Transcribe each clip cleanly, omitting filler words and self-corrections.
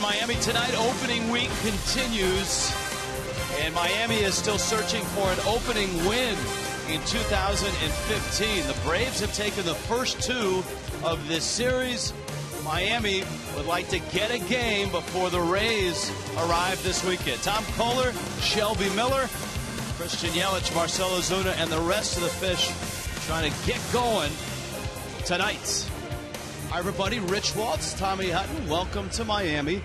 In Miami tonight, opening week continues, and Miami is still searching for an opening win in 2015. The Braves have taken the first two of this series. Miami would like to get a game before the Rays arrive this weekend. Tom Kohler, Shelby Miller, Christian Yelich, Marcell Ozuna, and the rest of the Fish trying to get going tonight. Hi, everybody. Rich Waltz, Tommy Hutton. Welcome to Miami.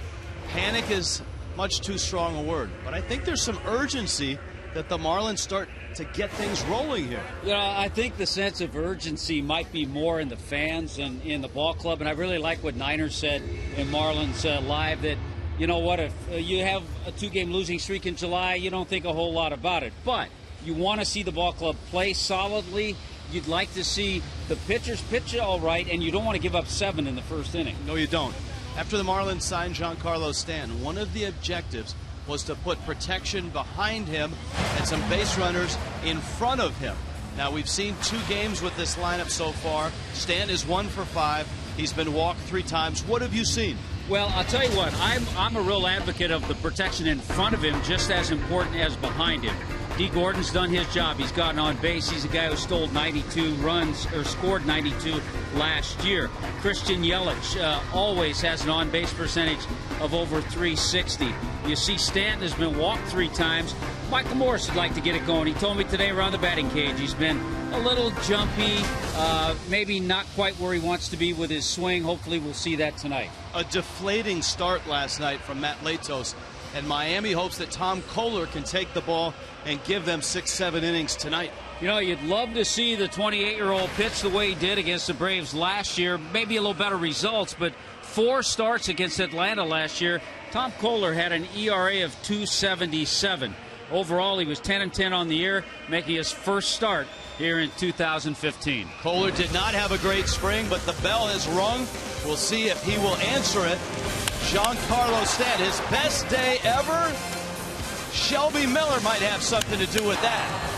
Panic is much too strong a word, but I think there's some urgency that the Marlins start to get things rolling here. Yeah, I think the sense of urgency might be more in the fans and in the ball club, and I really like what Niners said in Marlins Live, that, you know what, if you have a two-game losing streak in July, you don't think a whole lot about it, but you want to see the ball club play solidly. You'd like to see the pitchers pitch all right, and you don't want to give up 7 in the first inning. No, you don't. After the Marlins signed Giancarlo Stanton, one of the objectives was to put protection behind him and some base runners in front of him. Now, we've seen 2 games with this lineup so far. Stanton is 1 for 5. He's been walked 3 times. What have you seen? Well, I'll tell you what, I'm a real advocate of the protection in front of him, just as important as behind him. D. Gordon's done his job. He's gotten on base. He's a guy who stole 92 runs, or scored 92 last year. Christian Yelich always has an on-base percentage of over 360. You see Stanton has been walked 3 times. Michael Morris would like to get it going. He told me today around the batting cage he's been a little jumpy, maybe not quite where he wants to be with his swing. Hopefully we'll see that tonight. A deflating start last night from Matt Latos, and Miami hopes that Tom Kohler can take the ball and give them 6-7 innings tonight. You know, you'd love to see the 28-year-old pitch the way he did against the Braves last year. Maybe a little better results, but 4 starts against Atlanta last year. Tom Kohler had an ERA of 2.77. Overall, he was 10-10 on the year, making his first start here in 2015. Kohler did not have a great spring, but the bell has rung. We'll see if he will answer it. Giancarlo Stanton, his best day ever. Shelby Miller might have something to do with that.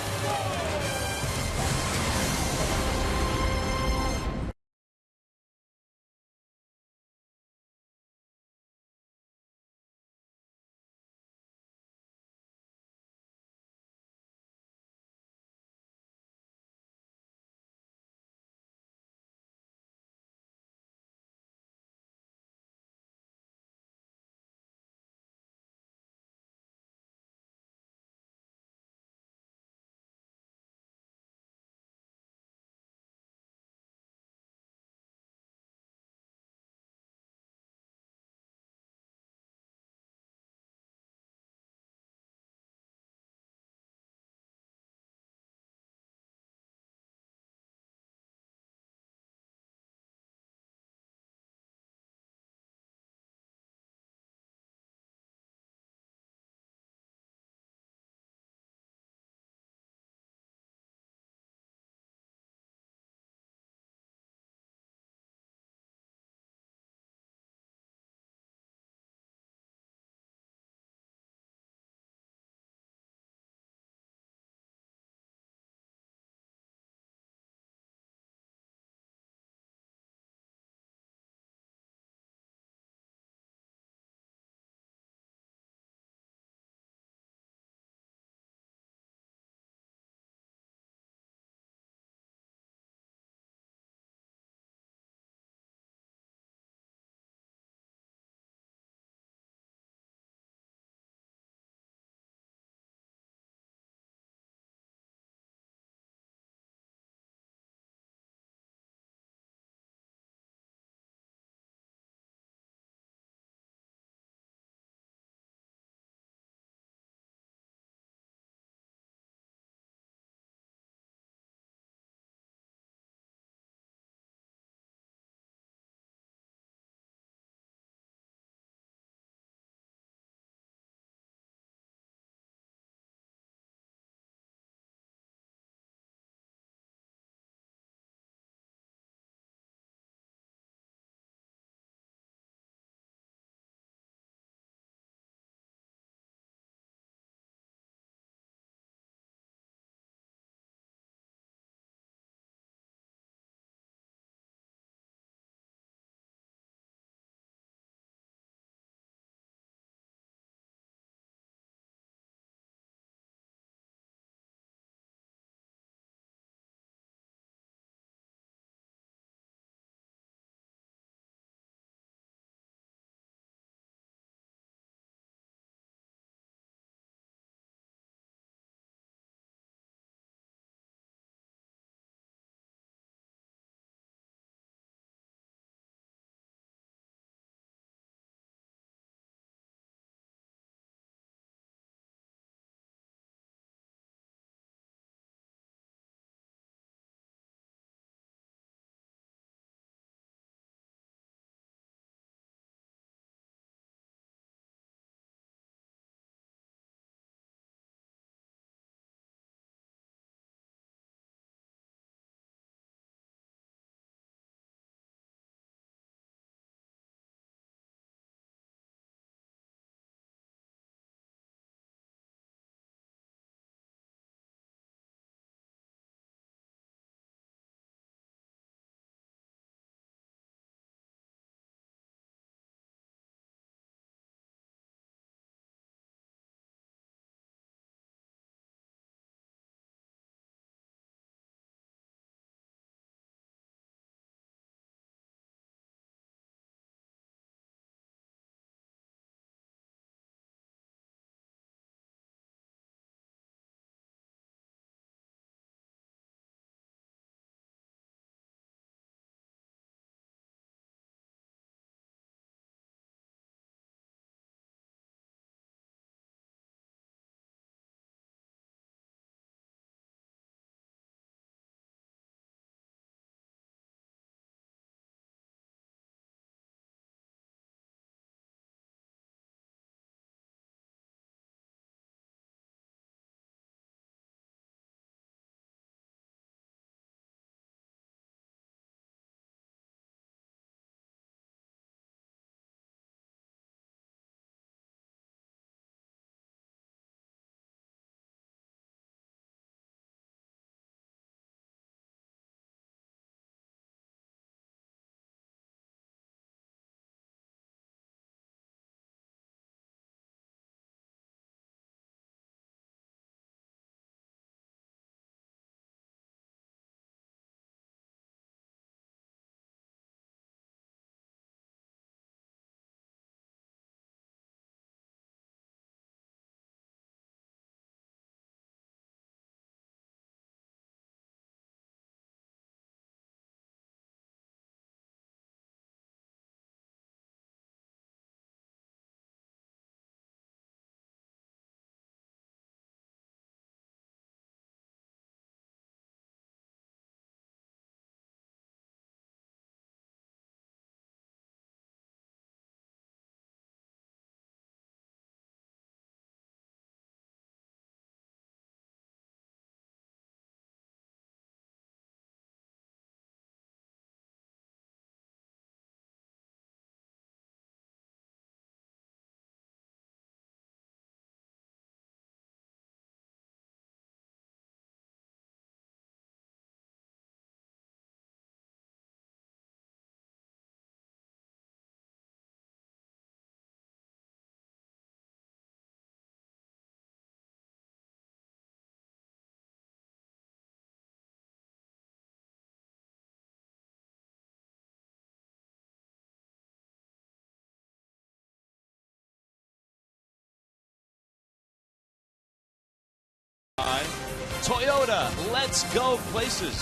Toyota, let's go places.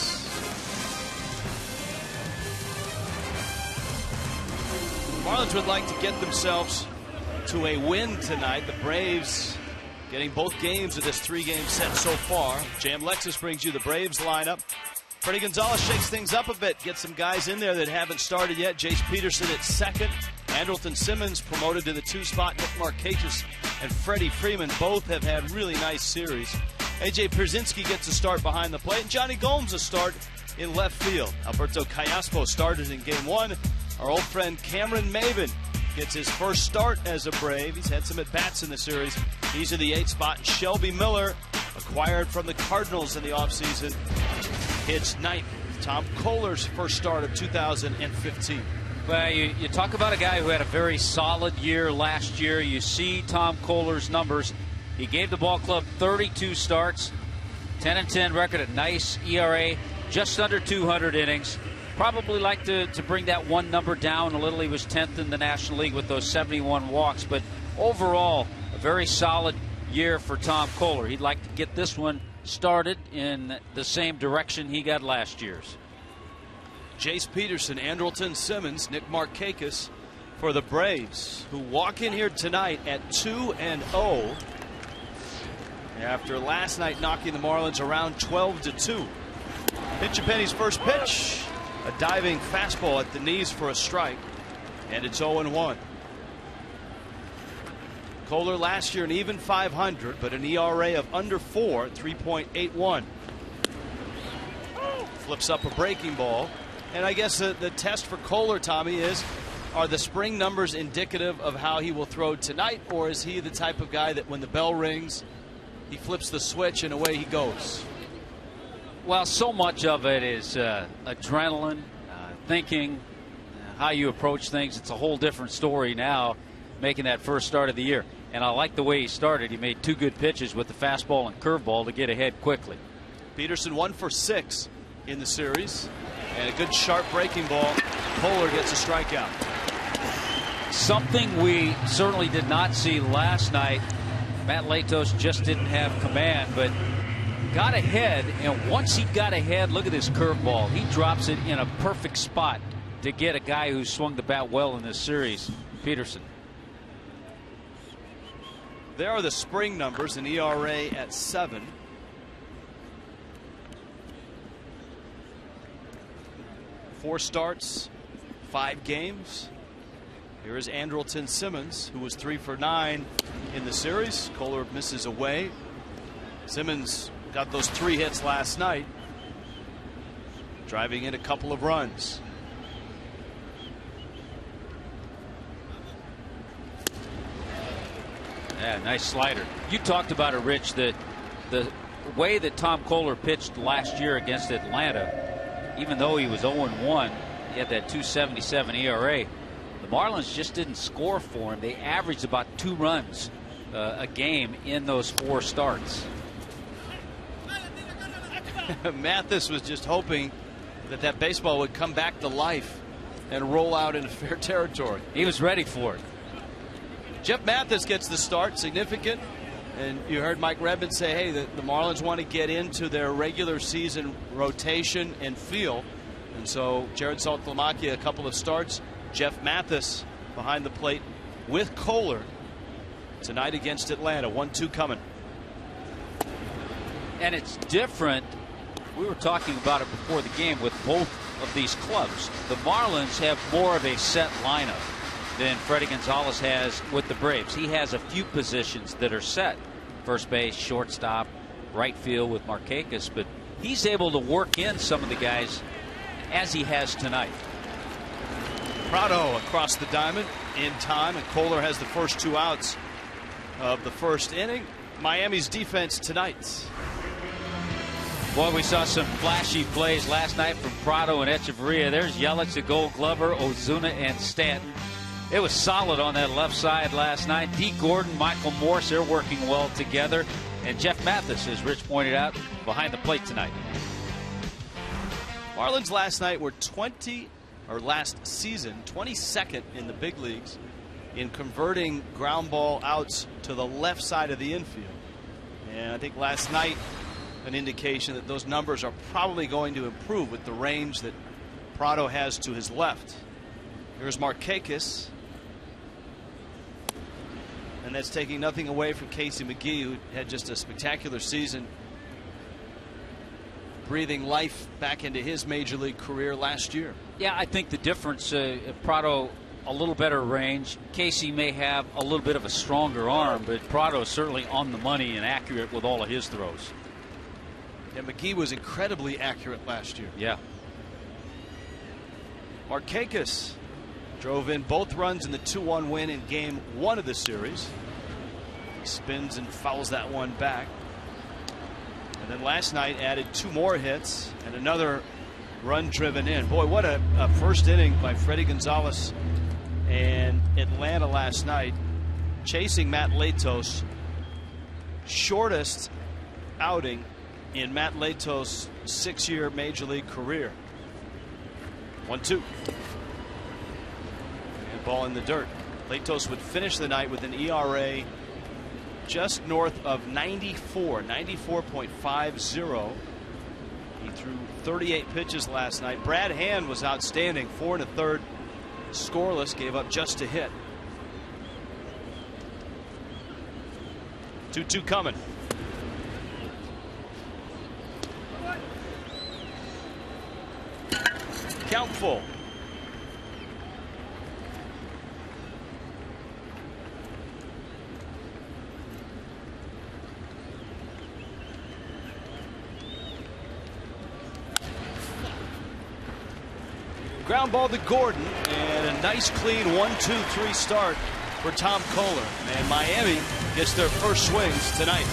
Marlins would like to get themselves to a win tonight. The Braves getting both games of this 3-game set so far. Jam Lexus brings you the Braves lineup. Freddie Gonzalez shakes things up a bit, gets some guys in there that haven't started yet. Jace Peterson at second. Andrelton Simmons promoted to the 2 spot. Nick Markakis and Freddie Freeman both have had really nice series. A.J. Pierzynski gets a start behind the plate, and Johnny Gomes a start in left field. Alberto Callaspo started in Game 1. Our old friend Cameron Maybin gets his first start as a Brave. He's had some at-bats in the series. He's in the 8 spot. And Shelby Miller, acquired from the Cardinals in the offseason, hits 9th. Tom Kohler's first start of 2015. Well, you talk about a guy who had a very solid year last year. You see Tom Kohler's numbers. He gave the ball club 32 starts, 10-10 record, a nice ERA, just under 200 innings. Probably like to bring that one number down a little. He was 10th in the National League with those 71 walks. But overall, a very solid year for Tom Kohler. He'd like to get this one started in the same direction he got last year's. Jace Peterson, Andrelton Simmons, Nick Markakis for the Braves, who walk in here tonight at 2-0 after last night knocking the Marlins around 12-2. Pitch first pitch, a diving fastball at the knees for a strike, and it's 0-1. Kohler last year an even 500, but an ERA of under 4, 3.81. Flips up a breaking ball. And I guess the test for Kohler, Tommy, is, are the spring numbers indicative of how he will throw tonight, or is he the type of guy that when the bell rings, he flips the switch and away he goes? Well, so much of it is adrenaline, thinking, how you approach things. It's a whole different story now, making that first start of the year. And I like the way he started. He made 2 good pitches with the fastball and curveball to get ahead quickly. Peterson 1 for 6 in the series. And a good sharp breaking ball. Kohler gets a strikeout. Something we certainly did not see last night. Matt Latos just didn't have command, but got ahead. And once he got ahead, look at this curveball. He drops it in a perfect spot to get a guy who swung the bat well in this series, Peterson. There are the spring numbers, an ERA at 7. Four starts, 5 games. Here is Andrelton Simmons, who was 3 for 9 in the series. Kohler misses away. Simmons got those 3 hits last night, driving in a couple of runs. Yeah, nice slider. You talked about it, Rich, that the way that Tom Kohler pitched last year against Atlanta, even though he was 0-1, he had that 2.77 ERA. The Marlins just didn't score for him. They averaged about 2 runs a game in those 4 starts. Mathis was just hoping that baseball would come back to life and roll out into fair territory. He was ready for it. Jeff Mathis gets the start, significant. And you heard Mike Redmond say, hey, the Marlins want to get into their regular season rotation and feel. And so Jared Saltalamacchia, a couple of starts. Jeff Mathis behind the plate with Kohler tonight against Atlanta. 1-2 coming. And it's different. We were talking about it before the game with both of these clubs. The Marlins have more of a set lineup than Freddie Gonzalez has with the Braves. He has a few positions that are set. First base, shortstop, right field with Markakis, but he's able to work in some of the guys as he has tonight. Prado across the diamond in time, and Kohler has the first 2 outs of the first inning. Miami's defense tonight. Boy, we saw some flashy plays last night from Prado and Echeverria. There's Yelich, the Gold Glover, Ozuna, and Stanton. It was solid on that left side last night. D. Gordon, Michael Morse, they're working well together. And Jeff Mathis, as Rich pointed out, behind the plate tonight. Marlins last night were last season 22nd in the big leagues in converting ground ball outs to the left side of the infield. And I think last night an indication that those numbers are probably going to improve with the range that Prado has to his left. Here's Markakis. And that's taking nothing away from Casey McGee, who had just a spectacular season, breathing life back into his major league career last year. Yeah, I think the difference, Prado a little better range. Casey may have a little bit of a stronger arm, but Prado is certainly on the money and accurate with all of his throws. Yeah, McGee was incredibly accurate last year. Yeah. Markakis drove in both runs in the 2-1 win in game 1 of the series. He spins and fouls that one back. And then last night added 2 more hits and another run driven in. Boy, what a first inning by Freddie Gonzalez and Atlanta last night, chasing Matt Latos. Shortest outing in Matt Latos' 6-year major league career. 1-2. And ball in the dirt. Latos would finish the night with an ERA just north of 94, 94.50. He threw 38 pitches last night. Brad Hand was outstanding, 4 1/3, scoreless, gave up just a hit. 2-2 coming. Count full. Ground ball to Gordon, and a nice clean 1-2-3 start for Tom Kohler. And Miami gets their first swings tonight.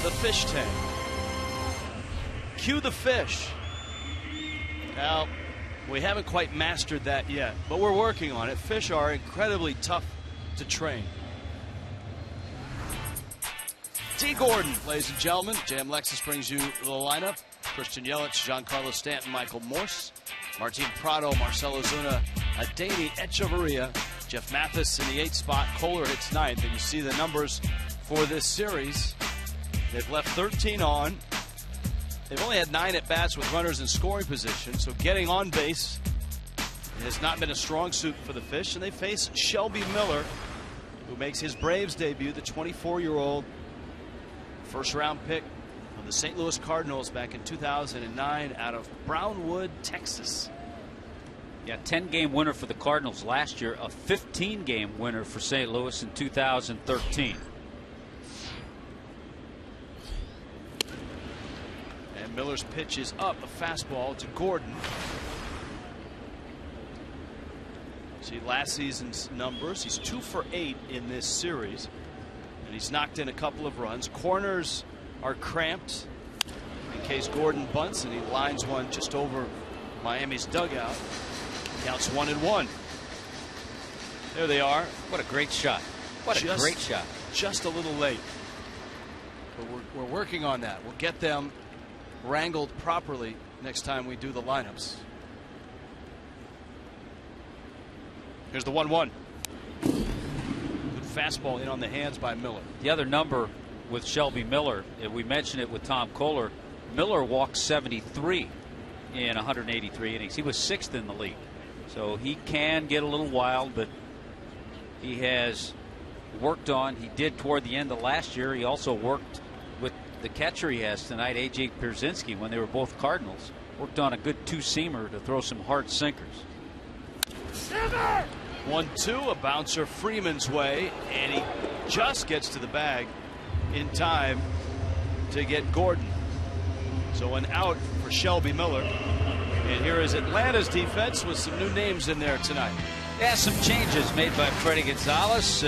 The fish tank. Cue the fish. Now, we haven't quite mastered that yet, but we're working on it. Fish are incredibly tough to train. T. Gordon, ladies and gentlemen. JM Lexus brings you the lineup. Christian Yelich, Giancarlo Stanton, Michael Morse, Martin Prado, Marcell Ozuna, Adeiny Echeverria, Jeff Mathis in the 8th spot. Kohler hits 9th, and you see the numbers for this series. They've left 13 on. They've only had 9 at-bats with runners in scoring position, so getting on base has not been a strong suit for the Fish, and they face Shelby Miller, who makes his Braves debut, the 24-year-old first-round pick of the St. Louis Cardinals back in 2009 out of Brownwood, Texas. Yeah, 10-game winner for the Cardinals last year, a 15-game winner for St. Louis in 2013. Miller's pitch is up, a fastball to Gordon. See last season's numbers. He's 2 for 8 in this series, and he's knocked in a couple of runs. Corners are cramped, and case Gordon bunts, and he lines one just over Miami's dugout. Counts 1-1. There they are. What a great shot. What a great shot. Just a little late. But we're working on that. We'll get them wrangled properly next time we do the lineups. Here's the 1-1. Good fastball in on the hands by Miller. The other number with Shelby Miller, we mentioned it with Tom Kohler. Miller walked 73 in 183 innings. He was 6th in the league. So he can get a little wild, but he has worked on. He did toward the end of last year. He also worked with the catcher he has tonight, A.J. Pierzynski, when they were both Cardinals. Worked on a good two-seamer to throw some hard sinkers. 1-2, a bouncer Freeman's way, and he just gets to the bag in time to get Gordon. So an out for Shelby Miller. And here is Atlanta's defense with some new names in there tonight. Yeah, some changes made by Freddie Gonzalez.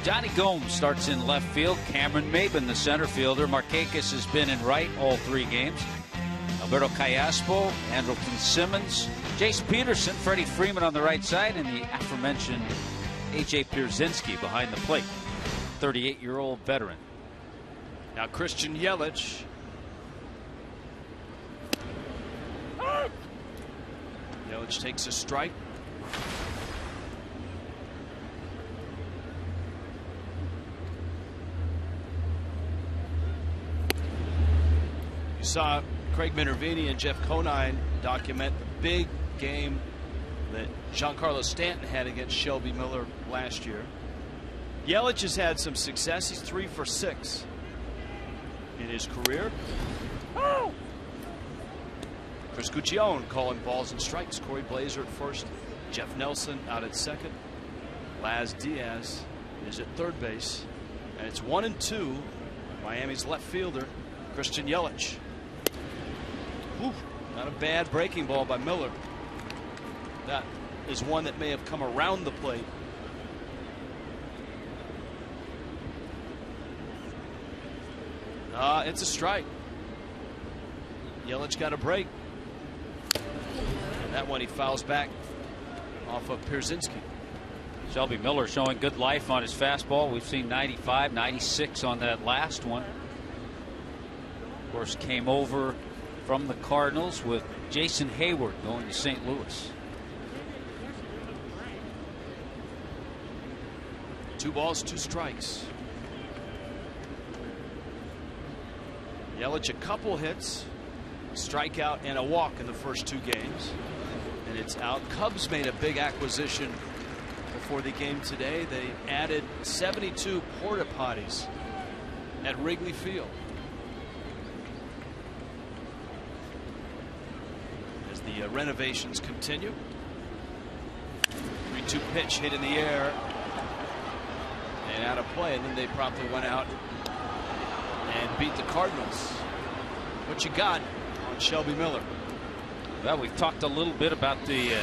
Johnny Gomes starts in left field. Cameron Maben, the center fielder. Markakis has been in right all 3 games. Alberto Callaspo, Andrelton Simmons, Jace Peterson, Freddie Freeman on the right side, and the aforementioned A.J. Pierzynski behind the plate. 38-year-old veteran. Now Christian Yelich. Yelich takes a strike. You saw Craig Minervini and Jeff Conine document the big game that Giancarlo Stanton had against Shelby Miller last year. Yelich has had some success. He's 3 for 6 in his career. Chris Guccione calling balls and strikes. Corey Blazer at first. Jeff Nelson out at second. Laz Diaz is at third base. And it's 1-2. Miami's left fielder, Christian Yelich. Ooh, not a bad breaking ball by Miller. That is one that may have come around the plate. It's a strike. Yelich got a break. And that one he fouls back off of Pierzynski. Shelby Miller showing good life on his fastball. We've seen 95, 96 on that last one. Of course, came over from the Cardinals with Jason Hayward going to St. Louis. 2 balls, 2 strikes. Yelich a couple hits, strikeout and a walk in the first 2 games. And it's out. Cubs made a big acquisition before the game today. They added 72 porta potties at Wrigley Field. As the renovations continue. 3-2 pitch hit in the air and out of play, and then they promptly went out and beat the Cardinals. What you got on Shelby Miller? Well, we've talked a little bit about the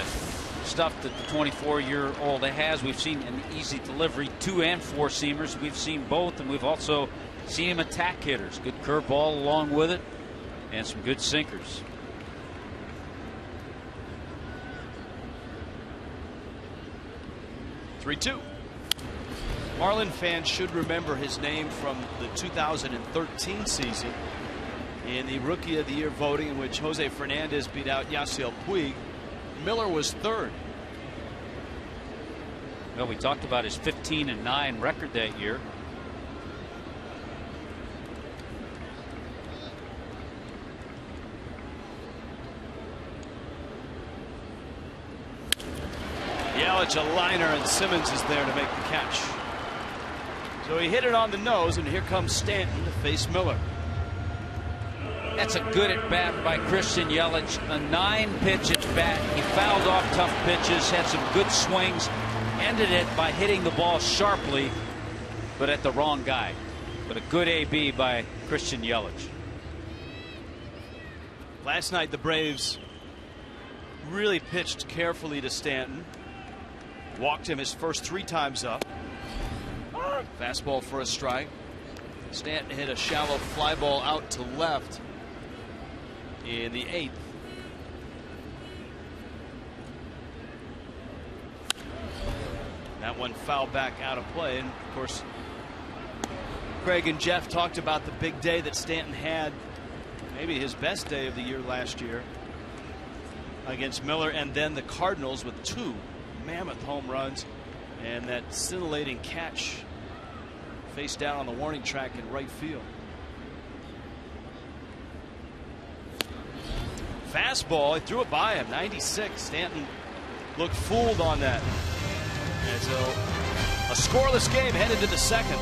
stuff that the 24-year-old has. We've seen an easy delivery, 2 and 4 seamers. We've seen both, and we've also seen him attack hitters. Good curveball along with it, and some good sinkers. (3-2). Marlin fans should remember his name from the 2013 season in the Rookie of the Year voting, in which Jose Fernandez beat out Yasiel Puig. Miller was 3rd. Well, we talked about his 15-9 record that year. Yelich a liner, and Simmons is there to make the catch. So he hit it on the nose, and here comes Stanton to face Miller. That's a good at bat by Christian Yelich. A 9-pitch at bat. He fouled off tough pitches, had some good swings, ended it by hitting the ball sharply, but at the wrong guy. But a good AB by Christian Yelich. Last night the Braves really pitched carefully to Stanton. Walked him his first 3 times up. Fastball for a strike. Stanton hit a shallow fly ball out to left. in the 8th. That one fouled back out of play. And of course, Craig and Jeff talked about the big day that Stanton had, maybe his best day of the year last year against Miller, and then the Cardinals with 2 mammoth home runs and that scintillating catch face down on the warning track in right field. Fastball, he threw it by him, 96. Stanton looked fooled on that. And so a scoreless game headed to the 2nd.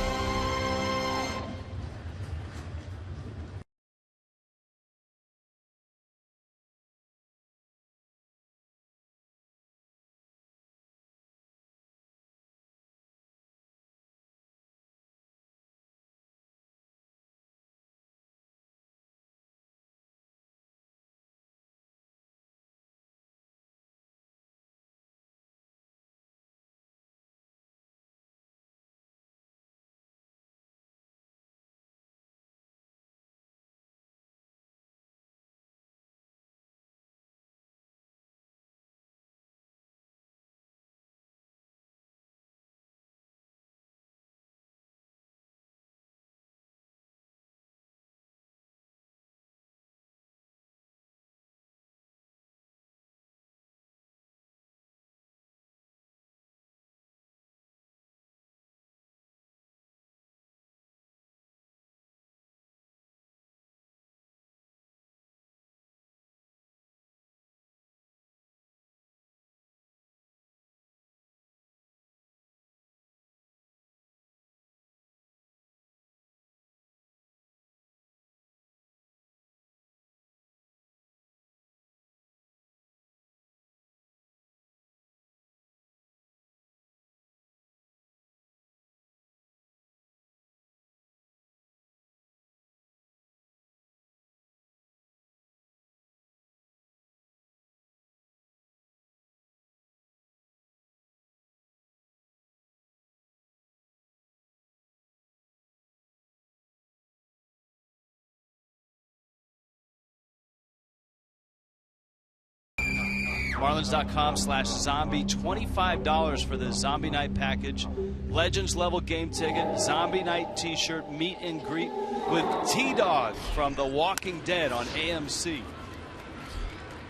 Marlins.com/zombie, $25 for the Zombie Night package. Legends level game ticket, Zombie Night t-shirt, meet and greet with T-Dog from The Walking Dead on AMC.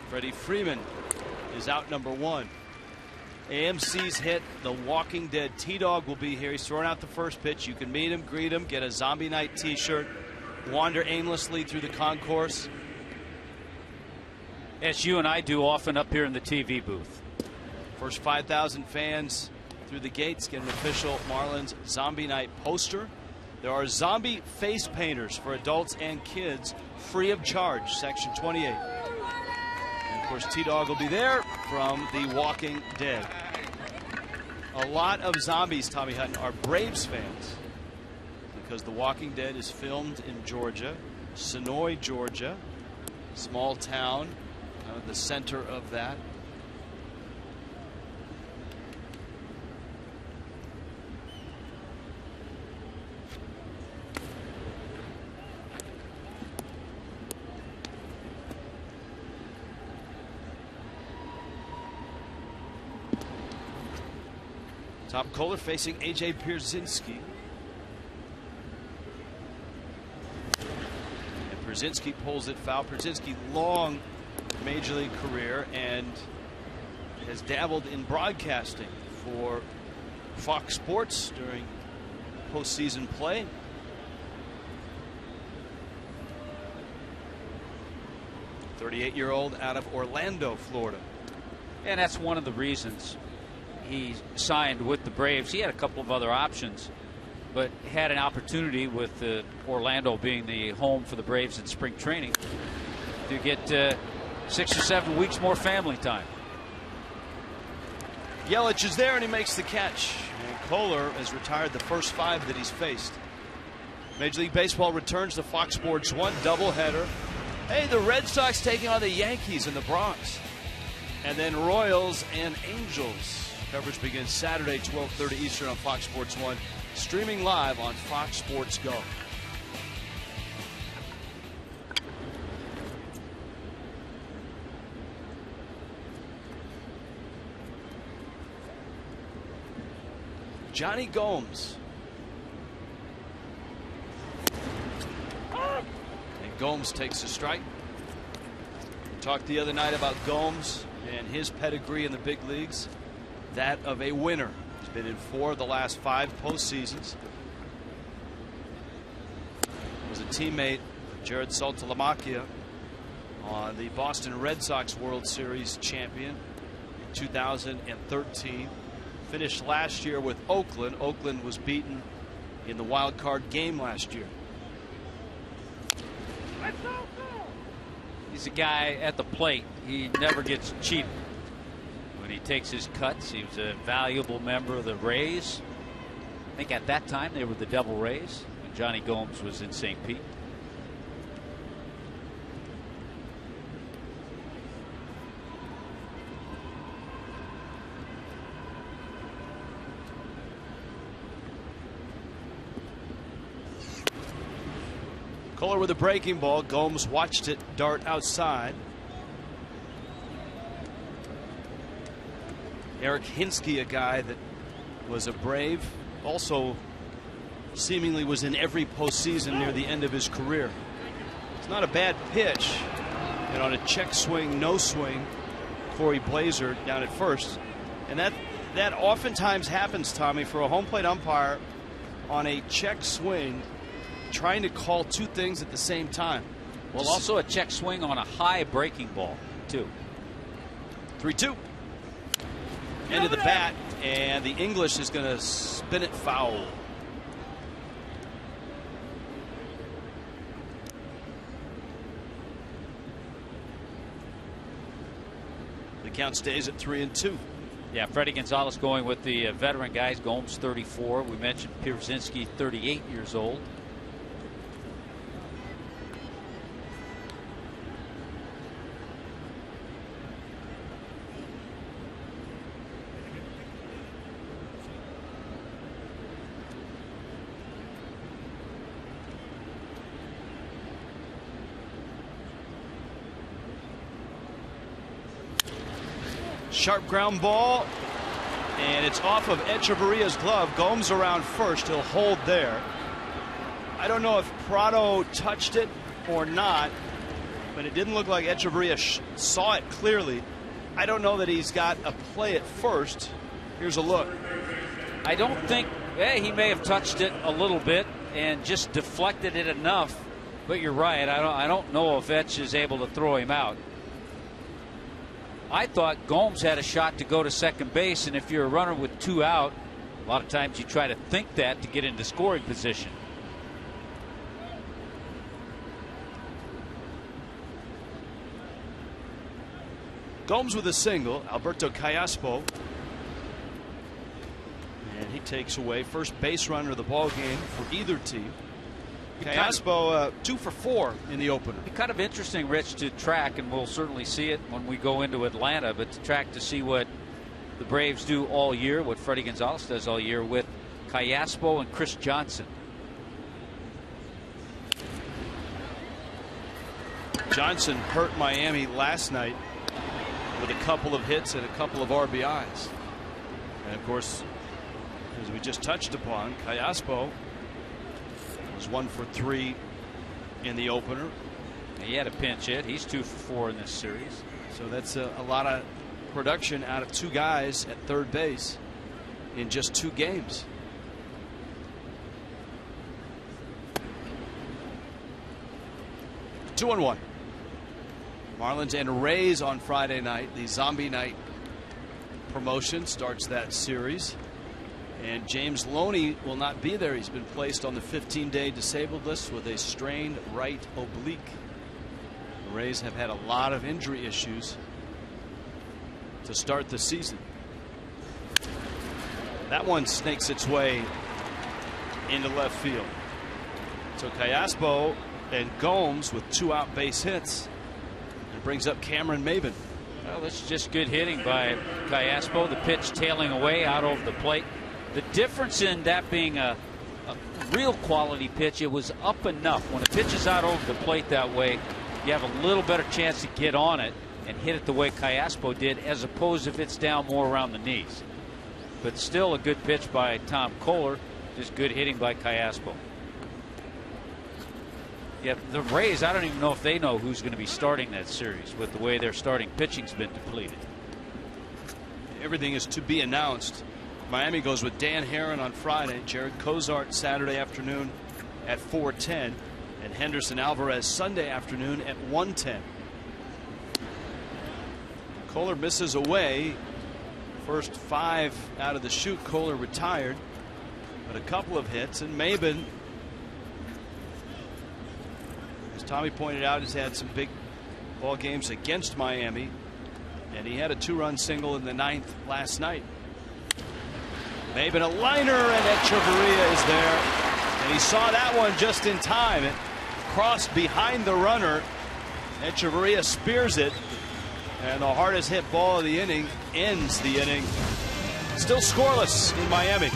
Freddie Freeman is out number 1. AMC's hit The Walking Dead. T-Dog will be here. He's throwing out the first pitch. You can meet him, greet him, get a Zombie Night t-shirt, wander aimlessly through the concourse. As you and I do often up here in the TV booth. First 5,000 fans through the gates get an official Marlins Zombie Night poster. There are zombie face painters for adults and kids, free of charge, Section 28. And of course, T-Dog will be there from The Walking Dead. A lot of zombies, Tommy Hutton, are Braves fans because The Walking Dead is filmed in Georgia, Sonoy, Georgia, small town. The center of that. Top Kohler facing A.J. Pierzynski. And Pierzynski pulls it foul. Pierzynski, long Major League career, and has dabbled in broadcasting for Fox Sports during postseason play. .38-year-old out of Orlando, Florida. And that's one of the reasons he signed with the Braves. He had a couple of other options, but had an opportunity with Orlando being the home for the Braves in spring training to get 6 or 7 weeks more family time. Yelich is there and he makes the catch. And Kohler has retired the first 5 that he's faced. Major League Baseball returns to Fox Sports 1 doubleheader. Hey, the Red Sox taking on the Yankees in the Bronx. And then Royals and Angels. Coverage begins Saturday, 12:30 Eastern on Fox Sports 1. Streaming live on Fox Sports Go. Johnny Gomes. And Gomes takes a strike. We talked the other night about Gomes and his pedigree in the big leagues. That of a winner. He's been in 4 of the last 5 postseasons. Was a teammate of Jared Saltalamacchia on the Boston Red Sox World Series champion in 2013. Finished last year with Oakland. Oakland was beaten in the wild card game last year. He's a guy at the plate. He never gets cheated. When he takes his cuts, he was a valuable member of the Rays. I think at that time they were the Devil Rays when Johnny Gomes was in St. Pete. Kohler with a breaking ball. Gomes watched it dart outside. Eric Hinsky, a guy that was a Brave, also seemingly was in every postseason near the end of his career. It's not a bad pitch. And on a check swing, no swing, Corey Blazer down at first. And that oftentimes happens, Tommy, for a home plate umpire on a check swing, trying to call 2 things at the same time. Well, also a check swing on a high breaking ball, too. 3-2. End of the bat, and the English is going to spin it foul. The count stays at 3-2. Yeah, Freddie Gonzalez going with the veteran guys. Gomes 34. We mentioned Pierzynski 38 years old. Sharp ground ball, and it's off of Echeverria's glove. Gomes around first. He'll hold there. I don't know if Prado touched it or not, but it didn't look like Echeverria saw it clearly. I don't know that he's got a play at first. Here's a look. I don't think he may have touched it a little bit and just deflected it enough, but you're right. I don't know if Etch is able to throw him out. I thought Gomes had a shot to go to second base, and if you're a runner with 2 out, a lot of times you try to think that to get into scoring position. Gomes with a single. Alberto Callaspo, and he takes away first base runner of the ball game for either team. Callaspo 2 for 4 in the opener. Kind of interesting, Rich, to track, and we'll certainly see it when we go into Atlanta, but to track to see what the Braves do all year, what Freddie Gonzalez does all year with Callaspo and Chris Johnson. Johnson hurt Miami last night with a couple of hits and a couple of RBIs. And of course, as we just touched upon, Callaspo was 1 for 3 in the opener. He had a pinch hit. He's 2 for 4 in this series. So that's a lot of production out of 2 guys at third base in just 2 games. Two and 1. Marlins and Rays on Friday night. The Zombie Night promotion starts that series. And James Loney will not be there. He's been placed on the 15-day disabled list with a strained right oblique. The Rays have had a lot of injury issues to start the season. That one snakes its way into left field. So Callaspo and Gomes with 2 out base hits. And brings up Cameron Maybin. Well, this is just good hitting by Callaspo. The pitch tailing away out over the plate. The difference in that being a real quality pitch, it was up enough. When a pitch is out over the plate that way, you have a little better chance to get on it and hit it the way Callaspo did, as opposed if it's down more around the knees. but still a good pitch by Tom Kohler. Just good hitting by Callaspo. Yeah, the Rays, I don't even know if they know who's going to be starting that series with the way their starting pitching's been depleted. Everything is to be announced. Miami goes with Dan Herron on Friday, Jared Cozart Saturday afternoon at 4:10, and Henderson Alvarez Sunday afternoon at 1:10. Kohler misses away. First 5 out of the chute, Kohler retired, but a couple of hits, and Maben, as Tommy pointed out, has had some big ball games against Miami, and he had a 2-run single in the 9th last night. Maben a liner, and Echeverria is there, and he saw that one just in time. It crossed behind the runner. Echeverria spears it, and the hardest hit ball of the inning ends the inning. Still scoreless in Miami.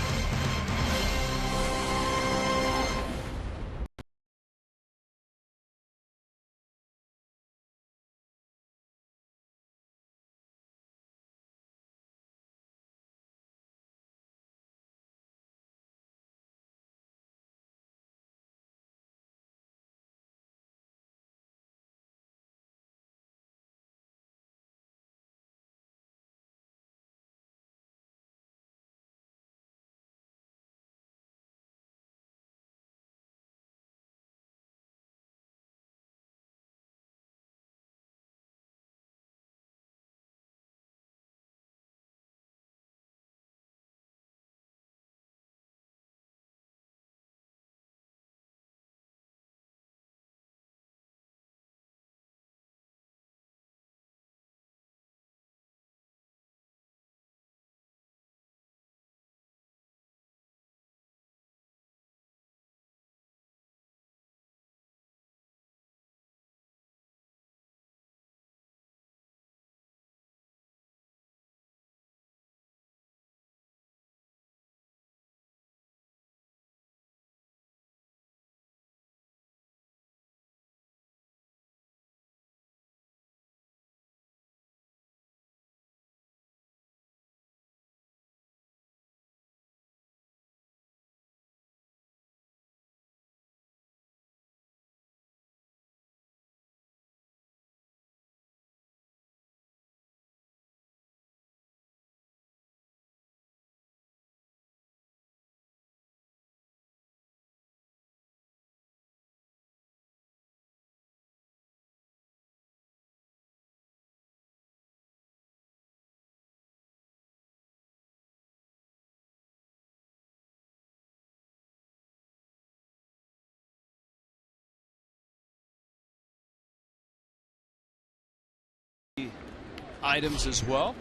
Items as well.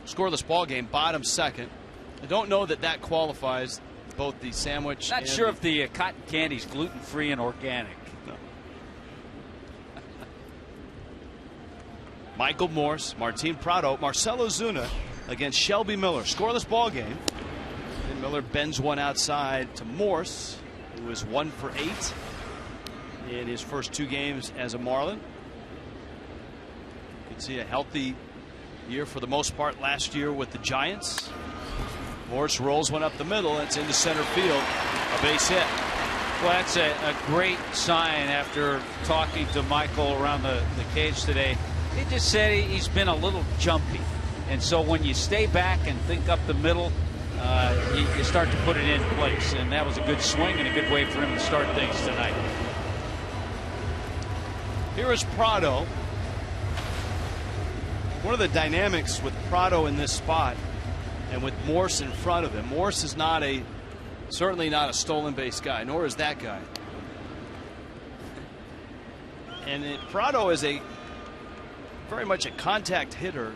Scoreless ball game, bottom second. I don't know that that qualifies both the sandwich. Not sure if the cotton candy's gluten-free and organic. No. Michael Morse, Martin Prado, Marcell Ozuna against Shelby Miller. Scoreless ball game. And Miller bends one outside to Morse, who is 1 for 8 in his first 2 games as a Marlin. You can see a healthy year for the most part last year with the Giants. Morse rolls one up the middle. It's into center field. A base hit. Well, that's a great sign after talking to Michael around the cage today. He just said he's been a little jumpy. And so when you stay back and think up the middle, you start to put it in place. And that was a good swing and a good way for him to start things tonight. Here is Prado. One of the dynamics with Prado in this spot and with Morse in front of him. Morse is certainly not a stolen base guy, nor is that guy. And Prado is very much a contact hitter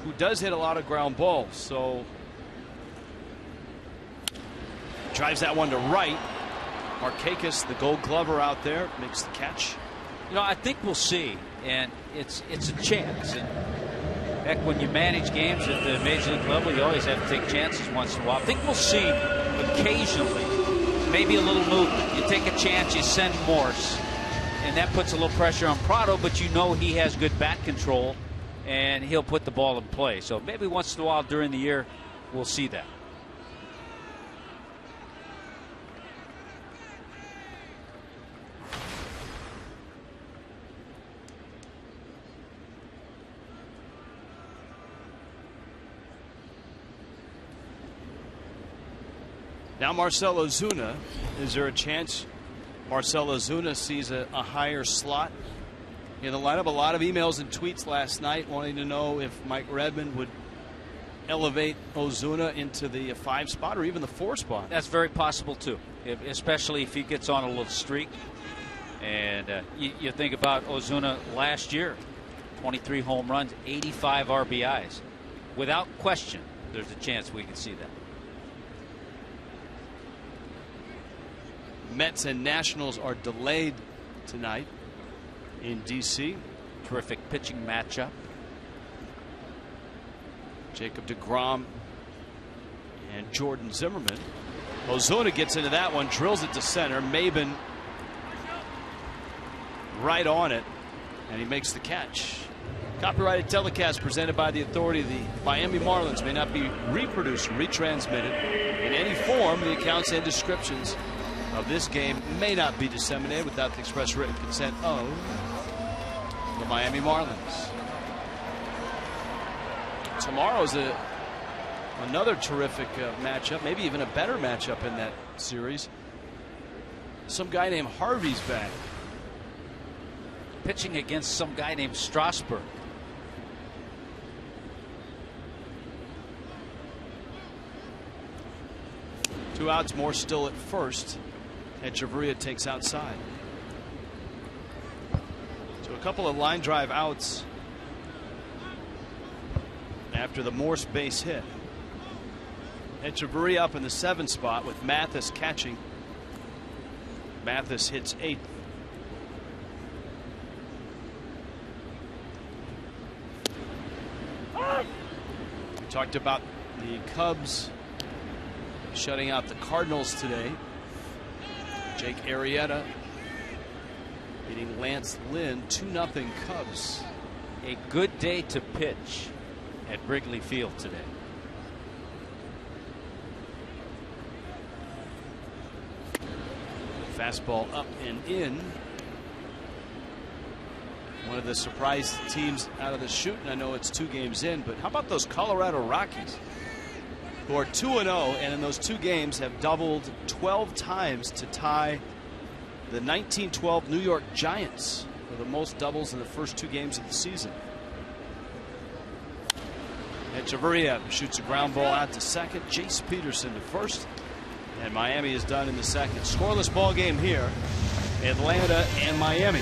who does hit a lot of ground balls. So drives that one to right. Markakis, the Gold Glover out there, makes the catch. You know, I think we'll see, and it's a chance. And heck, when you manage games at the major league level, you always have to take chances once in a while. I think we'll see occasionally maybe a little movement. You take a chance, you send Morse, and that puts a little pressure on Prado, but you know he has good bat control, and he'll put the ball in play. So maybe once in a while during the year we'll see that. Now Marcell Ozuna. Is there a chance Marcell Ozuna sees a higher slot in the lineup? A lot of emails and tweets last night wanting to know if Mike Redmond would elevate Ozuna into the 5 spot or even the 4 spot. That's very possible too, especially if he gets on a little streak. And you think about Ozuna last year, 23 home runs, 85 RBIs. Without question, there's a chance we can see that. Mets and Nationals are delayed tonight in D.C. Terrific pitching matchup. Jacob deGrom and Jordan Zimmerman. Ozuna gets into that one, drills it to center. Maben right on it, and he makes the catch. Copyrighted telecast presented by the authority of the Miami Marlins may not be reproduced or retransmitted in any form. The accounts and descriptions of this game may not be disseminated without the express written consent of the Miami Marlins. Tomorrow's another terrific matchup, maybe even a better matchup in that series. Some guy named Harvey's back, pitching against some guy named Strasburg. Two outs, more still at first. Echeverria takes outside. So a couple of line drive outs after the Morse base hit. Echeverria up in the 7 spot with Mathis catching. Mathis hits 8th. We talked about the Cubs shutting out the Cardinals today. Jake Arrieta beating Lance Lynn 2-0 Cubs. A good day to pitch at Wrigley Field today. Fastball up and in. One of the surprise teams out of the chute, and I know it's 2 games in, but how about those Colorado Rockies, who are 2-0 and in those 2 games have doubled 12 times to tie the 1912 New York Giants for the most doubles in the first 2 games of the season. Echeverria shoots a ground ball out to second. Jace Peterson to first, and Miami is done in the second. Scoreless ball game here. Atlanta and Miami.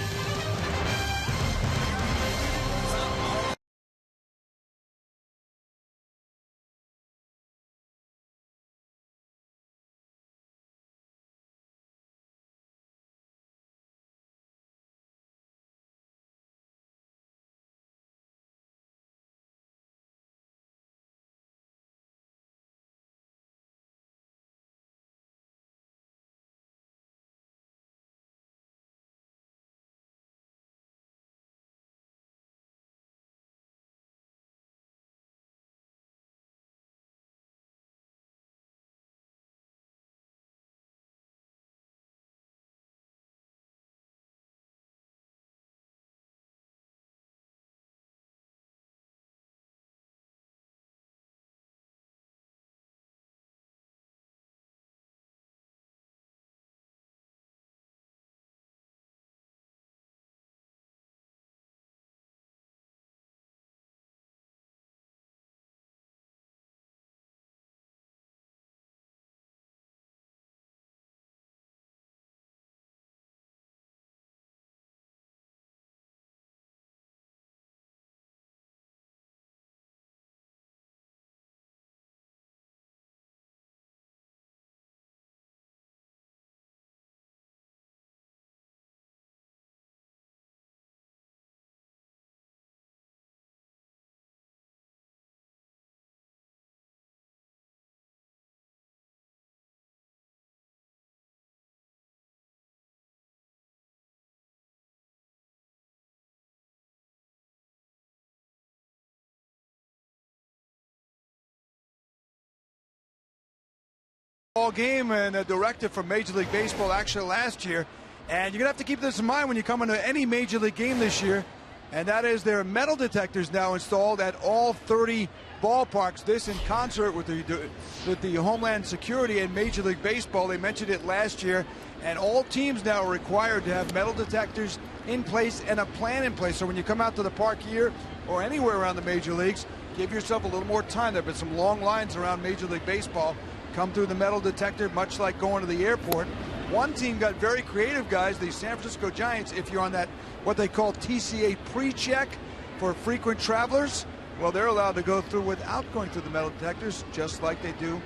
Ball game and a directive from Major League Baseball actually last year, and you're gonna have to keep this in mind when you come into any Major League game this year, and that is there are metal detectors now installed at all 30 ballparks. This in concert with the Homeland Security and Major League Baseball. They mentioned it last year, and all teams now are required to have metal detectors in place and a plan in place. So when you come out to the park here or anywhere around the major leagues, give yourself a little more time. There have been some long lines around Major League Baseball. Come through the metal detector, much like going to the airport. One team got very creative, guys, the San Francisco Giants. If you're on that, what they call TCA pre-check for frequent travelers, well, they're allowed to go through without going through the metal detectors, just like they do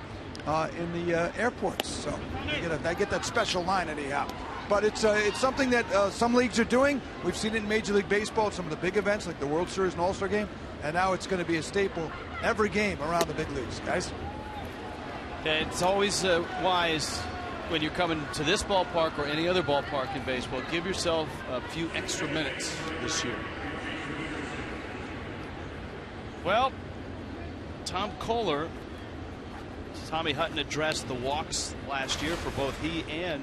in the airports. So they get that special line anyhow. But it's something that some leagues are doing. We've seen it in Major League Baseball at some of the big events like the World Series and All-Star Game, and now it's going to be a staple every game around the big leagues, guys. It's always wise when you're coming to this ballpark or any other ballpark in baseball, give yourself a few extra minutes this year. Well, Tom Kohler, Tommy Hutton addressed the walks last year for both he and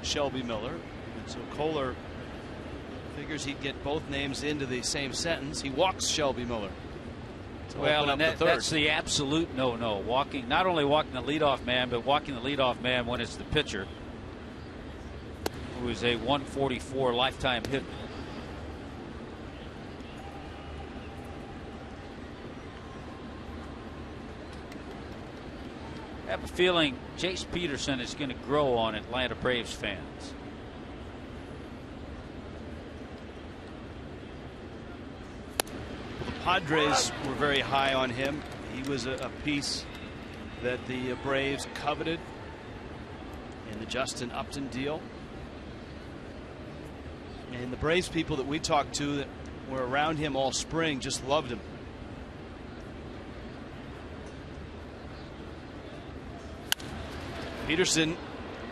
Shelby Miller. And so Kohler figures he'd get both names into the same sentence. He walks Shelby Miller. Well, and that's the absolute no-no. Not only walking the leadoff man, but walking the leadoff man when it's the pitcher, who is a 144 lifetime hit. I have a feeling Jace Peterson is going to grow on Atlanta Braves fans. Padres were very high on him. He was a piece that the Braves coveted in the Justin Upton deal. And the Braves people that we talked to that were around him all spring just loved him. Peterson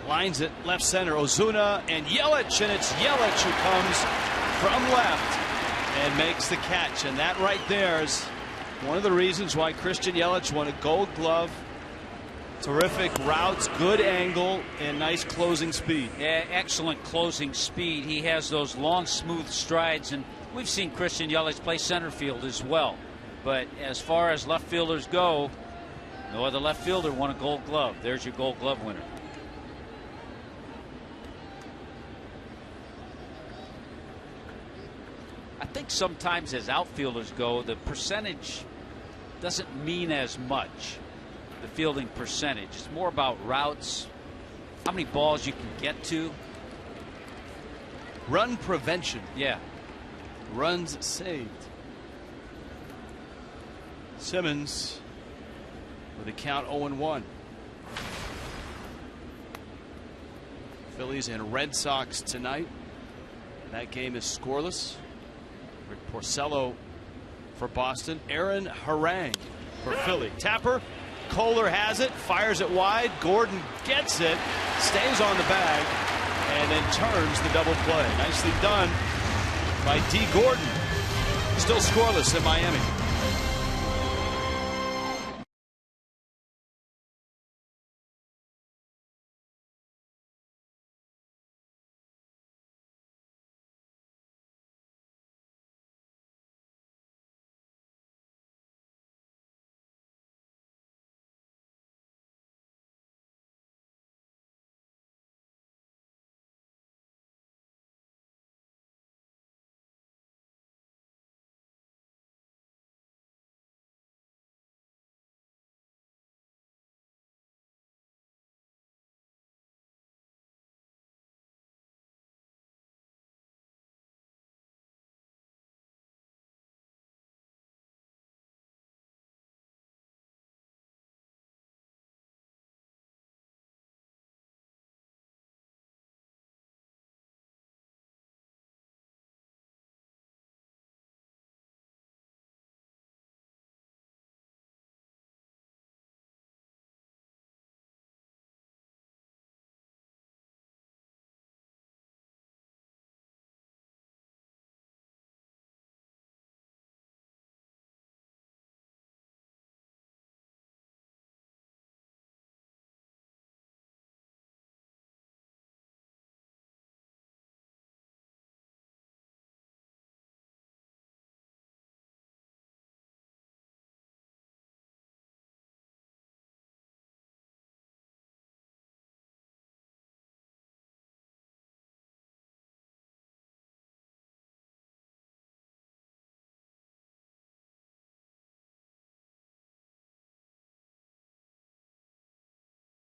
lines it left center. Ozuna and Yelich, and it's Yelich who comes from left and makes the catch. And that right there is one of the reasons why Christian Yelich won a Gold Glove. Terrific routes, good angle, and nice closing speed. Yeah, excellent closing speed. He has those long, smooth strides, and we've seen Christian Yelich play center field as well. But as far as left fielders go, no other left fielder won a Gold Glove. There's your Gold Glove winner. I think sometimes as outfielders go, the percentage doesn't mean as much. The fielding percentage. It's more about routes, how many balls you can get to. Run prevention. Yeah. Runs saved. Simmons with a count 0-1. Phillies and Red Sox tonight. That game is scoreless. Rick Porcello for Boston. Aaron Harang for Philly. Tapper. Kohler has it. Fires it wide. Gordon gets it. Stays on the bag. And then turns the double play. Nicely done by D. Gordon. Still scoreless in Miami.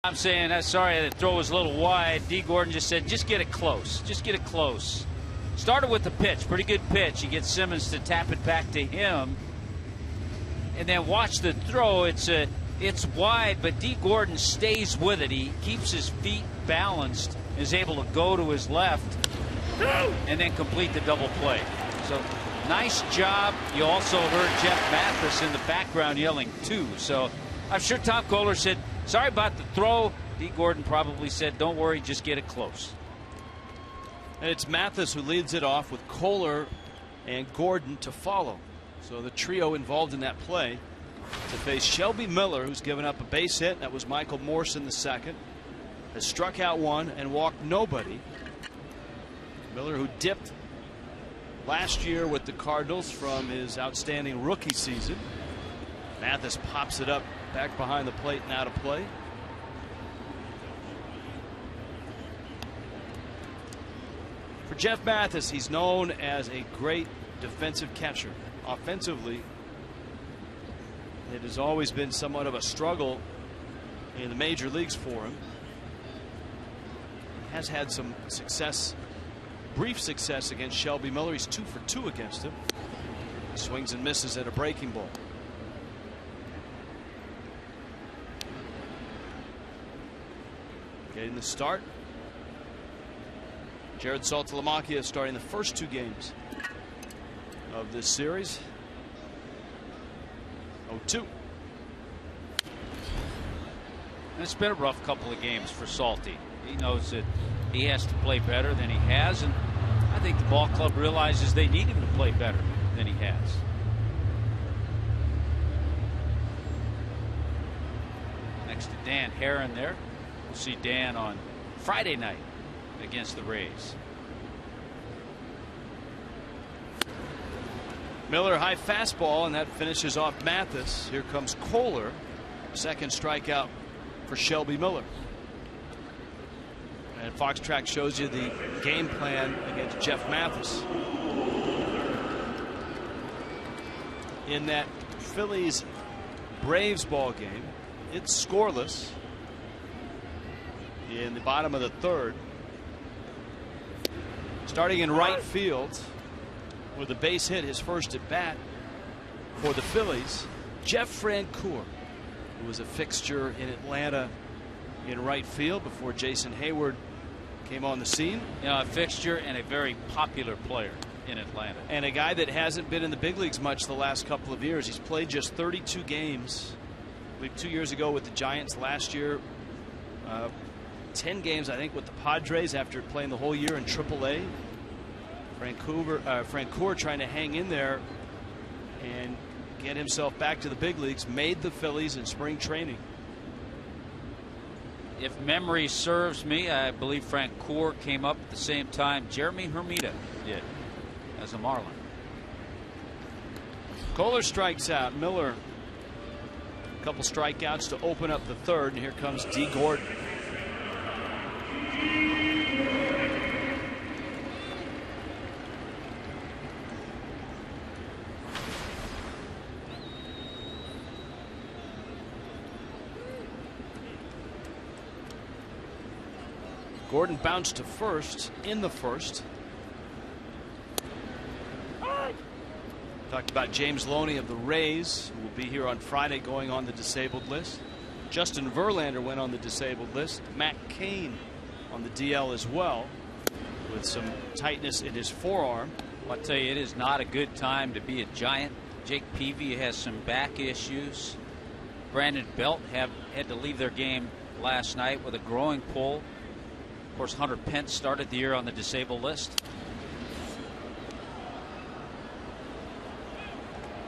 I'm saying, sorry, the throw was a little wide. D. Gordon just said, just get it close. Just get it close. Started with the pitch, pretty good pitch. He gets Simmons to tap it back to him. And then watch the throw. It's wide, but D. Gordon stays with it. He keeps his feet balanced, is able to go to his left, and then complete the double play. So nice job. You also heard Jeff Mathis in the background yelling too. So I'm sure Tom Kohler said, sorry about the throw. D. Gordon probably said, don't worry, just get it close. And it's Mathis who leads it off with Kohler and Gordon to follow. So the trio involved in that play to face Shelby Miller, who's given up a base hit. That was Michael Morse in the second. Has struck out one and walked nobody. Miller, who dipped last year with the Cardinals from his outstanding rookie season. Mathis pops it up back behind the plate and out of play. For Jeff Mathis, he's known as a great defensive catcher. Offensively, it has always been somewhat of a struggle in the major leagues for him. He has had some success, brief success against Shelby Miller. He's 2 for 2 against him. Swings and misses at a breaking ball. Getting the start. Jared Saltalamacchia starting the first 2 games of this series. 0-2. It's been a rough couple of games for Salty. He knows that he has to play better than he has, and I think the ball club realizes they need him to play better than he has. Next to Dan Herron there. We'll see Dan on Friday night against the Rays. Miller, high fastball, and that finishes off Mathis. Here comes Kohler. Second strikeout for Shelby Miller. And Fox Track shows you the game plan against Jeff Mathis. In that Phillies Braves ball game, it's scoreless in the bottom of the third. Starting in right field with a base hit, his first at bat for the Phillies, Jeff Francoeur, who was a fixture in Atlanta in right field before Jason Hayward came on the scene. You know, a fixture and a very popular player in Atlanta. And a guy that hasn't been in the big leagues much the last couple of years. He's played just 32 games. I believe 2 years ago with the Giants, last year 10 games I think with the Padres after playing the whole year in AAA. Francoeur trying to hang in there and get himself back to the big leagues. Made the Phillies in spring training. If memory serves me, I believe Francoeur came up at the same time Jeremy Hermida did as a Marlin. Kohler strikes out. Miller, a couple strikeouts to open up the third, and here comes D. Gordon. Gordon bounced to first in the first. Talked about James Loney of the Rays, who will be here on Friday going on the disabled list. Justin Verlander went on the disabled list. Matt Cain on the DL as well, with some tightness in his forearm. I'll tell you, it is not a good time to be a Giant. Jake Peavy has some back issues. Brandon Belt had to leave their game last night with a growing pull. Of course, Hunter Pence started the year on the disabled list.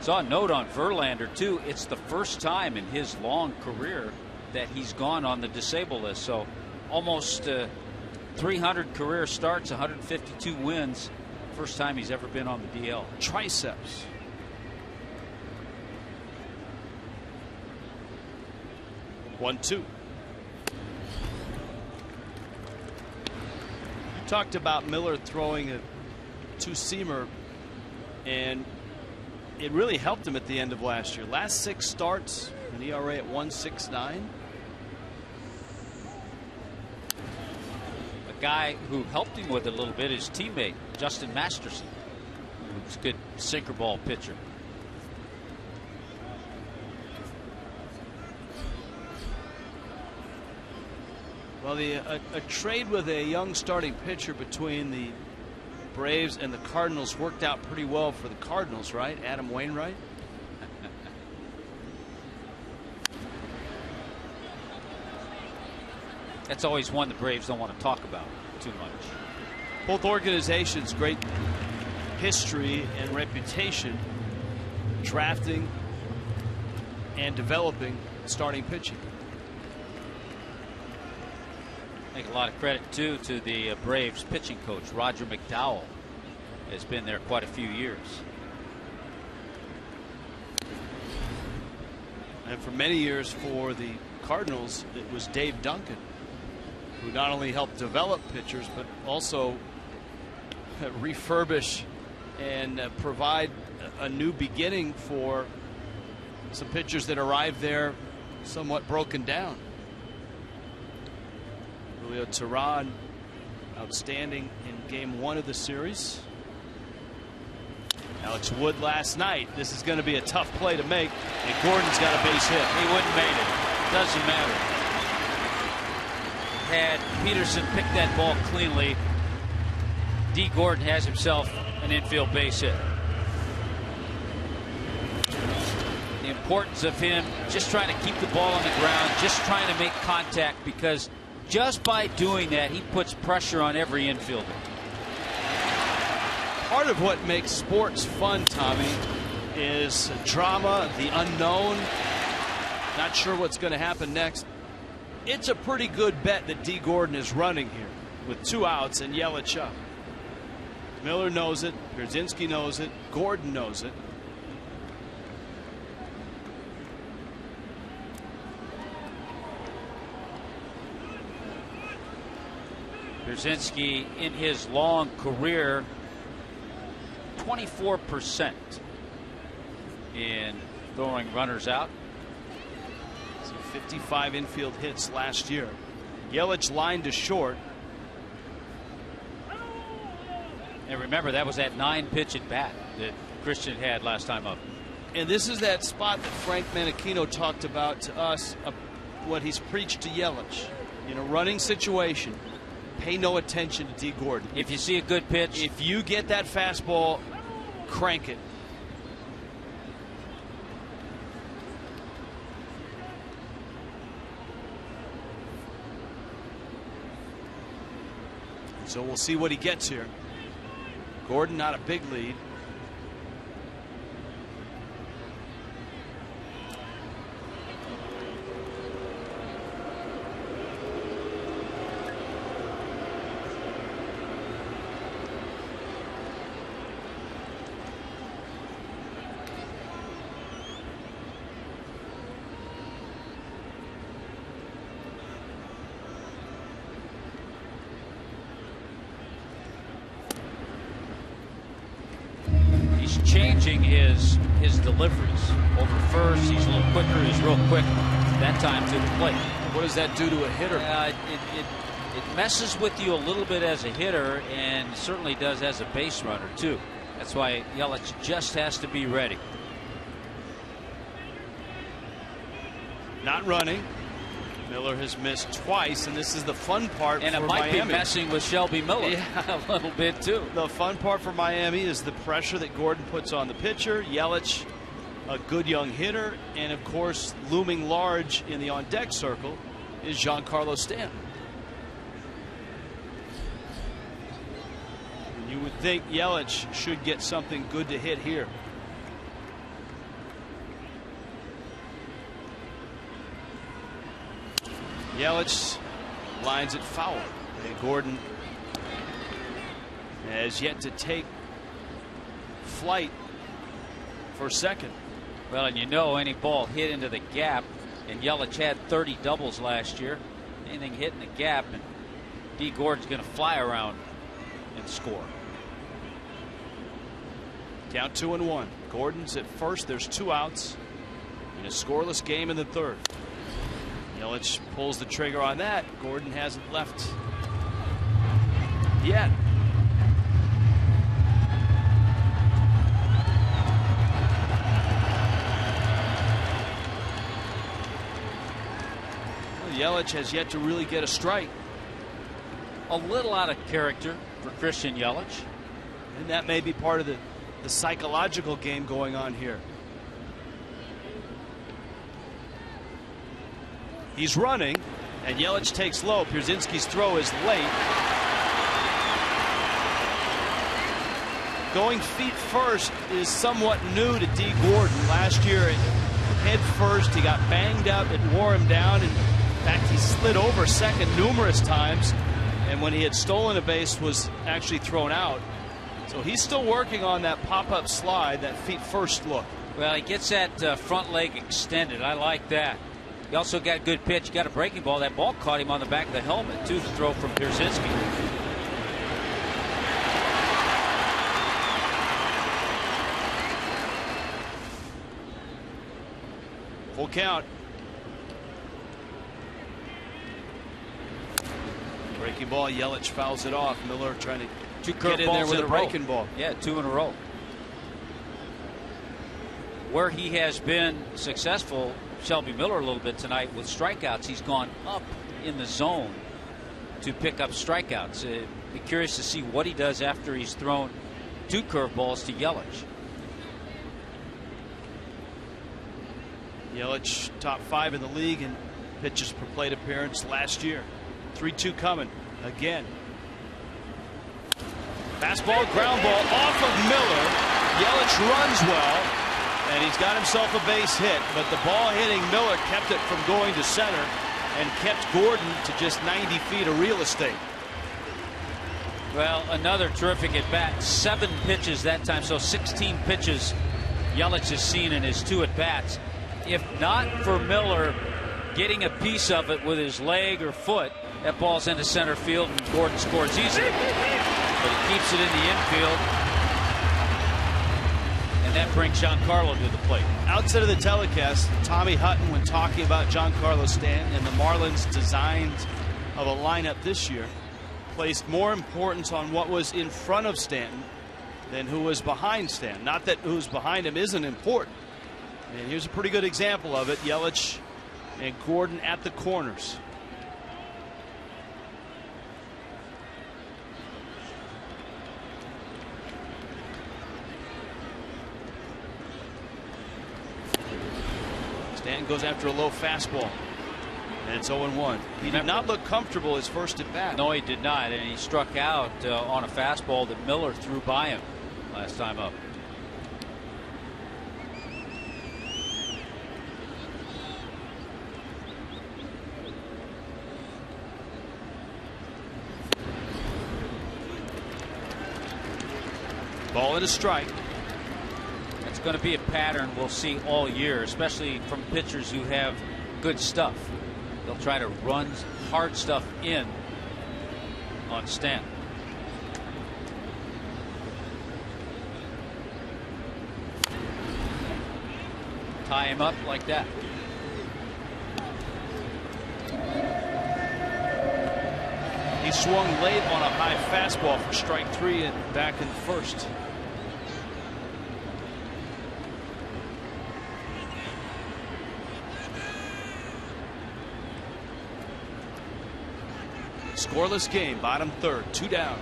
Saw a note on Verlander too. It's the first time in his long career that he's gone on the disabled list. So almost 300 career starts, 152 wins. First time he's ever been on the DL. Triceps. One, two. Talked about Miller throwing a two-seamer, and it really helped him at the end of last year. Last 6 starts, an ERA at 1.69. guy who helped him with it a little bit, his teammate, Justin Masterson, who's a good sinker ball pitcher. Well, a trade with a young starting pitcher between the Braves and the Cardinals worked out pretty well for the Cardinals, right? Adam Wainwright. That's always one the Braves don't want to talk about too much. Both organizations, great history and reputation drafting and developing starting pitching. Make a lot of credit too to the Braves pitching coach Roger McDowell. Has been there quite a few years. And for many years for the Cardinals, it was Dave Duncan, who not only helped develop pitchers but also refurbish and provide a new beginning for some pitchers that arrived there somewhat broken down. Julio Teheran, outstanding in game 1 of the series. Alex Wood last night. This is going to be a tough play to make, and Gordon's got a base hit. He wouldn't made it. Doesn't matter. Had Peterson picked that ball cleanly, D. Gordon has himself an infield base hit. The importance of him just trying to keep the ball on the ground, just trying to make contact, because just by doing that, he puts pressure on every infielder. Part of what makes sports fun, Tommy, is drama, the unknown. Not sure what's going to happen next. It's a pretty good bet that D. Gordon is running here with 2 outs and Yelich up. Miller knows it. Pierzynski knows it. Gordon knows it. Pierzynski, in his long career, 24% in throwing runners out. So 55 infield hits last year. Yelich lined to short. And remember, that was that 9-pitch at bat that Christian had last time up. And this is that spot that Frank Menachino talked about to us, what he's preached to Yelich. In a running situation, pay no attention to D. Gordon. If you see a good pitch, if you get that fastball, crank it. So we'll see what he gets here. Gordon, not a big lead. Changing his deliveries. Over first, he's a little quicker. He's real quick that time to the plate. What does that do to a hitter? It messes with you a little bit as a hitter, and certainly does as a base runner too. That's why Yelich just has to be ready. Not running. Miller has missed twice, and this is the fun part and for it might Miami. Be messing with Shelby Miller a little bit too. The fun part for Miami is the pressure that Gordon puts on the pitcher. Yelich, a good young hitter, and of course looming large in the on-deck circle is Giancarlo Stanton. You would think Yelich should get something good to hit here. Yelich lines it foul, and Gordon has yet to take flight for second. Well, and you know, any ball hit into the gap, and Yelich had 30 doubles last year. Anything hit in the gap, and D. Gordon's going to fly around and score. Count 2-1. Gordon's at first. There's 2 outs in a scoreless game in the 3rd. Yelich pulls the trigger on that. Gordon hasn't left yet. Yelich has yet to really get a strike. A little out of character for Christian Yelich. And that may be part of the psychological game going on here. He's running, and Yelich takes low. Pierzynski's throw is late. Going feet first is somewhat new to D. Gordon. Last year, head first, he got banged up. It wore him down. And in fact, he slid over second numerous times, and when he had stolen a base, was actually thrown out. So he's still working on that pop-up slide, that feet first look. Well, he gets that front leg extended. I like that. He also got a good pitch. Got a breaking ball. That ball caught him on the back of the helmet, too, the throw from Pierzynski. Full count. Breaking ball, Yelich fouls it off. Miller trying to get in there with a breaking ball. Yeah, 2 in a row. Where he has been successful, Shelby Miller a little bit tonight with strikeouts. He's gone up in the zone to pick up strikeouts. Be curious to see what he does after he's thrown 2 curveballs to Yelich. Yelich top 5 in the league in pitches per plate appearance last year. 3-2 coming again. Fastball, ground ball off of Miller. Yelich runs well, and he's got himself a base hit, but the ball hitting Miller kept it from going to center and kept Gordon to just 90 feet of real estate. Well, another terrific at bat. 7 pitches that time, so 16 pitches Yelich has seen in his 2 at bats. If not for Miller getting a piece of it with his leg or foot, that ball's into center field and Gordon scores easily. But he keeps it in the infield, and that brings Giancarlo to the plate. Outside of the telecast, Tommy Hutton, when talking about Giancarlo Stanton and the Marlins' designs of a lineup this year, placed more importance on what was in front of Stanton than who was behind Stanton. Not that who's behind him isn't important. And here's a pretty good example of it. Yelich and Gordon at the corners. Stanton goes after a low fastball, and it's 0-1. He did not look comfortable his first at bat. No, he did not, and he struck out on a fastball that Miller threw by him last time up. Ball and a strike. It's going to be a pattern we'll see all year, especially from pitchers who have good stuff. They'll try to run hard stuff in on Stanton. Tie him up like that. He swung late on a high fastball for strike 3 and back in the first. Scoreless game, bottom third, 2 down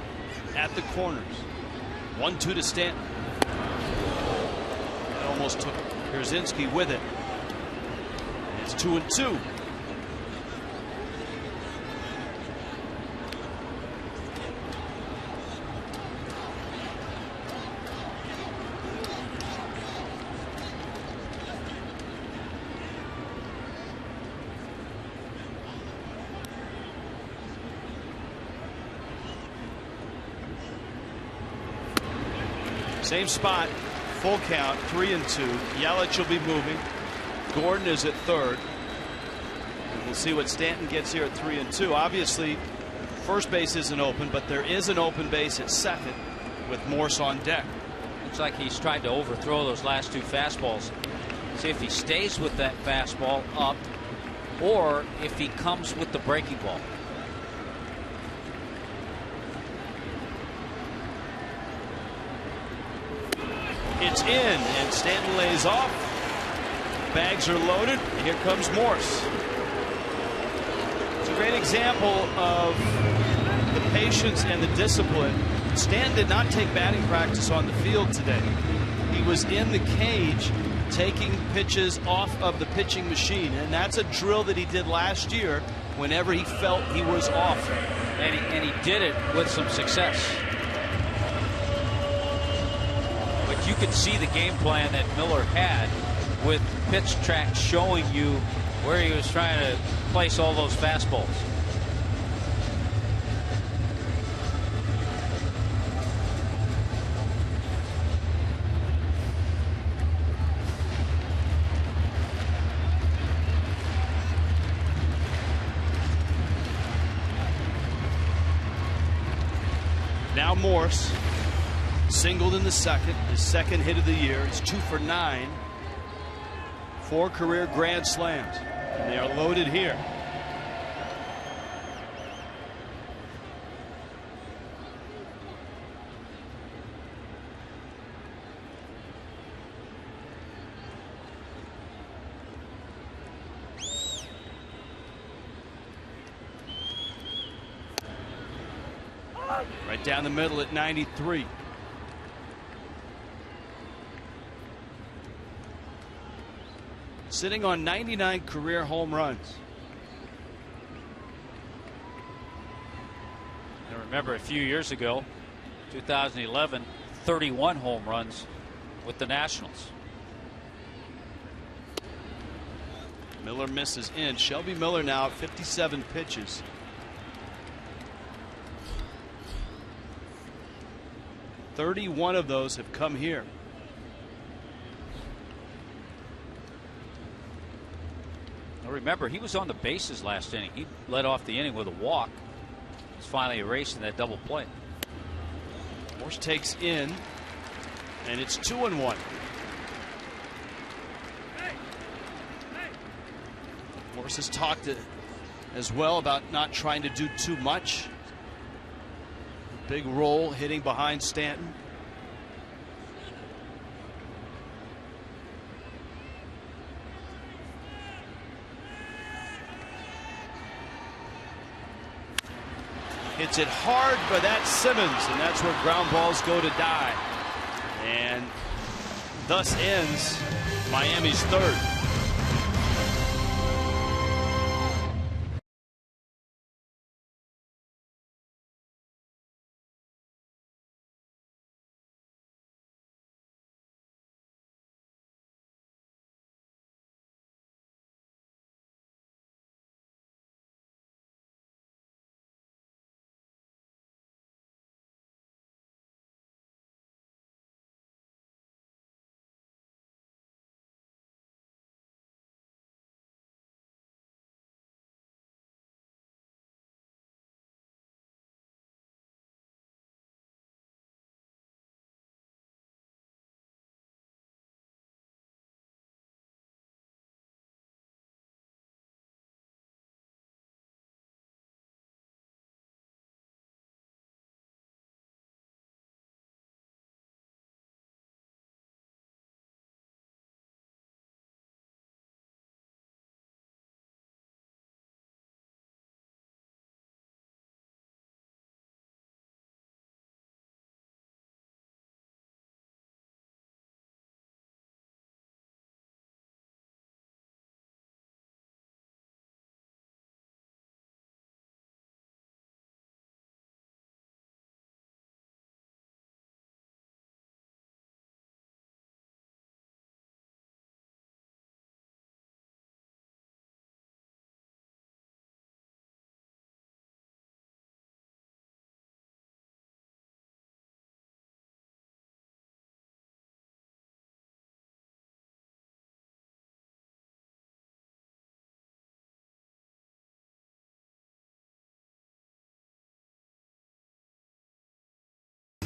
at the corners. 1-2 to Stanton. That almost took Pierzynski with it. It's 2-2. Same spot, full count, 3-2. Yelich will be moving. Gordon is at third. And we'll see what Stanton gets here at 3-2. Obviously, first base isn't open, but there is an open base at second with Morse on deck. Looks like he's tried to overthrow those last 2 fastballs. See if he stays with that fastball up or if he comes with the breaking ball. It's in, and Stanton lays off. Bags are loaded. Here comes Morse. It's a great example of the patience and the discipline. Stanton did not take batting practice on the field today. He was in the cage taking pitches off of the pitching machine, and that's a drill that he did last year whenever he felt he was off. And he did it with some success. But you could see the game plan that Miller had with pitch track showing you where he was trying to place all those fastballs. Now Morse singled in the second, his second hit of the year. He's 2 for 9. 4 career grand slams. And they are loaded here. Right down the middle at 93. Sitting on 99 career home runs. And remember, a few years ago, 2011, 31 home runs with the Nationals. Miller misses in. Shelby Miller now at 57 pitches. .31 of those have come here. Now remember, he was on the bases last inning. He led off the inning with a walk. He's finally erasing that double play. Morse takes in, and it's 2-1. Morse has talked as well about not trying to do too much. Big roll hitting behind Stanton. Hits it hard, but that's Simmons, and that's where ground balls go to die. And thus ends Miami's third.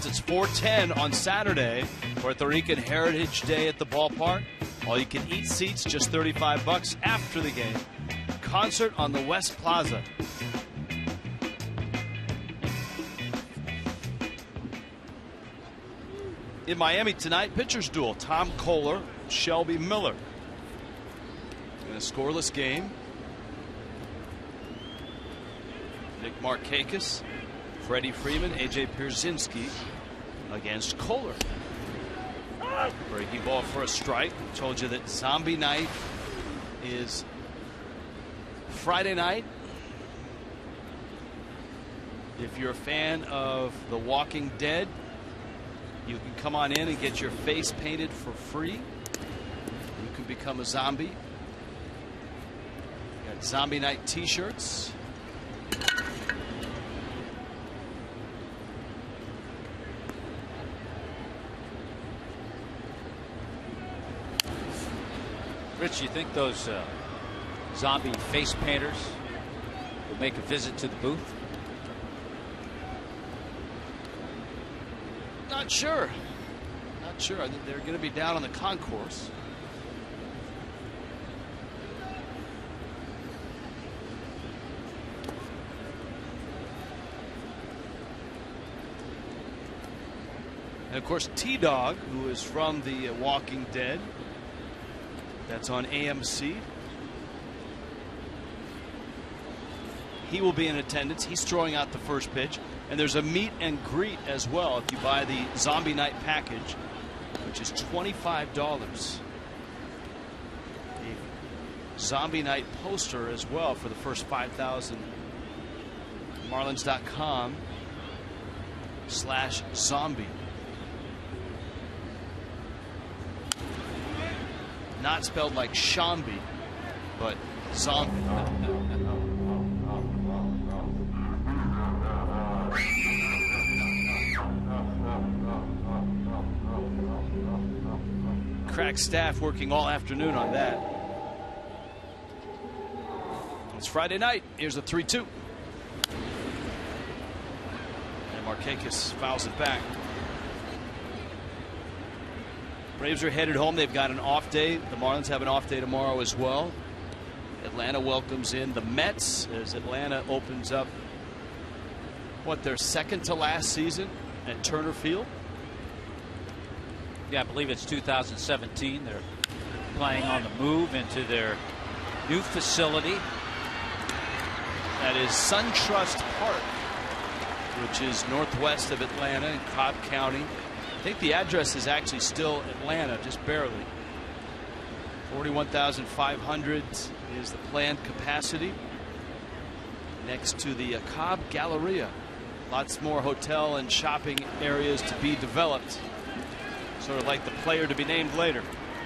It's 4:10 on Saturday, Puerto Rican Heritage Day at the ballpark. All you can eat seats, just $35 after the game. Concert on the West Plaza. In Miami tonight, pitchers duel. Tom Kohler, Shelby Miller. In a scoreless game. Nick Markakis, Freddie Freeman, AJ Pierzynski against Kohler. Breaking ball for a strike. Told you that Zombie Night is Friday night. If you're a fan of The Walking Dead, you can come on in and get your face painted for free. You can become a zombie. Got Zombie Night t-shirts. Rich, you think those zombie face painters will make a visit to the booth? Not sure. Not sure. I think they're going to be down on the concourse. And of course, T-Dog, who is from The Walking Dead. That's on AMC. He will be in attendance. He's throwing out the first pitch. And there's a meet and greet as well if you buy the Zombie Night package, which is $25. A Zombie Night poster as well for the first 5,000. Marlins.com/zombie. Not spelled like Shambi, but zombie. Crack staff working all afternoon on that. It's Friday night. Here's a 3-2. And Markakis fouls it back. Braves are headed home. They've got an off day. The Marlins have an off day tomorrow as well. Atlanta welcomes in the Mets as Atlanta opens up their second to last season at Turner Field. Yeah, I believe it's 2017. They're playing on the move into their new facility. That is SunTrust Park, which is northwest of Atlanta in Cobb County. I think the address is actually still Atlanta, just barely. 41,500 is the planned capacity. Next to the Cobb Galleria. Lots more hotel and shopping areas to be developed. Sort of like the player to be named later.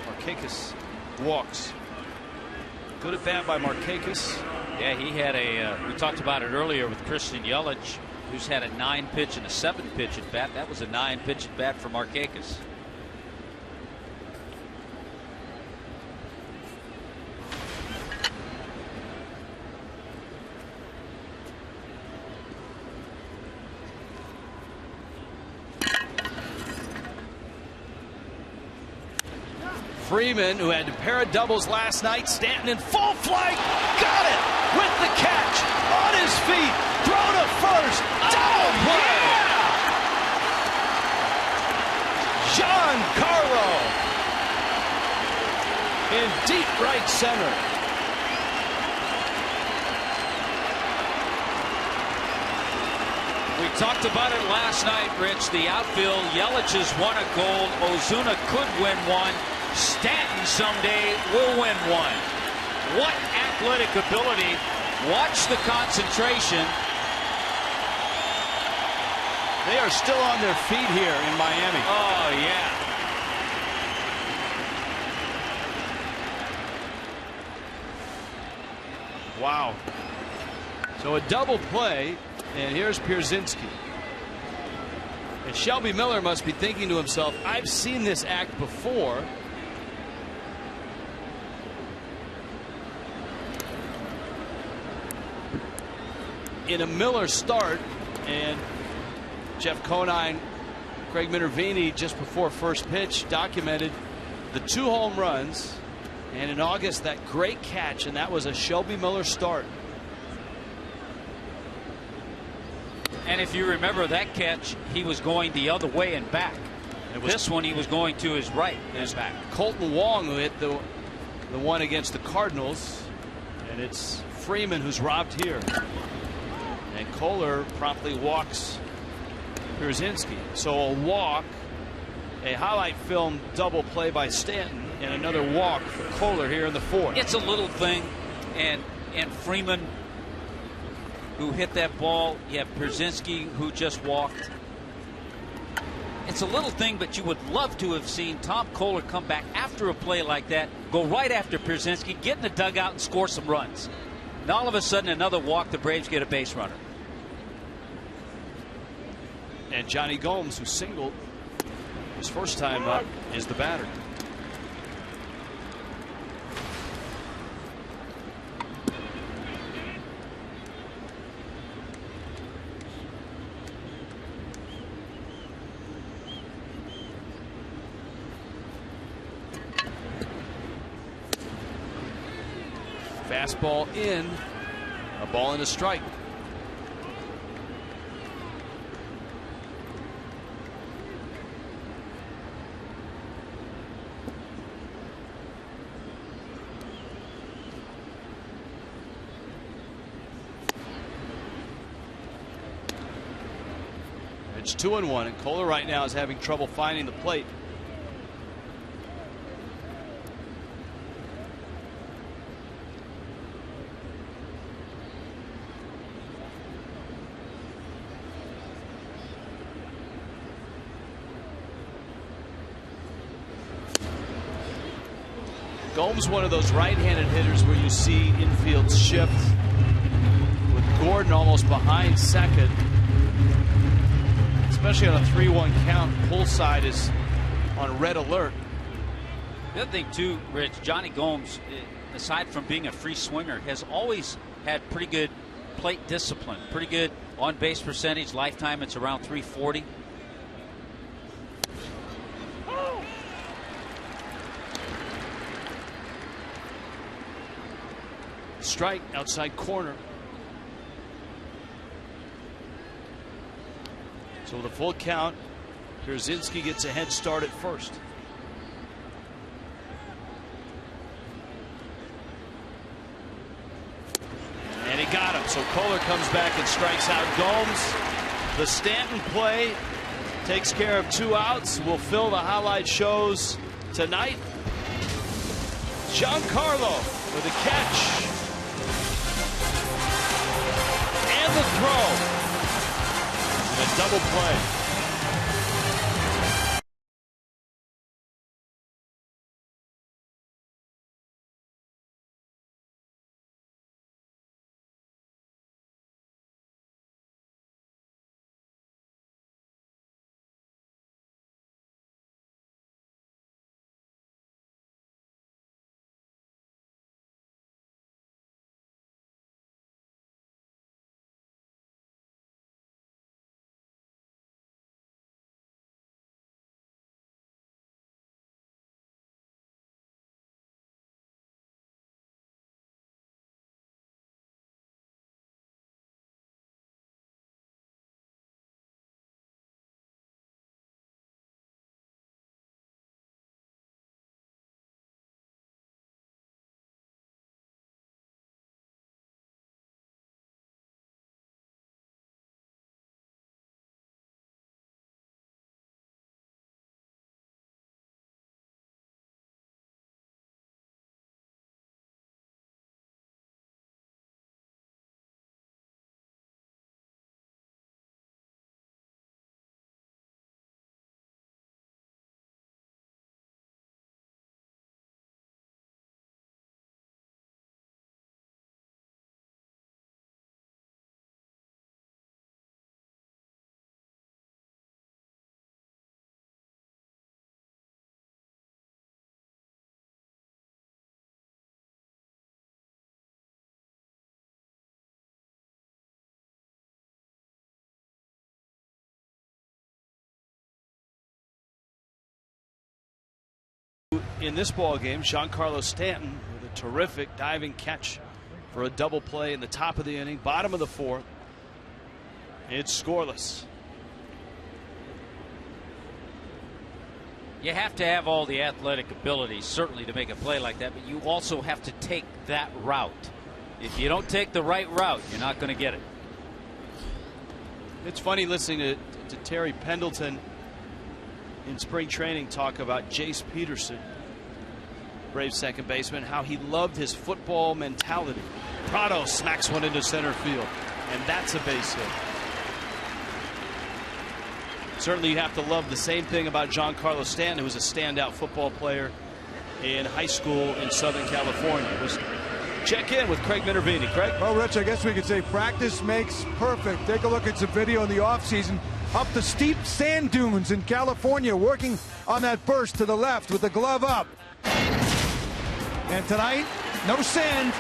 Markakis walks. Good at bat by Markakis. Yeah, he had we talked about it earlier with Christian Yelich, who's had a 9-pitch and a 7-pitch at bat. That was a 9-pitch at bat for Markakis. Freeman, who had a pair of doubles last night. Stanton in full flight. Got it with the catch. On his feet. Throw to first. Double play. Giancarlo in deep right center. We talked about it last night, Rich. The outfield, Yelich has won a gold. Ozuna could win one. Stanton someday will win one. What athletic ability. Watch the concentration. They are still on their feet here in Miami. Oh, yeah. Wow. So a double play, and here's Pierzynski. And Shelby Miller must be thinking to himself, I've seen this act before. In a Miller start, and Jeff Conine, Craig Minervini just before first pitch documented the 2 home runs, and in August that great catch, and that was a Shelby Miller start. And if you remember that catch, he was going the other way and back. This one he was going to his right, his back. Colton Wong who hit the one against the Cardinals, and it's Freeman who's robbed here. And Kohler promptly walks Pierzynski. So a walk, a highlight film double play by Stanton, and another walk for Kohler here in the fourth. It's a little thing, and Freeman who hit that ball. You have Pierzynski who just walked. It's a little thing, but you would love to have seen Tom Kohler come back after a play like that, go right after Pierzynski, get in the dugout and score some runs. And all of a sudden another walk, the Braves get a base runner. And Johnny Gomes, who singled his first time up, is the batter. Fastball in, a ball and a strike. It's 2-1, and Kohler right now is having trouble finding the plate. Gomes, one of those right-handed hitters where you see infield shift with Gordon almost behind second, especially on a 3-1 count. Pull side is on red alert. The other thing too, Rich, Johnny Gomes, aside from being a free swinger, has always had pretty good plate discipline, pretty good on-base percentage. Lifetime, it's around 340. Strike outside corner. So with a full count, Pierzynski gets a head start at first. And he got him. So Kohler comes back and strikes out Gomes. The Stanton play takes care of 2 outs. Will fill the highlight shows tonight. Giancarlo with a catch. And the throw. A double play. In this ball game, Giancarlo Stanton with a terrific diving catch for a double play in the top of the inning, bottom of the fourth. It's scoreless. You have to have all the athletic ability, certainly, to make a play like that, but you also have to take that route. If you don't take the right route, you're not going to get it. It's funny listening to Terry Pendleton in spring training talk about Jace Peterson, Braves second baseman, how he loved his football mentality. Prado smacks one into center field, and that's a base hit. Certainly you have to love the same thing about Giancarlo Stanton, who was a standout football player in high school in Southern California. Let's check in with Craig Minervini. Craig? Well, Rich, I guess we could say practice makes perfect. Take a look at some video in the offseason up the steep sand dunes in California, working on that burst to the left with the glove up. And tonight, no sand,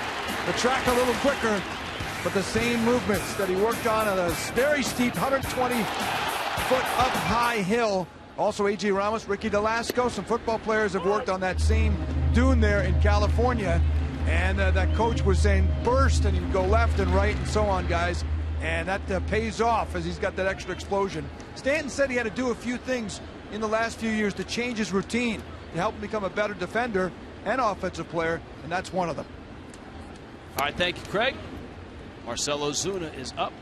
the track a little quicker, but the same movements that he worked on a very steep 120-foot up high hill. Also, A.J. Ramos, Ricky Delasco, some football players have worked on that same dune there in California. And that coach was saying burst, and he would go left and right and so on, guys. And that pays off as he's got that extra explosion. Stanton said he had to do a few things in the last few years to change his routine to help him become a better defender and offensive player, and that's one of them. All right, thank you, Craig. Marcell Ozuna is up.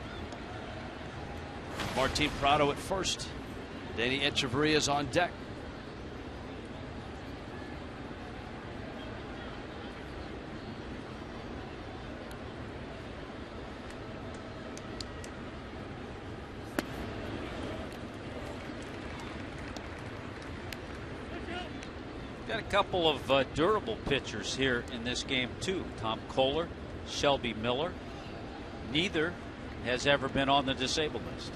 Martin Prado at first. Danny Echeverria is on deck. Got a couple of durable pitchers here in this game, too. Tom Kohler, Shelby Miller. Neither has ever been on the disabled list.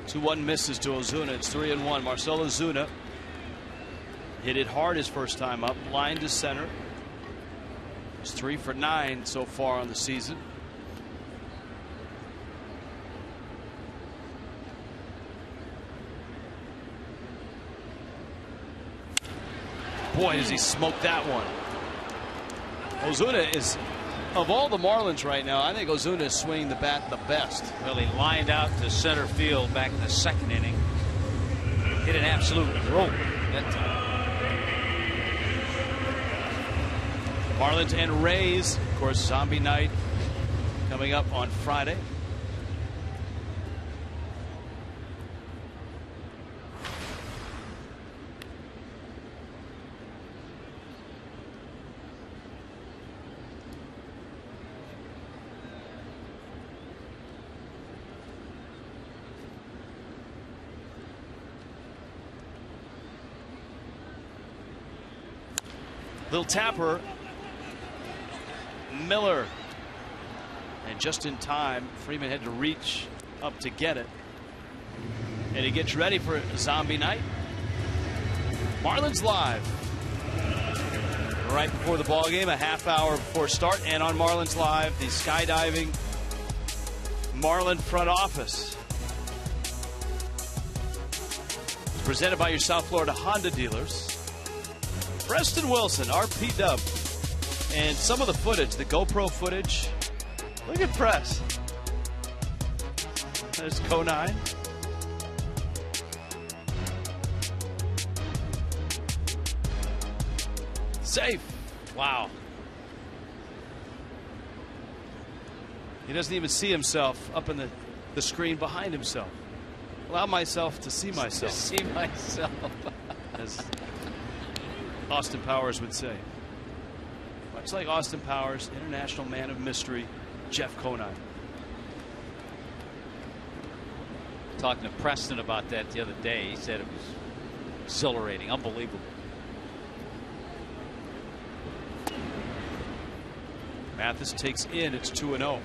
2-1 misses to Ozuna. It's 3-1. Marcell Ozuna hit it hard his first time up. Line to center. He's 3 for 9 so far on the season. Boy, does he smoke that one. Ozuna is, of all the Marlins right now, I think Ozuna is swinging the bat the best. Well, he lined out to center field back in the second inning. Hit an absolute rope that time. Marlins and Rays, of course, Zombie Night coming up on Friday. Little tapper. Miller. And just in time, Freeman had to reach up to get it. And he gets ready for Zombie Night. Marlins Live. Right before the ball game, a half hour before start. And on Marlins Live, the skydiving Marlin front office. It's presented by your South Florida Honda dealers. Preston Wilson, RP Dub, and some of the footage, the GoPro footage. Look at Press. There's Conine. Safe. Wow. He doesn't even see himself up in the screen behind himself. Allow myself to see myself. To see myself. As Austin Powers would say. Much like Austin Powers, international man of mystery, Jeff Conine. Talking to Preston about that the other day, he said it was exhilarating, unbelievable. Mathis takes in, it's 2-0.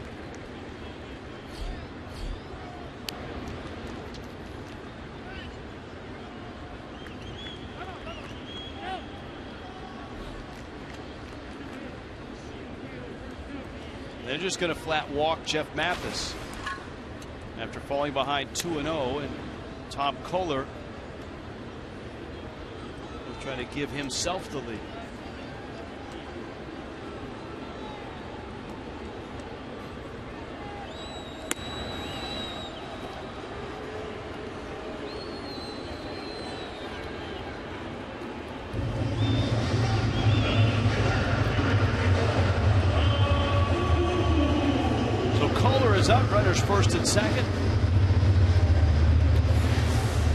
They're just going to flat walk Jeff Mathis after falling behind 2-0, and Tom Kohler will try to give himself the lead. is up. Runners first and second.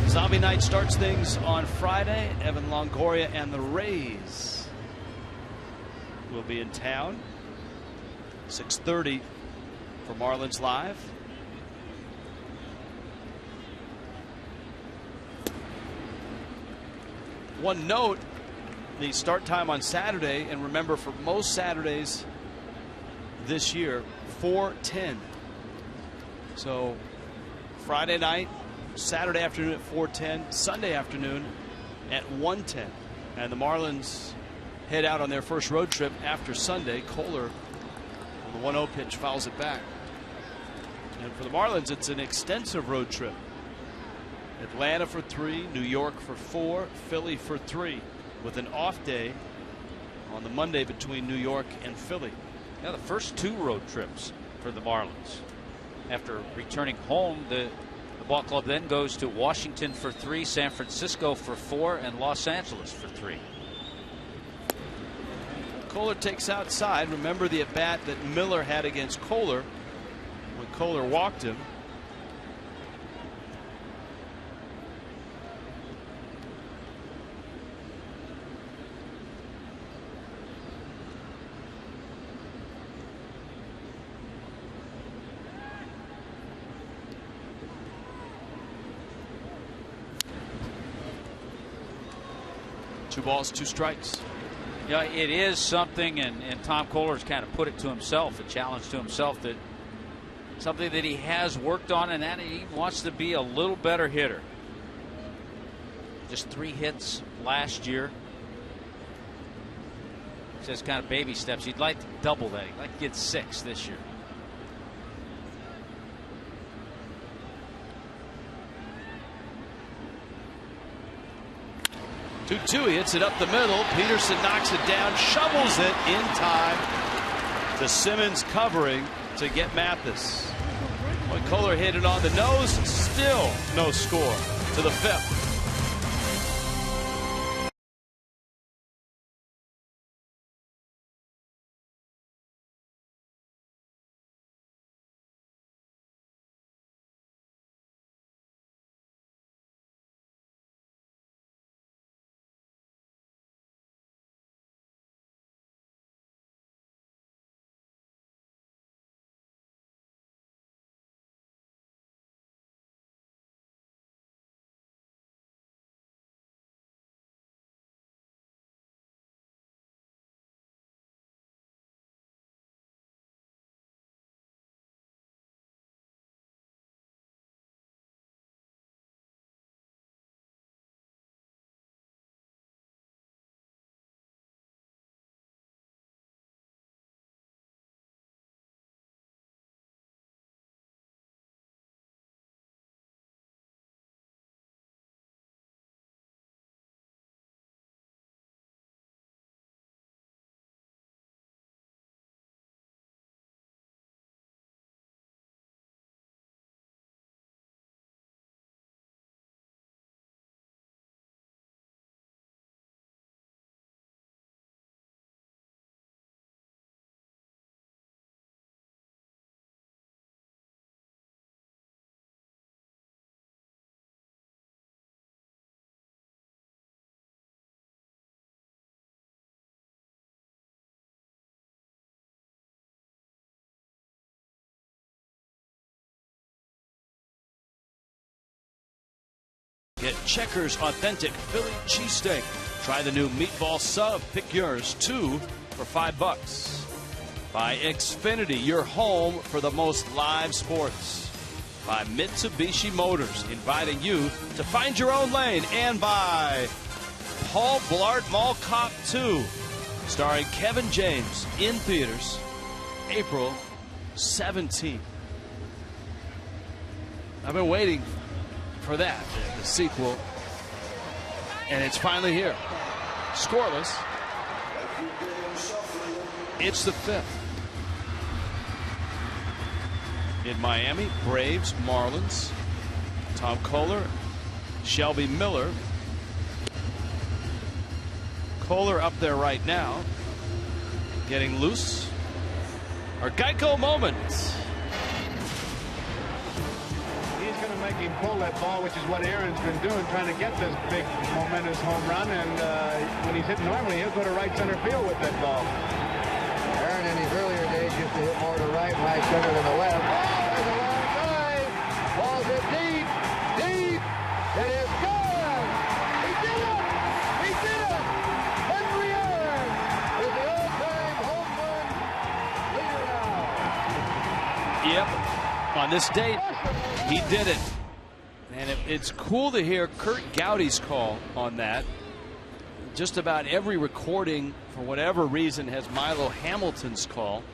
Zombie Night starts things on Friday. Evan Longoria and the Rays will be in town. 6:30 for Marlins Live. One note, the start time on Saturday, and remember, for most Saturdays this year, 4:10. So Friday night, Saturday afternoon at 4:10, Sunday afternoon at 1:10. And the Marlins head out on their first road trip after Sunday. Kohler, on the 1-0 pitch, fouls it back. And for the Marlins, it's an extensive road trip. Atlanta for 3, New York for 4, Philly for 3, with an off day on the Monday between New York and Philly. Yeah, the first 2 road trips for the Marlins. After returning home, the ball club then goes to Washington for 3, San Francisco for 4, and Los Angeles for 3. Kohler takes outside. Remember the at bat that Miller had against Kohler when Kohler walked him. Two balls, 2 strikes. Yeah, it is something, and Tom Kohler's kind of put it to himself, a challenge to himself, that something that he has worked on, and that he wants to be a little better hitter. Just 3 hits last year. Says kind of baby steps. He'd like to double that. He'd like to get 6 this year. Two, he hits it up the middle. Peterson knocks it down, shovels it in time to Simmons covering to get Mathis. When Kohler hit it on the nose, still no score to the 5th. Get Checkers Authentic Philly Cheesesteak. Try the new Meatball Sub. Pick yours, 2 for $5. By Xfinity, your home for the most live sports. By Mitsubishi Motors, inviting you to find your own lane. And by Paul Blart Mall Cop 2, starring Kevin James, in theaters April 17th. I've been waiting for that, the sequel, and it's finally here. Scoreless. It's the 5th. In Miami, Braves, Marlins. Tom Kohler, Shelby Miller. Kohler up there right now, getting loose. Our Geico moment. him pull that ball, which is what Aaron's been doing, trying to get this big momentous home run. And when he's hitting normally, he'll go to right center field with that ball. Aaron in his earlier days used to hit more to right center than the left. Oh, there's a long drive. Ball's hit deep, deep. It is good. He did it. He did it. Henry Aaron is the all-time home run leader now. Yep. On this date, he did it. And it's cool to hear Curt Gowdy's call on that. Just about every recording, for whatever reason, has Milo Hamilton's call.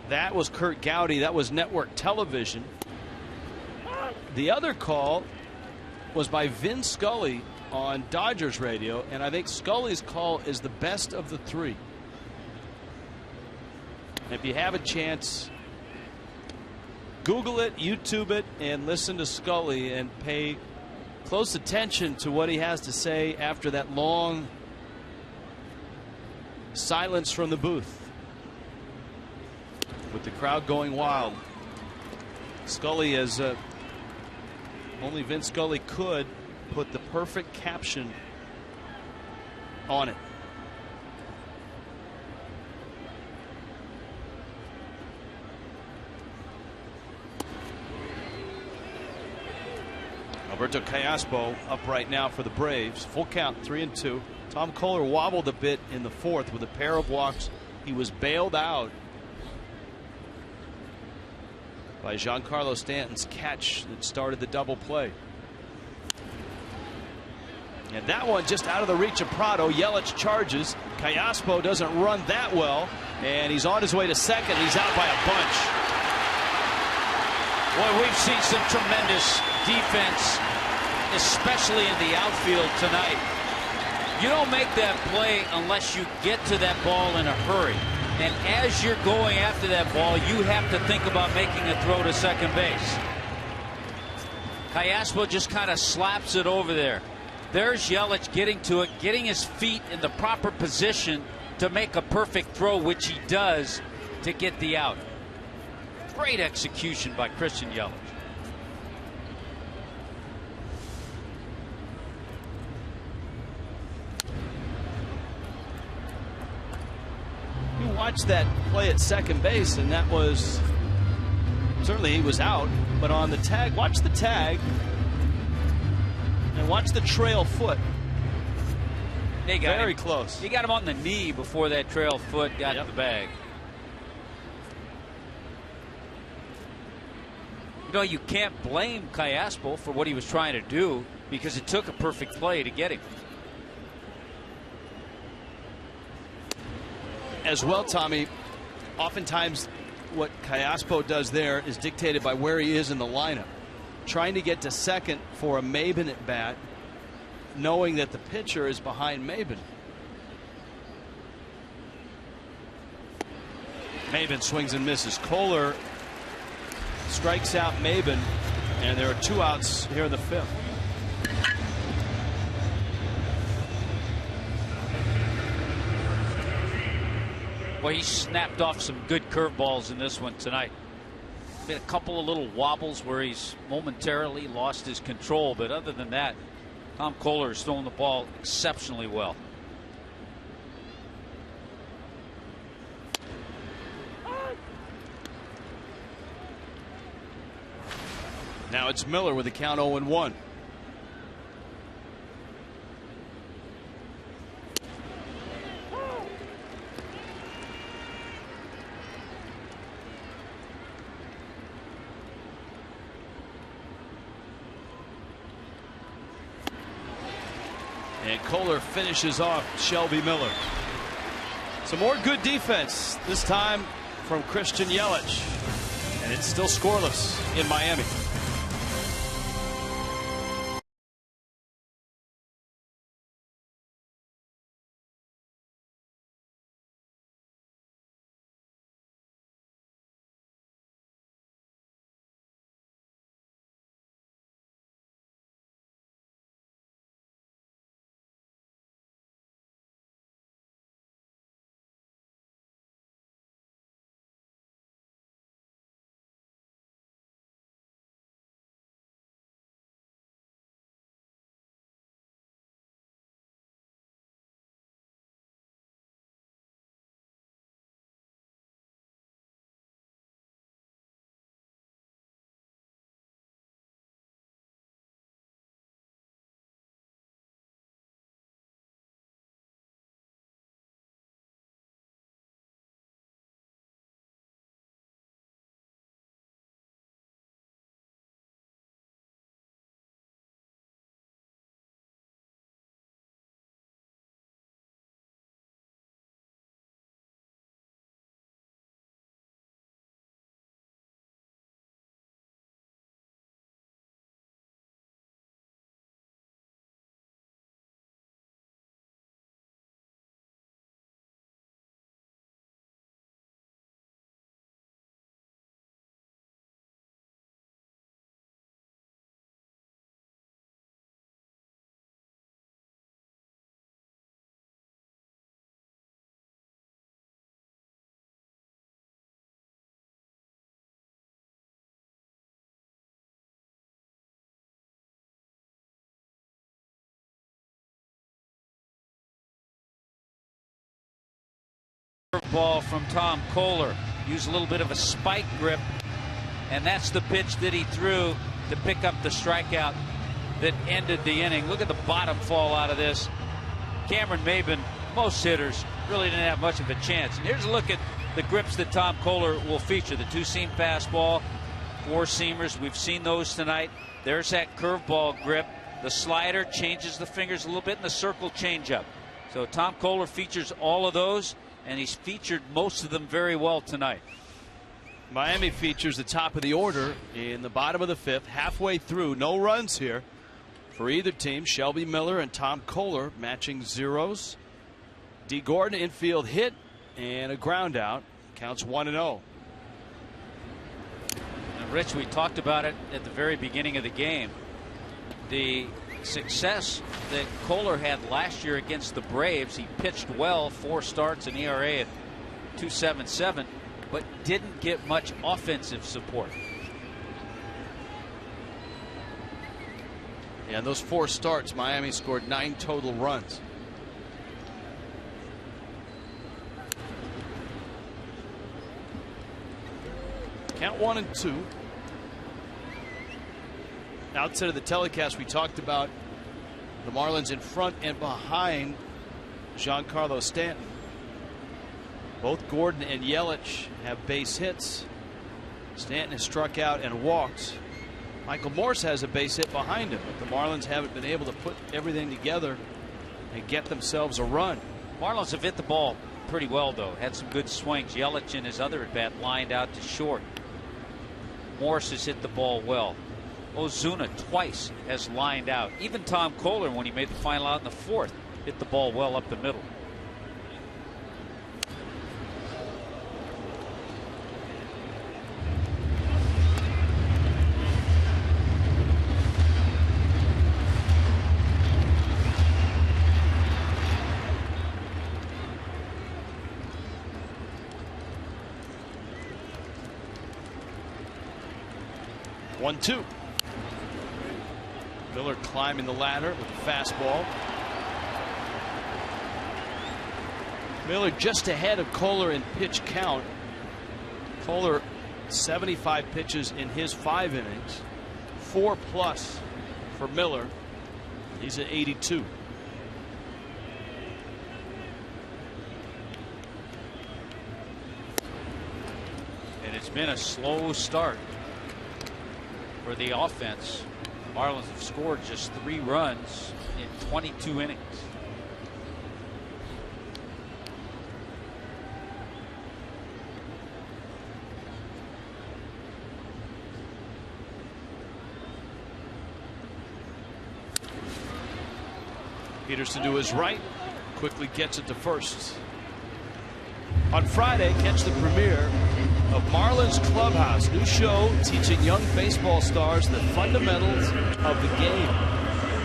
That was Curt Gowdy. That was network television. The other call was by Vin Scully on Dodgers radio, and I think Scully's call is the best of the three. If you have a chance, Google it, YouTube it, and listen to Scully and pay close attention to what he has to say after that long silence from the booth, with the crowd going wild. Scully, as only Vince Scully could, put the perfect caption on it. Alberto Callaspo up right now for the Braves. Full count, 3-2. Tom Kohler wobbled a bit in the fourth with a pair of walks. He was bailed out by Giancarlo Stanton's catch that started the double play. And that one just out of the reach of Prado. Yelich charges. Callaspo doesn't run that well, and he's on his way to second. He's out by a bunch. Boy, we've seen some tremendous defense, especially in the outfield tonight. You don't make that play unless you get to that ball in a hurry. And as you're going after that ball, you have to think about making a throw to second base. Callaspo just kind of slaps it over there. There's Yelich getting to it, getting his feet in the proper position to make a perfect throw, which he does to get the out. Great execution by Christian Yelich. You watch that play at second base, and that was certainly, he was out, but on the tag, watch the tag and watch the trail foot. They got very him close. He got him on the knee before that trail foot got to the bag. You know, you can't blame Callaspo for what he was trying to do, because it took a perfect play to get him. As well, Tommy, oftentimes what Callaspo does there is dictated by where he is in the lineup. Trying to get to second for a Maben at bat, knowing that the pitcher is behind Maben. Maben swings and misses. Kohler strikes out Maben, and there are 2 outs here in the 5th. Well, he snapped off some good curveballs in this one tonight. Been a couple of little wobbles where he's momentarily lost his control, but other than that, Tom Kohler is throwing the ball exceptionally well. Now it's Miller with a count 0-1. And Kohler finishes off Shelby Miller. Some more good defense, this time from Christian Yelich. And it's still scoreless in Miami. curveball from Tom Kohler. Used a little bit of a spike grip, and that's the pitch that he threw to pick up the strikeout that ended the inning. Look at the bottom fall out of this. Cameron Maybin, most hitters, really didn't have much of a chance. And here's a look at the grips that Tom Kohler will feature. The two-seam fastball, four-seamers. We've seen those tonight. There's that curveball grip. The slider changes the fingers a little bit, and the circle changeup. So Tom Kohler features all of those, and he's featured most of them very well tonight. Miami features the top of the order in the bottom of the fifth, halfway through. No runs here for either team. Shelby Miller and Tom Kohler matching zeros. D. Gordon infield hit and a ground out. Counts 1-0. And Rich, we talked about it at the very beginning of the game. The success that Kohler had last year against the Braves, he pitched well, 4 starts, an ERA at 2.77, but didn't get much offensive support. Yeah, in those 4 starts, Miami scored 9 total runs. Count 1-2. Outside of the telecast, we talked about the Marlins in front and behind Giancarlo Stanton. Both Gordon and Yelich have base hits. Stanton has struck out and walked. Michael Morse has a base hit behind him, but the Marlins haven't been able to put everything together and get themselves a run. Marlins have hit the ball pretty well, though. Had some good swings. Yelich in his other at bat lined out to short. Morse has hit the ball well. Ozuna twice has lined out. Even Tom Kohler, when he made the final out in the 4th, hit the ball well up the middle. One-two. Miller climbing the ladder with a fastball. Miller just ahead of Kohler in pitch count. Kohler 75 pitches in his 5 innings. 4+ for Miller. He's at 82. And it's been a slow start for the offense. Marlins have scored just 3 runs in 22 innings. Peterson to his right, quickly gets it to first. On Friday, catch the premiere of Marlins Clubhouse, new show teaching young baseball stars the fundamentals of the game.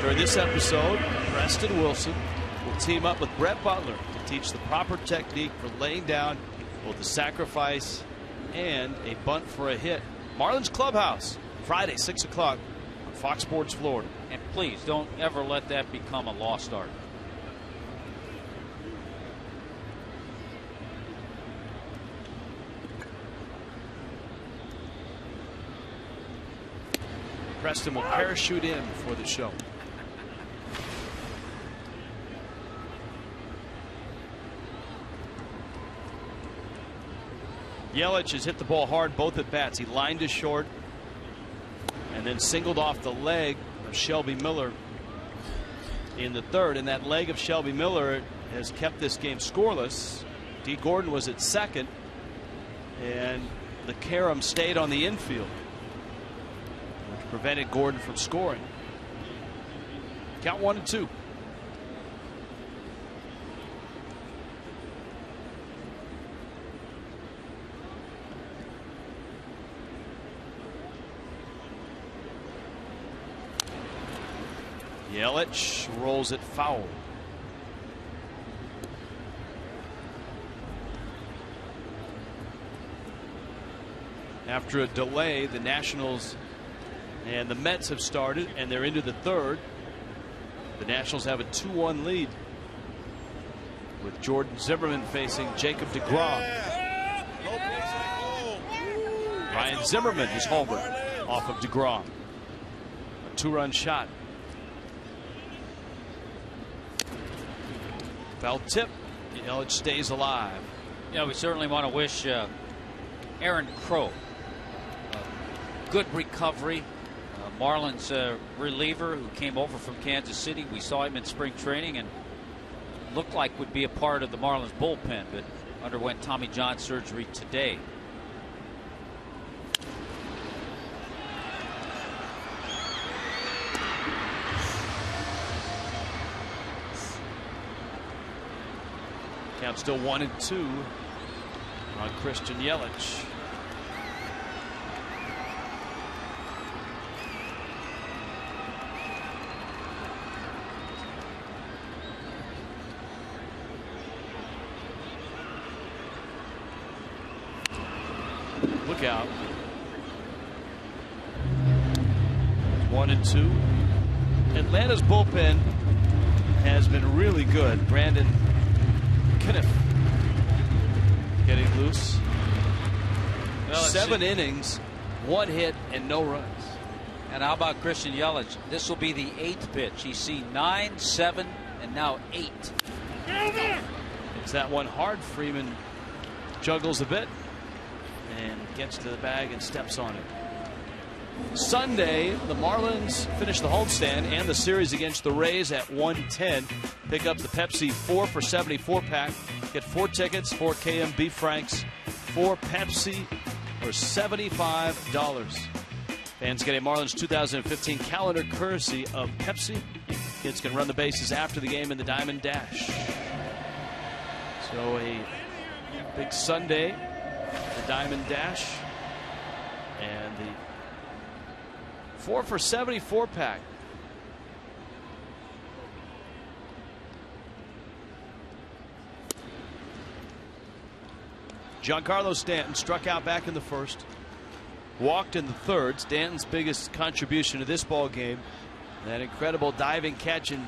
During this episode, Preston Wilson will team up with Brett Butler to teach the proper technique for laying down both the sacrifice and a bunt for a hit. Marlins Clubhouse, Friday, 6 o'clock on Fox Sports Florida. And please don't ever let that become a lost art. Preston will parachute in before the show. Yelich has hit the ball hard both at bats. He lined to short and then singled off the leg of Shelby Miller in the 3rd. And that leg of Shelby Miller has kept this game scoreless. D. Gordon was at second, and the carom stayed on the infield, which prevented Gordon from scoring. Count 1-2. Yelich rolls it foul. After a delay, the Nationals and the Mets have started, and they're into the 3rd. The Nationals have a 2-1 lead. with Jordan Zimmerman facing Jacob deGrom. Ryan Zimmerman is homered off of deGrom. A 2-run shot. Foul tip. Yelich stays alive. Yeah, we certainly want to wish Aaron Crow a good recovery. Marlins reliever who came over from Kansas City. We saw him in spring training and looked like would be a part of the Marlins bullpen, but underwent Tommy John surgery today. Count still 1-2 on Christian Yelich. Look out. 1-2. Atlanta's bullpen has been really good. Brandon Kniff getting loose. Well, 7 innings, 1 hit, and no runs. And how about Christian Yelich? This will be the 8th pitch. He's seen 9, 7, and now 8. It's that one hard. Freeman juggles a bit and gets to the bag and steps on it. Sunday, the Marlins finish the homestand and the series against the Rays at 1:10. Pick up the Pepsi 4 for $74 pack. Get 4 tickets, 4 KMB Franks, 4 Pepsi for $75. Fans get a Marlins 2015 calendar courtesy of Pepsi. Kids can run the bases after the game in the Diamond Dash. So a big Sunday, the Diamond Dash, and the 4 for $74 pack. Giancarlo Stanton struck out back in the first, walked in the third. Stanton's biggest contribution to this ball game, that incredible diving catch in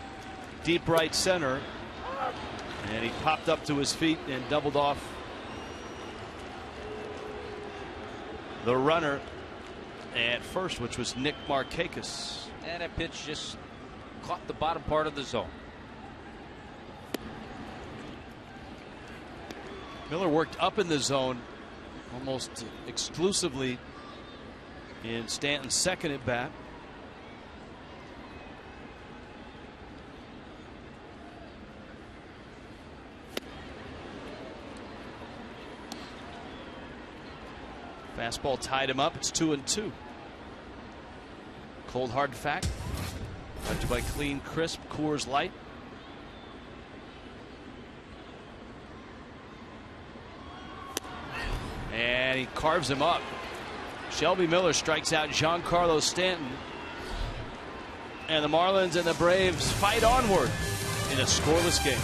deep right center, and he popped up to his feet and doubled off the runner at first, which was Nick Markakis. And that pitch just caught the bottom part of the zone. Miller worked up in the zone almost exclusively in Stanton's second at bat. Fastball tied him up. It's 2-2. Cold hard fact. Brought to you by Clean Crisp Coors Light. And he carves him up. Shelby Miller strikes out Giancarlo Stanton. And the Marlins and the Braves fight onward in a scoreless game.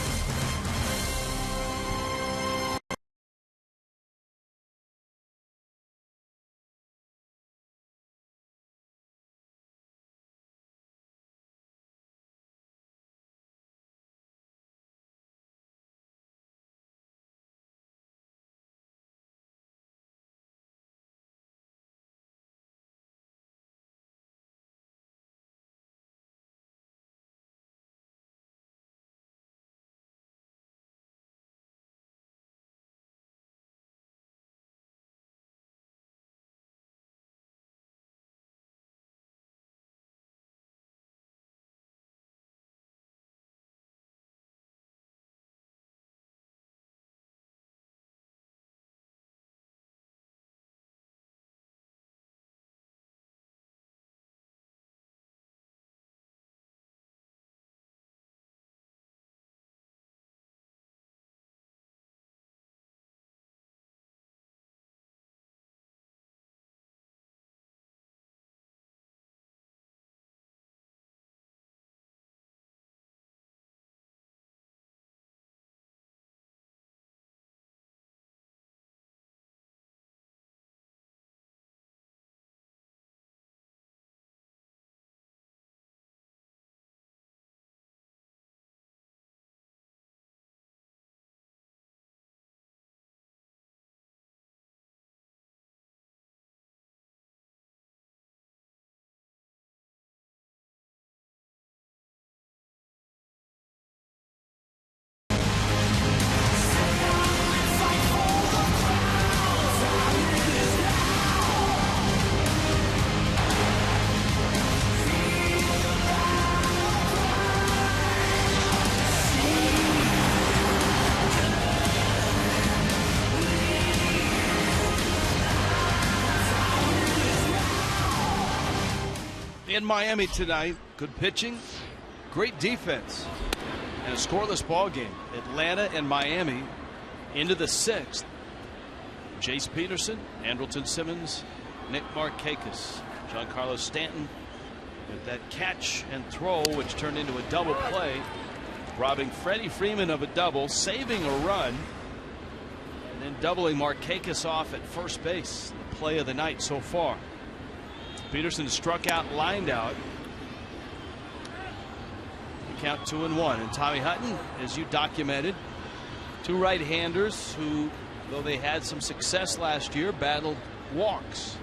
in Miami tonight. Good pitching, great defense, and a scoreless ball game. Atlanta and Miami into the 6th. Jace Peterson, Andrelton Simmons, Nick Markakis, Giancarlo Stanton with that catch and throw, which turned into a double play, robbing Freddie Freeman of a double, saving a run, and then doubling Markakis off at first base. The play of the night so far. Peterson struck out, lined out. You count 2-1. And Tommy Hutton, as you documented, two right-handers who, though they had some success last year, battled walks.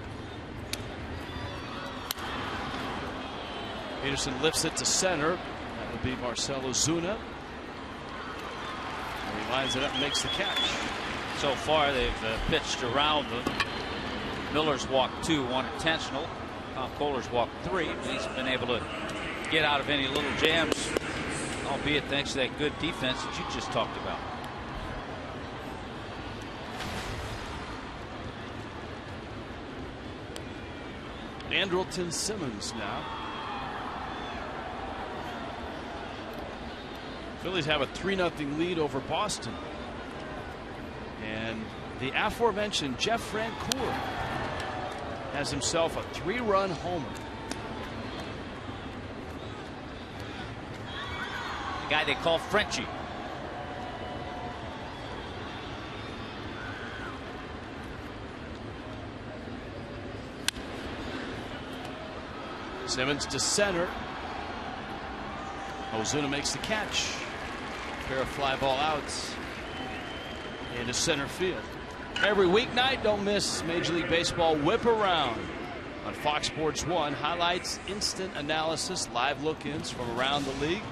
Peterson lifts it to center. That would be Marcell Ozuna. And he lines it up and makes the catch. So far, they've pitched around them. Miller's walked 2, 1 intentional. Tom Kohler's walked 3. He's been able to get out of any little jams, albeit thanks to that good defense that you just talked about. Andrelton Simmons now. Phillies have a 3-0 lead over Boston. And the aforementioned Jeff Francoeur has himself a 3-run homer. The guy they call Frenchie. Simmons to center. Ozuna makes the catch. A pair of fly ball outs into center field. Every weeknight, don't miss Major League Baseball Whip Around on Fox Sports 1. Highlights, instant analysis, live look-ins from around the league.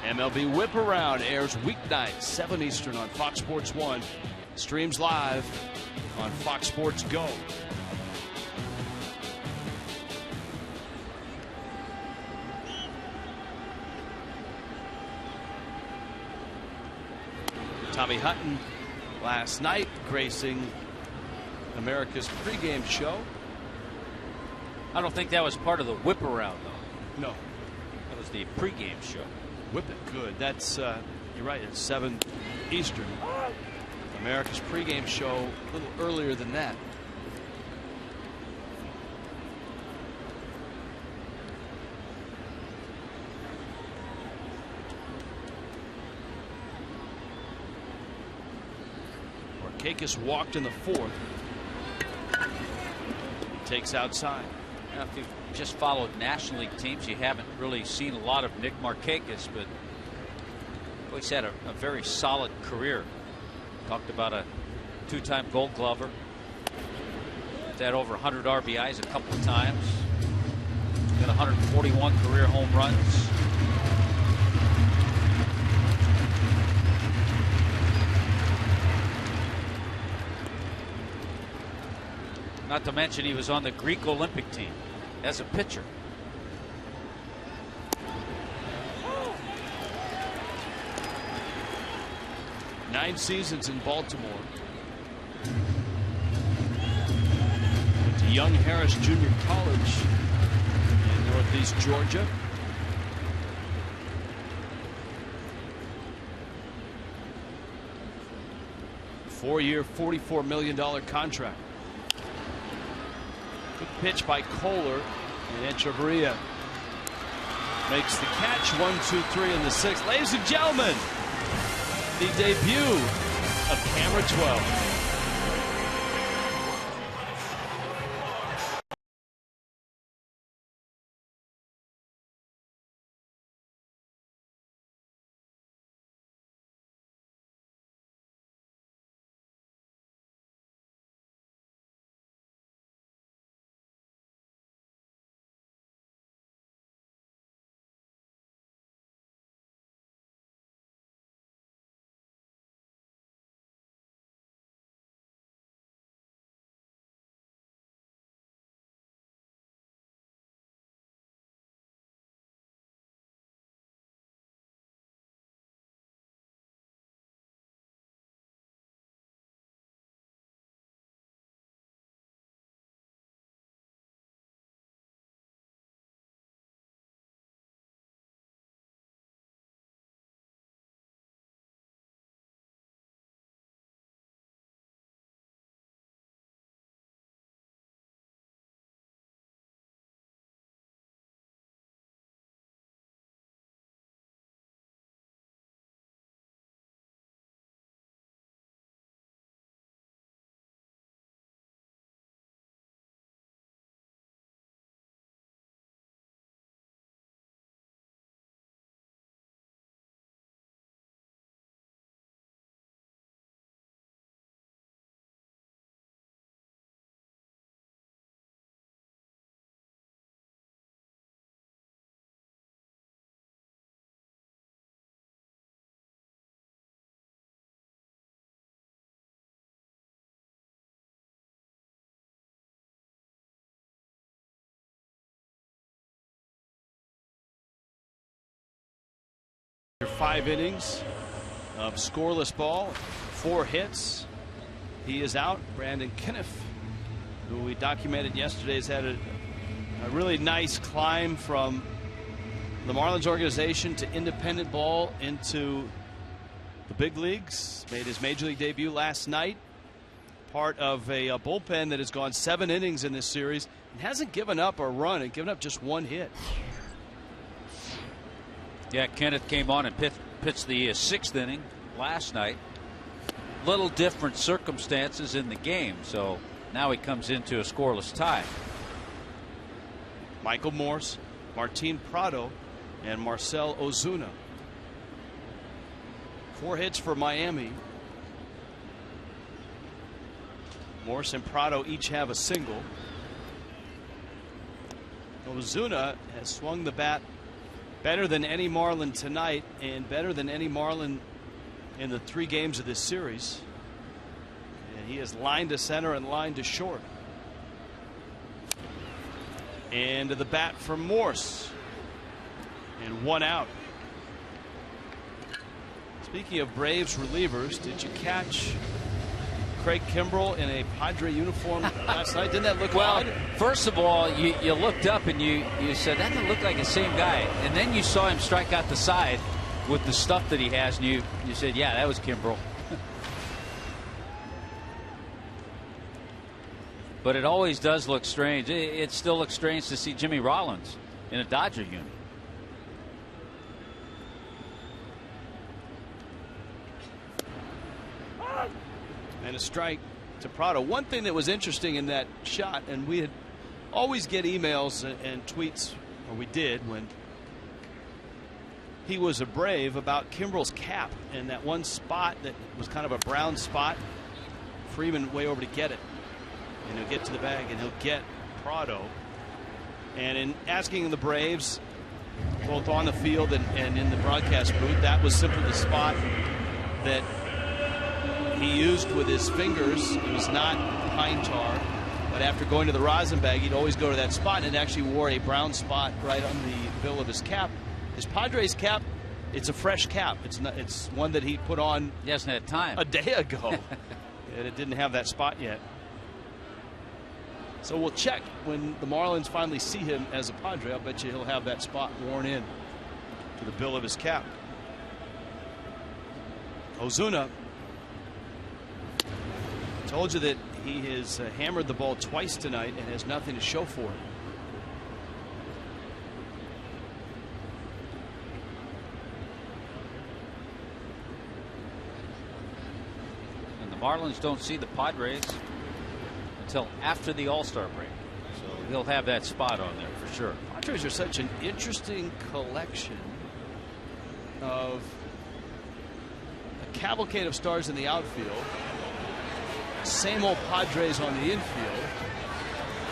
MLB Whip Around airs weeknights 7 Eastern on Fox Sports 1. Streams live on Fox Sports Go. Tommy Hutton last night gracing America's pregame show. I don't think that was part of the whip around, though. No, that was the pregame show. Whip it good. That's you're right. It's 7 Eastern. America's pregame show a little earlier than that. Markakis walked in the 4th. Takes outside. Now, if you've just followed National League teams, you haven't really seen a lot of Nick Markakis, but he's had a very solid career. Talked about a 2-time Gold Glover. He's had over 100 RBIs a couple of times. Got 141 career home runs. Not to mention he was on the Greek Olympic team as a pitcher. Nine seasons in Baltimore. Went to Young Harris Junior College in Northeast Georgia. Four-year, $44 million contract. Good pitch by Kohler, and Echeverria makes the catch. 1-2-3 in the 6th. Ladies and gentlemen, the debut of Camera 12. 5 innings of scoreless ball, 4 hits. He is out. Brandon Kniff, who we documented yesterday, has had a really nice climb from the Marlins organization to independent ball into the big leagues. Made his major league debut last night. Part of a bullpen that has gone 7 innings in this series and hasn't given up a run and given up just 1 hit. Yeah, Kenneth came on and pitched the 6th inning last night. Little different circumstances in the game, so now he comes into a scoreless tie. Michael Morse, Martin Prado, and Marcell Ozuna. 4 hits for Miami. Morse and Prado each have a single. Ozuna has swung the bat better than any Marlin tonight and better than any Marlin in the 3 games of this series. And he has lined to center and lined to short. And to the bat for Morse. And 1 out. Speaking of Braves relievers, did you catch Craig Kimbrell in a Padre uniform last night? Didn't that look odd? First of all, you looked up and you said that doesn't look like the same guy, and then you saw him strike out the side with the stuff that he has, and you said, yeah, that was Kimbrell. But it always does look strange. It still looks strange to see Jimmy Rollins in a Dodger unit. And a strike to Prado. One thing that was interesting in that shot, and we had always get emails and tweets, or we did when he was a Brave, about Kimbrell's cap and that one spot that was kind of a brown spot. Freeman way over to get it, and he'll get to the bag and he'll get Prado. And in asking the Braves, both on the field and in the broadcast booth, that was simply the spot that he used with his fingers. It was not pine tar, but after going to the rosin bag, he'd always go to that spot, and it actually wore a brown spot right on the bill of his cap. His Padres cap, it's a fresh cap. It's one that he put on. He hasn't had time. A day ago, and it didn't have that spot yet. So we'll check when the Marlins finally see him as a Padre. I'll bet you he'll have that spot worn in to the bill of his cap. Ozuna. Told you that he has hammered the ball twice tonight and has nothing to show for it. And the Marlins don't see the Padres until after the All-Star break, so he'll have that spot on there for sure. Padres are such an interesting collection of a cavalcade of stars in the outfield. Same old Padres on the infield,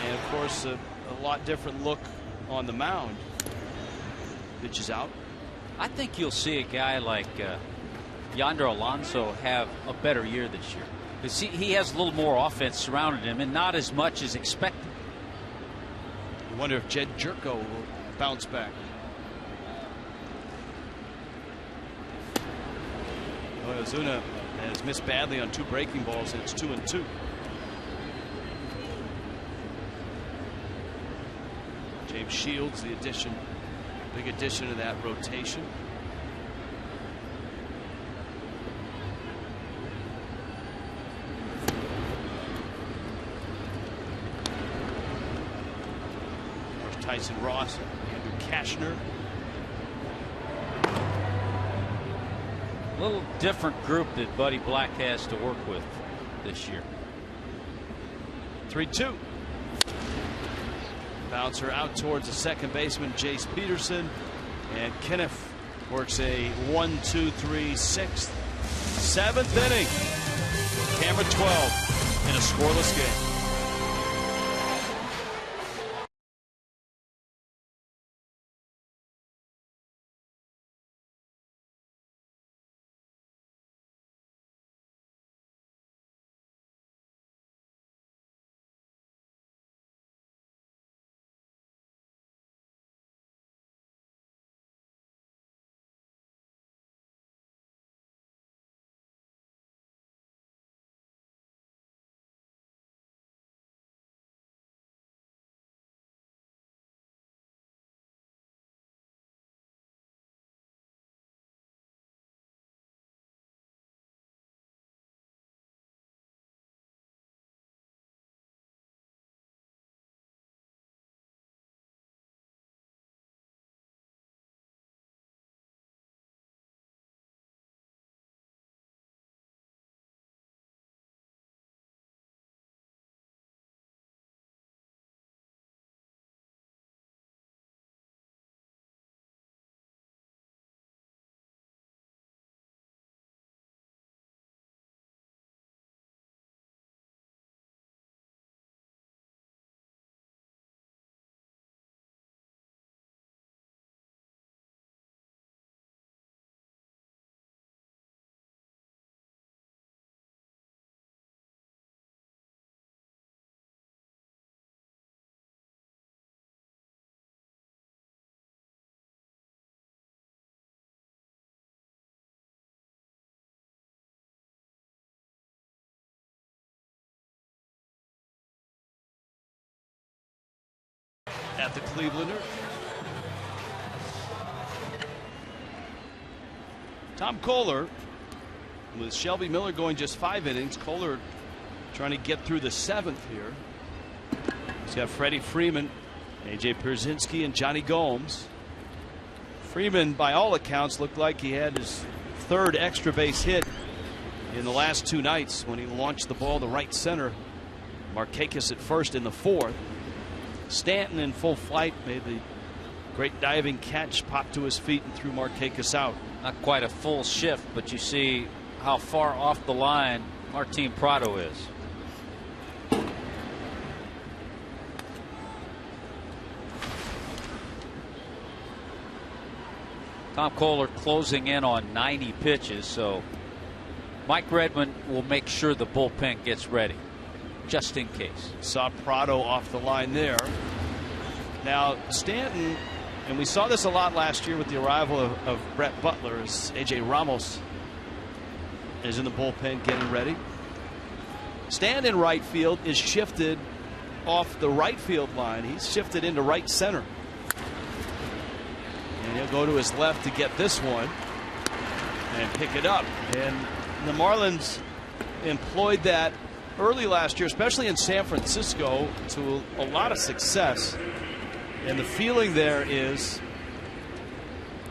and of course a lot different look on the mound. Pitch is out. I think you'll see a guy like Yonder Alonso have a better year this year, because he has a little more offense surrounding him and not as much as expected. I wonder if Jed Jerko will bounce back. Ozuna has missed badly on 2 breaking balls, and it's 2-2. James Shields, the addition, big addition to that rotation. There's Tyson Ross, Andrew Kashner. A little different group that Buddy Black has to work with this year. 3-2. Bouncer out towards the second baseman, Jace Peterson, and Kniff works a 1-2-3 6th, 7th inning. Camera 12 in a scoreless game. at the Clevelander. Tom Kohler, with Shelby Miller going just 5 innings. Kohler trying to get through the 7th here. He's got Freddie Freeman, A.J. Pierzynski, and Johnny Gomes. Freeman, by all accounts, looked like he had his 3rd extra base hit in the last 2 nights when he launched the ball to right center. Markakis at first in the 4th. Stanton in full flight made the great diving catch, popped to his feet and threw Markakis out. Not quite a full shift, but you see how far off the line Martin Prado is. Tom Kohler closing in on 90 pitches, so Mike Redmond will make sure the bullpen gets ready, just in case. Saw Prado off the line there. Now Stanton, and we saw this a lot last year with the arrival of Brett Butler, as A.J. Ramos is in the bullpen getting ready. Stanton in right field is shifted off the right field line. He's shifted into right center. And he'll go to his left to get this one and pick it up. And the Marlins employed that early last year, especially in San Francisco, to a lot of success. And the feeling there is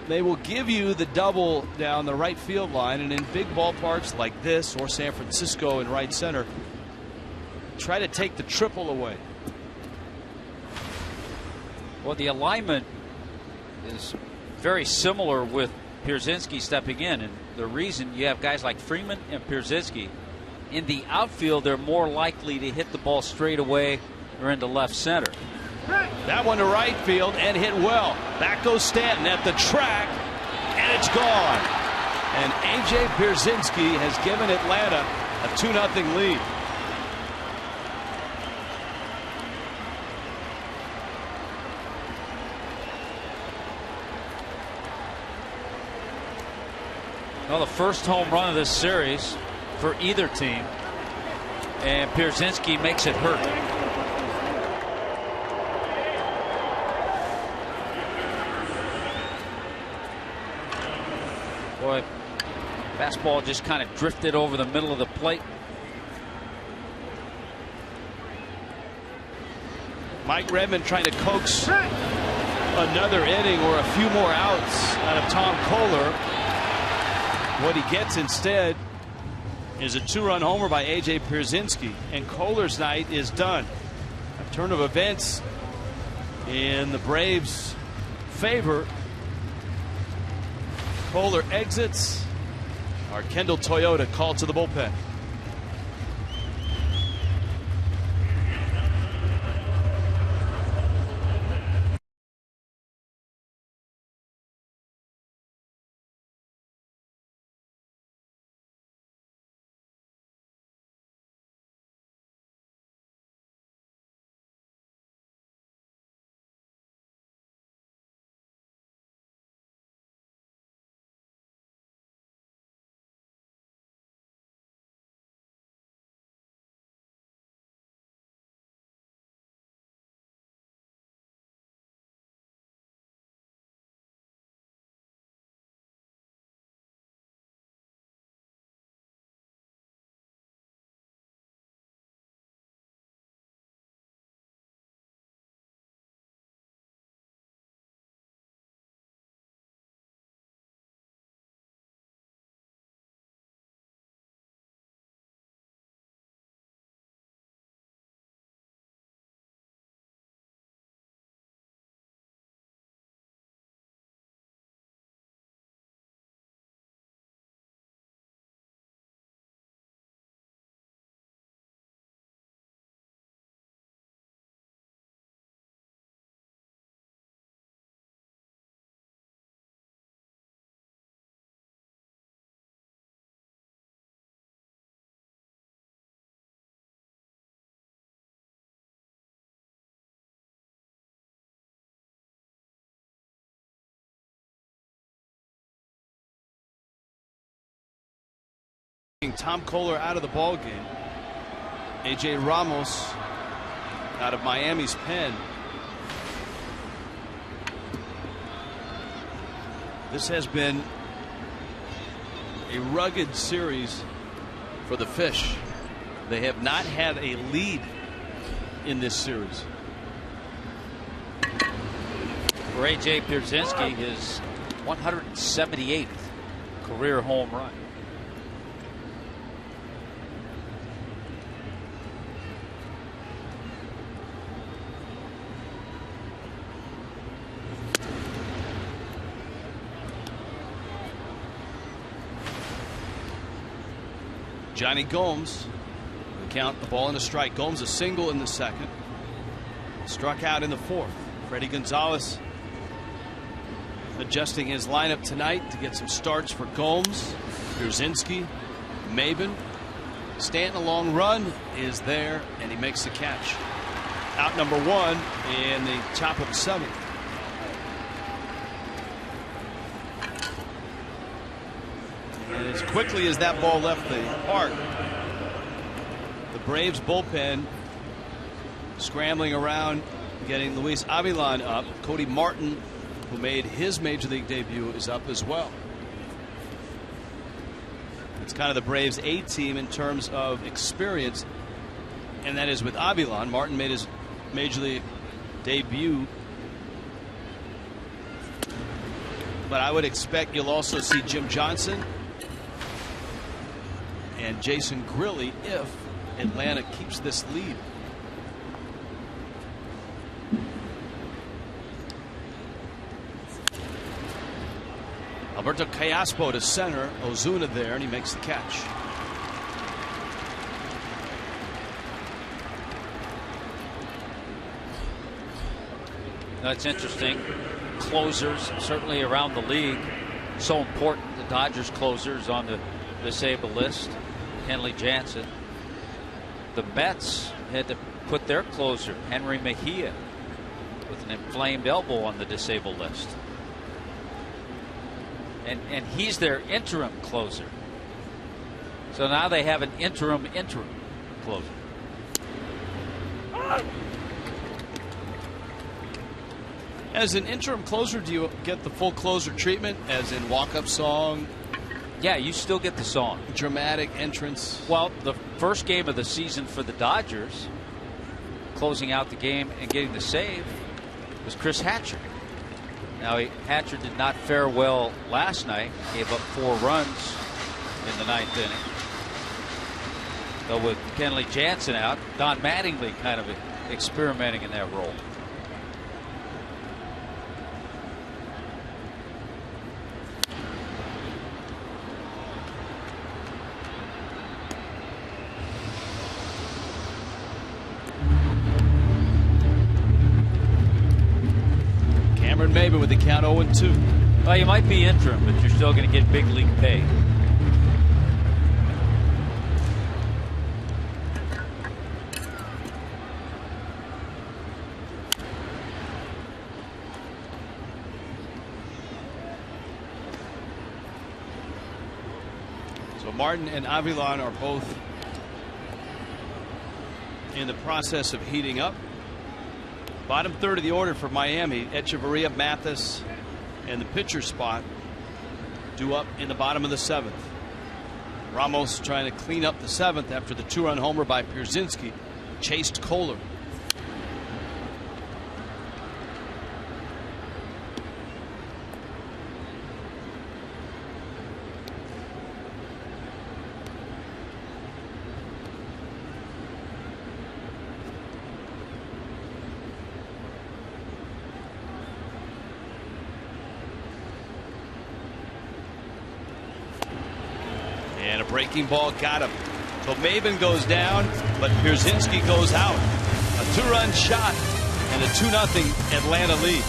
they will give you the double down the right field line, and in big ballparks like this or San Francisco in right center, try to take the triple away. Well, the alignment is very similar with Pierzynski stepping in, and the reason you have guys like Freeman and Pierzynski in the outfield, they're more likely to hit the ball straight away or into left center. That one to right field and hit well. Back goes Stanton at the track, and it's gone. And A.J. Pierzynski has given Atlanta a 2-0 lead. Well, the first home run of this series for either team, and Pierzynski makes it hurt. Boy, fastball just kind of drifted over the middle of the plate. Mike Redmond trying to coax another inning or a few more outs out of Tom Kohler. What he gets instead is a 2-run homer by A.J. Pierzynski, and Kohler's night is done. A turn of events in the Braves' favor. Kohler exits. Our Kendall Toyota called to the bullpen. Tom Kohler out of the ball game. A.J. Ramos out of Miami's pen. This has been a rugged series for the Fish. They have not had a lead in this series. For A.J. Pierzynski, his 178th career home run. Johnny Gomes, the count, the ball and a strike. Gomes a single in the second. Struck out in the fourth. Freddie Gonzalez adjusting his lineup tonight to get some starts for Gomes, Pierzynski, Maben. Stanton, a long run, is there, and he makes the catch. Out number one in the top of the seventh. And as quickly as that ball left the park, the Braves bullpen scrambling around, getting Luis Avilan up. Cody Martin, who made his major league debut, is up as well. It's kind of the Braves' A team in terms of experience, and that is with Avilan. Martin made his major league debut, but I would expect you'll also see Jim Johnson and Jason Grilli if Atlanta keeps this lead. Alberto Callaspo to center, Ozuna there, and he makes the catch. That's interesting. Closers, certainly around the league, so important. The Dodgers closers on the disabled list. Kenley Jansen. The Mets had to put their closer, Henry Mejia, with an inflamed elbow on the disabled list. And he's their interim closer. So now they have an interim closer. As an interim closer, do you get the full closer treatment, as in walk-up song? Yeah, you still get the song. Dramatic entrance. Well, the first game of the season for the Dodgers, closing out the game and getting the save, was Chris Hatcher. Now, Hatcher did not fare well last night. Gave up 4 runs in the 9th inning. But with Kenley Jansen out, Don Mattingly kind of experimenting in that role. Maybe with the count 0-2. Well, you might be interim, but you're still going to get big league pay. So Martin and Avilan are both in the process of heating up. Bottom third of the order for Miami, Echeverria, Mathis, and the pitcher spot due up in the bottom of the 7th. Ramos trying to clean up the 7th after the 2-run homer by Pierzynski chased Kohler. And a breaking ball got him. So Maben goes down, but Pierzynski goes out. A 2-run shot and a 2-0 Atlanta lead.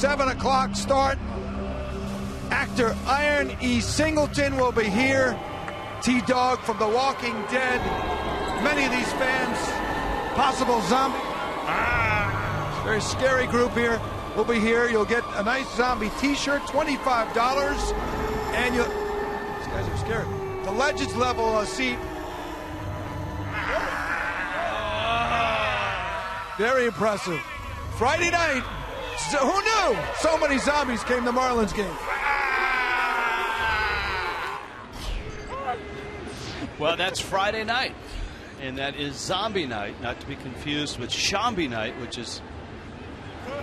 7 o'clock start. Actor Iron E. Singleton will be here. T-Dog from The Walking Dead. Many of these fans, possible zombie. Very scary group here. Will be here. You'll get a nice zombie T-shirt, $25, and you'll. These guys are scary. The Legends level seat. Very impressive. Friday night. So, who knew? So many zombies came to Marlins game. Well, that's Friday night, and that is Zombie Night, not to be confused with Zombie Night, which is,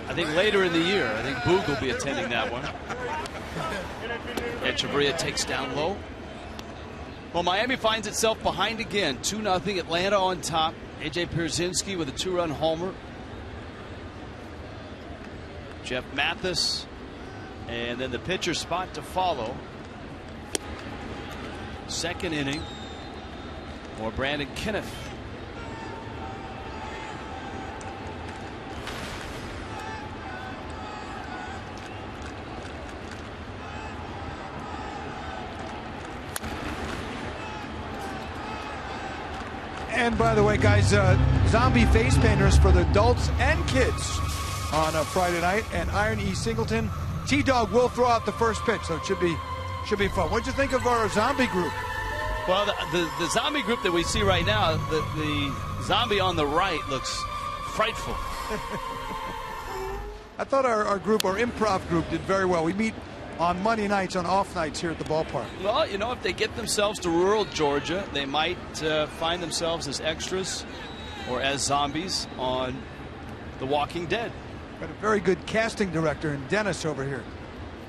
I think, later in the year. I think Boog will be attending that one. Echeverria takes down low. Well, Miami finds itself behind again, 2-0. Atlanta on top. A.J. Pierzynski with a 2-run homer. Jeff Mathis, and then the pitcher spot to follow. Second inning. Or Brandon Kenneth. And by the way, guys, zombie face painters for the adults and kids on a Friday night. And Iron E. Singleton, T-Dog will throw out the first pitch, so it should be fun. What'd you think of our zombie group? Well, the zombie group that we see right now, the zombie on the right looks frightful. I thought our group, our improv group, did very well. We meet on Monday nights, on off nights here at the ballpark. Well, you know, if they get themselves to rural Georgia, they might find themselves as extras or as zombies on The Walking Dead. Got a very good casting director in Dennis over here.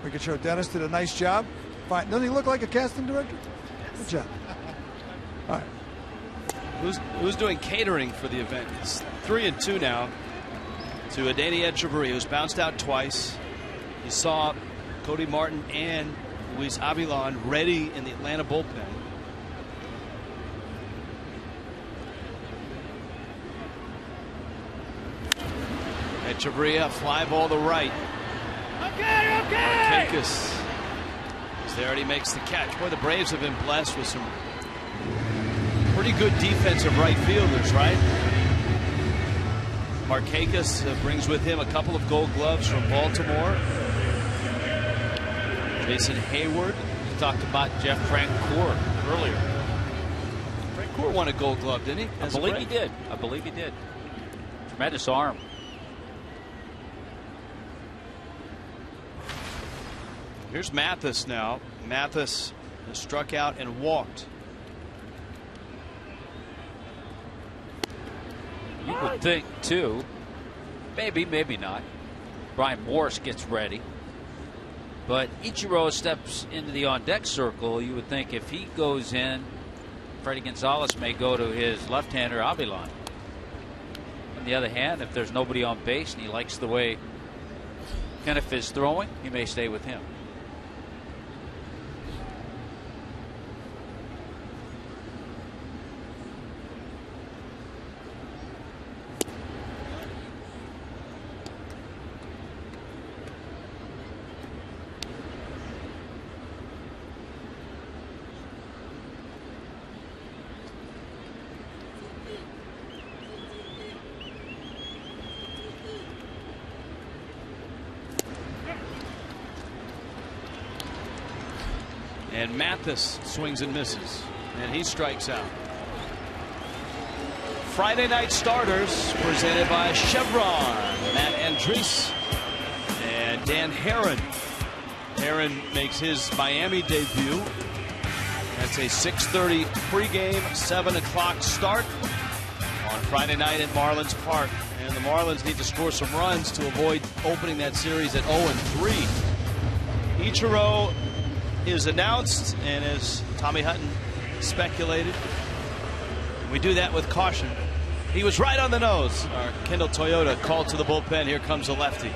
We could show Dennis did a nice job. Fine. Doesn't he look like a casting director? Good job. All right. Who's doing catering for the event? It's 3-2 now to Adeiny Echeverria, who's bounced out twice. You saw Cody Martin and Luis Avilan ready in the Atlanta bullpen. Echeverria, fly ball to right. Okay. Markakis is there and he makes the catch. Boy, the Braves have been blessed with some pretty good defensive right fielders, right? Markakis brings with him a couple of Gold Gloves from Baltimore. Jason Hayward. We talked about Jeff Francoeur earlier. Francoeur won a Gold Glove, didn't he? I believe he did. I believe he did. Tremendous arm. Here's Mathis now. Mathis has struck out and walked. You would think, too, maybe not, Brian Morse gets ready. But Ichiro steps into the on-deck circle. You would think if he goes in, Freddie Gonzalez may go to his left-hander, Avilan. On the other hand, if there's nobody on base and he likes the way Kenneth is throwing, he may stay with him. And Mathis swings and misses, and he strikes out. Friday night starters presented by Chevron. Matt Andrees and Dan Herron. Herron makes his Miami debut. That's a 6:30 pregame, 7 o'clock start on Friday night at Marlins Park. And the Marlins need to score some runs to avoid opening that series at 0-3. Ichiro is announced, and as Tommy Hutton speculated, we do that with caution. He was right on the nose. Our Kendall Toyota called to the bullpen. Here comes a lefty.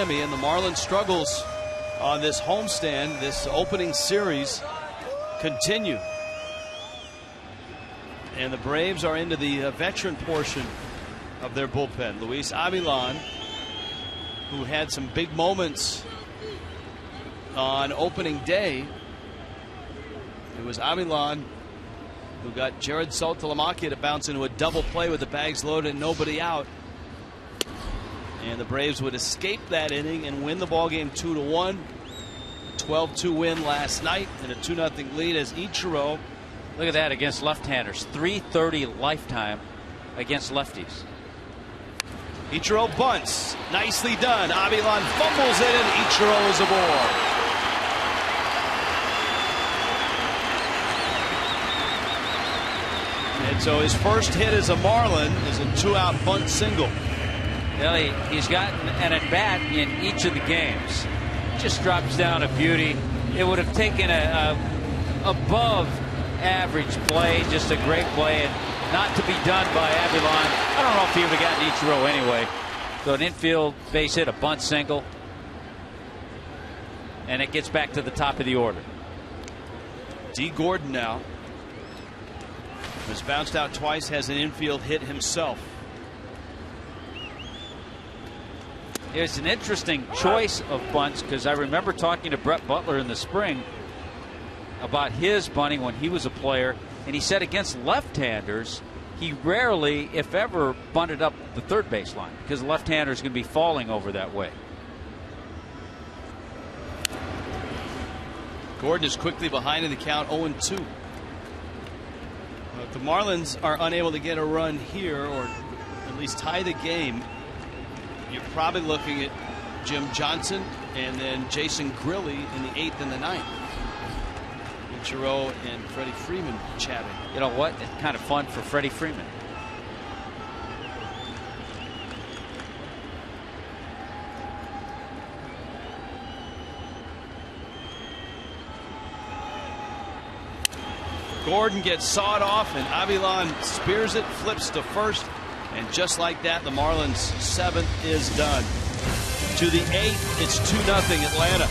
Miami, and the Marlins' struggles on this homestand, this opening series, continue. And the Braves are into the veteran portion of their bullpen. Luis Avilan, who had some big moments on opening day. It was Avilan who got Jared Saltalamacchia to bounce into a double play with the bags loaded and nobody out. And the Braves would escape that inning and win the ballgame 2-1. 12-2 win last night and a 2-0 lead as Ichiro. Look at that against left-handers. 330 lifetime against lefties. Ichiro bunts. Nicely done. Avilan fumbles it and Ichiro is aboard. And so his first hit as a Marlin is a 2-out bunt single. Well, he's gotten an at-bat in each of the games. Just drops down a beauty. It would have taken a above average play, just a great play, and not to be done by Avilan. I don't know if he would have gotten Ichiro anyway. So an infield base hit, a bunt single, and it gets back to the top of the order. D. Gordon now has bounced out twice, has an infield hit himself. It's an interesting choice of bunts because I remember talking to Brett Butler in the spring about his bunting when he was a player, and he said against left-handers he rarely, if ever, bunted up the third base line because left-handers going to be falling over that way. Gordon is quickly behind in the count, 0-2. If the Marlins are unable to get a run here or at least tie the game, you're probably looking at Jim Johnson and then Jason Grilli in the 8th and the 9th. Ichiro and Freddie Freeman chatting. You know what? It's kind of fun for Freddie Freeman. Gordon gets sawed off and Avilan spears it, flips to first, and just like that the Marlins' 7th is done. To the 8th, it's 2-0 Atlanta.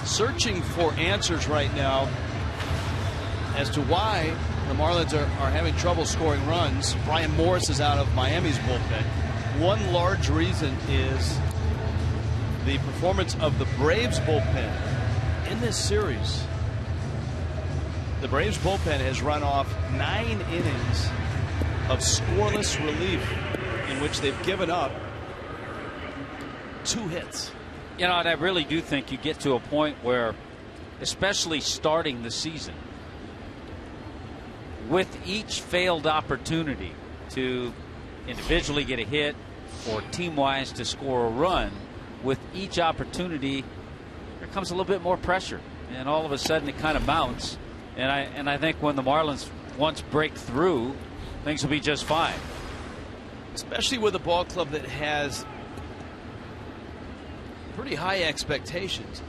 Searching for answers right now as to why the Marlins are having trouble scoring runs. Brian Morris is out of Miami's bullpen. One large reason is the performance of the Braves bullpen in this series. The Braves bullpen has run off 9 innings of scoreless relief in which they've given up 2 hits. You know, and I really do think you get to a point where, especially starting the season, with each failed opportunity to individually get a hit or team-wise to score a run, with each opportunity there comes a little bit more pressure, and all of a sudden it kind of mounts. And I think when the Marlins once break through, things will be just fine. Especially with a ball club that has pretty high expectations,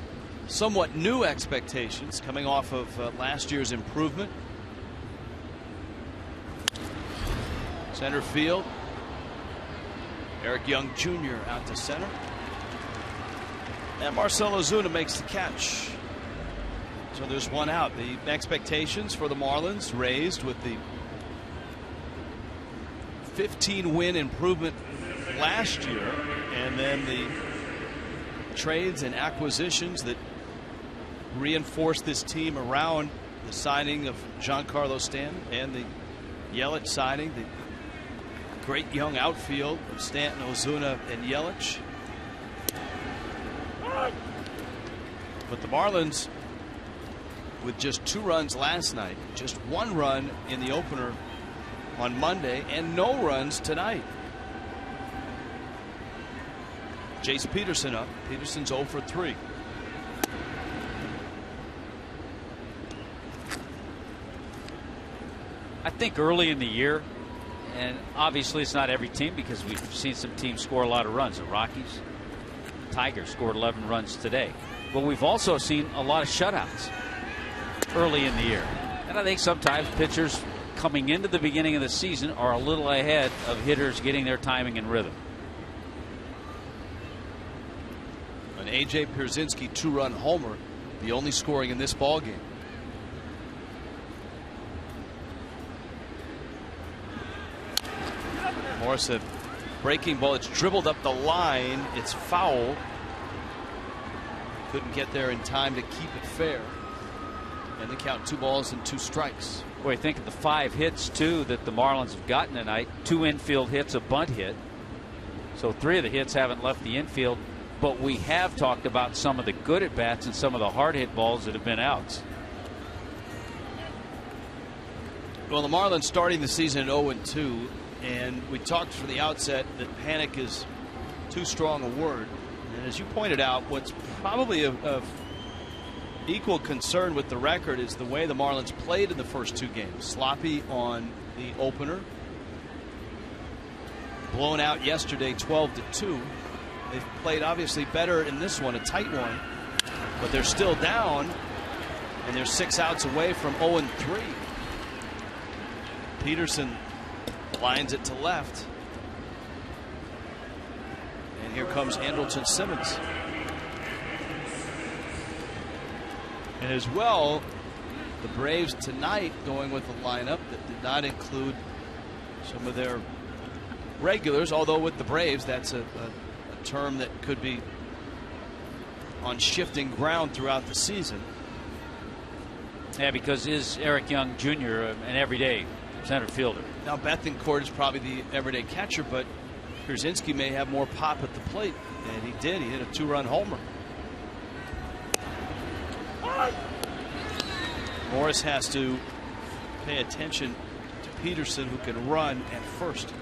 somewhat new expectations coming off of last year's improvement. Center field. Eric Young Jr. out to center. And Marcell Ozuna makes the catch. So there's one out. The expectations for the Marlins raised with the 15-win improvement last year, and then the trades and acquisitions that reinforce this team around the signing of Giancarlo Stanton and the Yelich signing, the great young outfield of Stanton, Ozuna, and Yelich. But the Marlins, with just 2 runs last night, just 1 run in the opener on Monday, and no runs tonight. Jace Peterson up. Peterson's 0 for 3. I think early in the year, and obviously it's not every team because we've seen some teams score a lot of runs. The Rockies, Tigers scored 11 runs today. But we've also seen a lot of shutouts early in the year. And I think sometimes pitchers coming into the beginning of the season are a little ahead of hitters getting their timing and rhythm. An A.J. Pierzynski 2-run homer, the only scoring in this ballgame. Morris, a breaking ball. It's dribbled up the line. It's foul. Couldn't get there in time to keep it fair. And they count 2 balls and 2 strikes. Boy, think of the 5 hits, too, that the Marlins have gotten tonight. 2 infield hits, a bunt hit. So 3 of the hits haven't left the infield. But we have talked about some of the good at-bats and some of the hard-hit balls that have been outs. Well, the Marlins starting the season at 0-2. And we talked from the outset that panic is too strong a word. And as you pointed out, what's probably of equal concern with the record is the way the Marlins played in the first 2 games. Sloppy on the opener. Blown out yesterday 12-2. They've played obviously better in this one, a tight one. But they're still down. And they're 6 outs away from 0-3. Peterson lines it to left. And here comes Andrelton Simmons. And as well, the Braves tonight going with a lineup that did not include some of their regulars, although with the Braves that's a term that could be on shifting ground throughout the season. Yeah, because is Eric Young Jr. an everyday center fielder? Now Bethancourt is probably the everyday catcher, but Pierzynski may have more pop at the plate, and he did. He hit a 2-run homer. Morris has to pay attention to Peterson, who can run at first.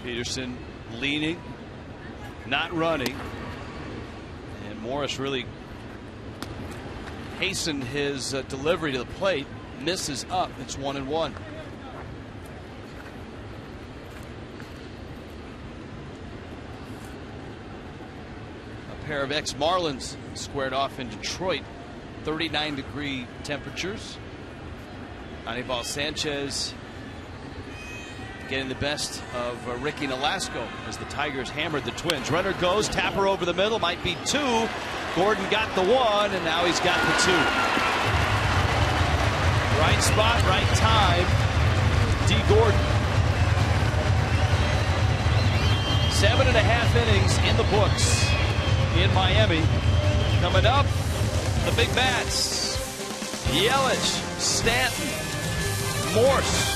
Peterson leaning, not running, and Morris really hastened his delivery to the plate. Misses up. It's 1-1. A pair of ex-Marlins squared off in Detroit. 39-degree temperatures. Anibal Sanchez getting the best of Ricky Nolasco as the Tigers hammered the Twins. Runner goes, Tapper over the middle, might be 2. Gordon got the 1, and now he's got the 2. Right spot, right time. D. Gordon. 7.5 innings in the books in Miami. Coming up, the big bats. Yelich, Stanton, Morse.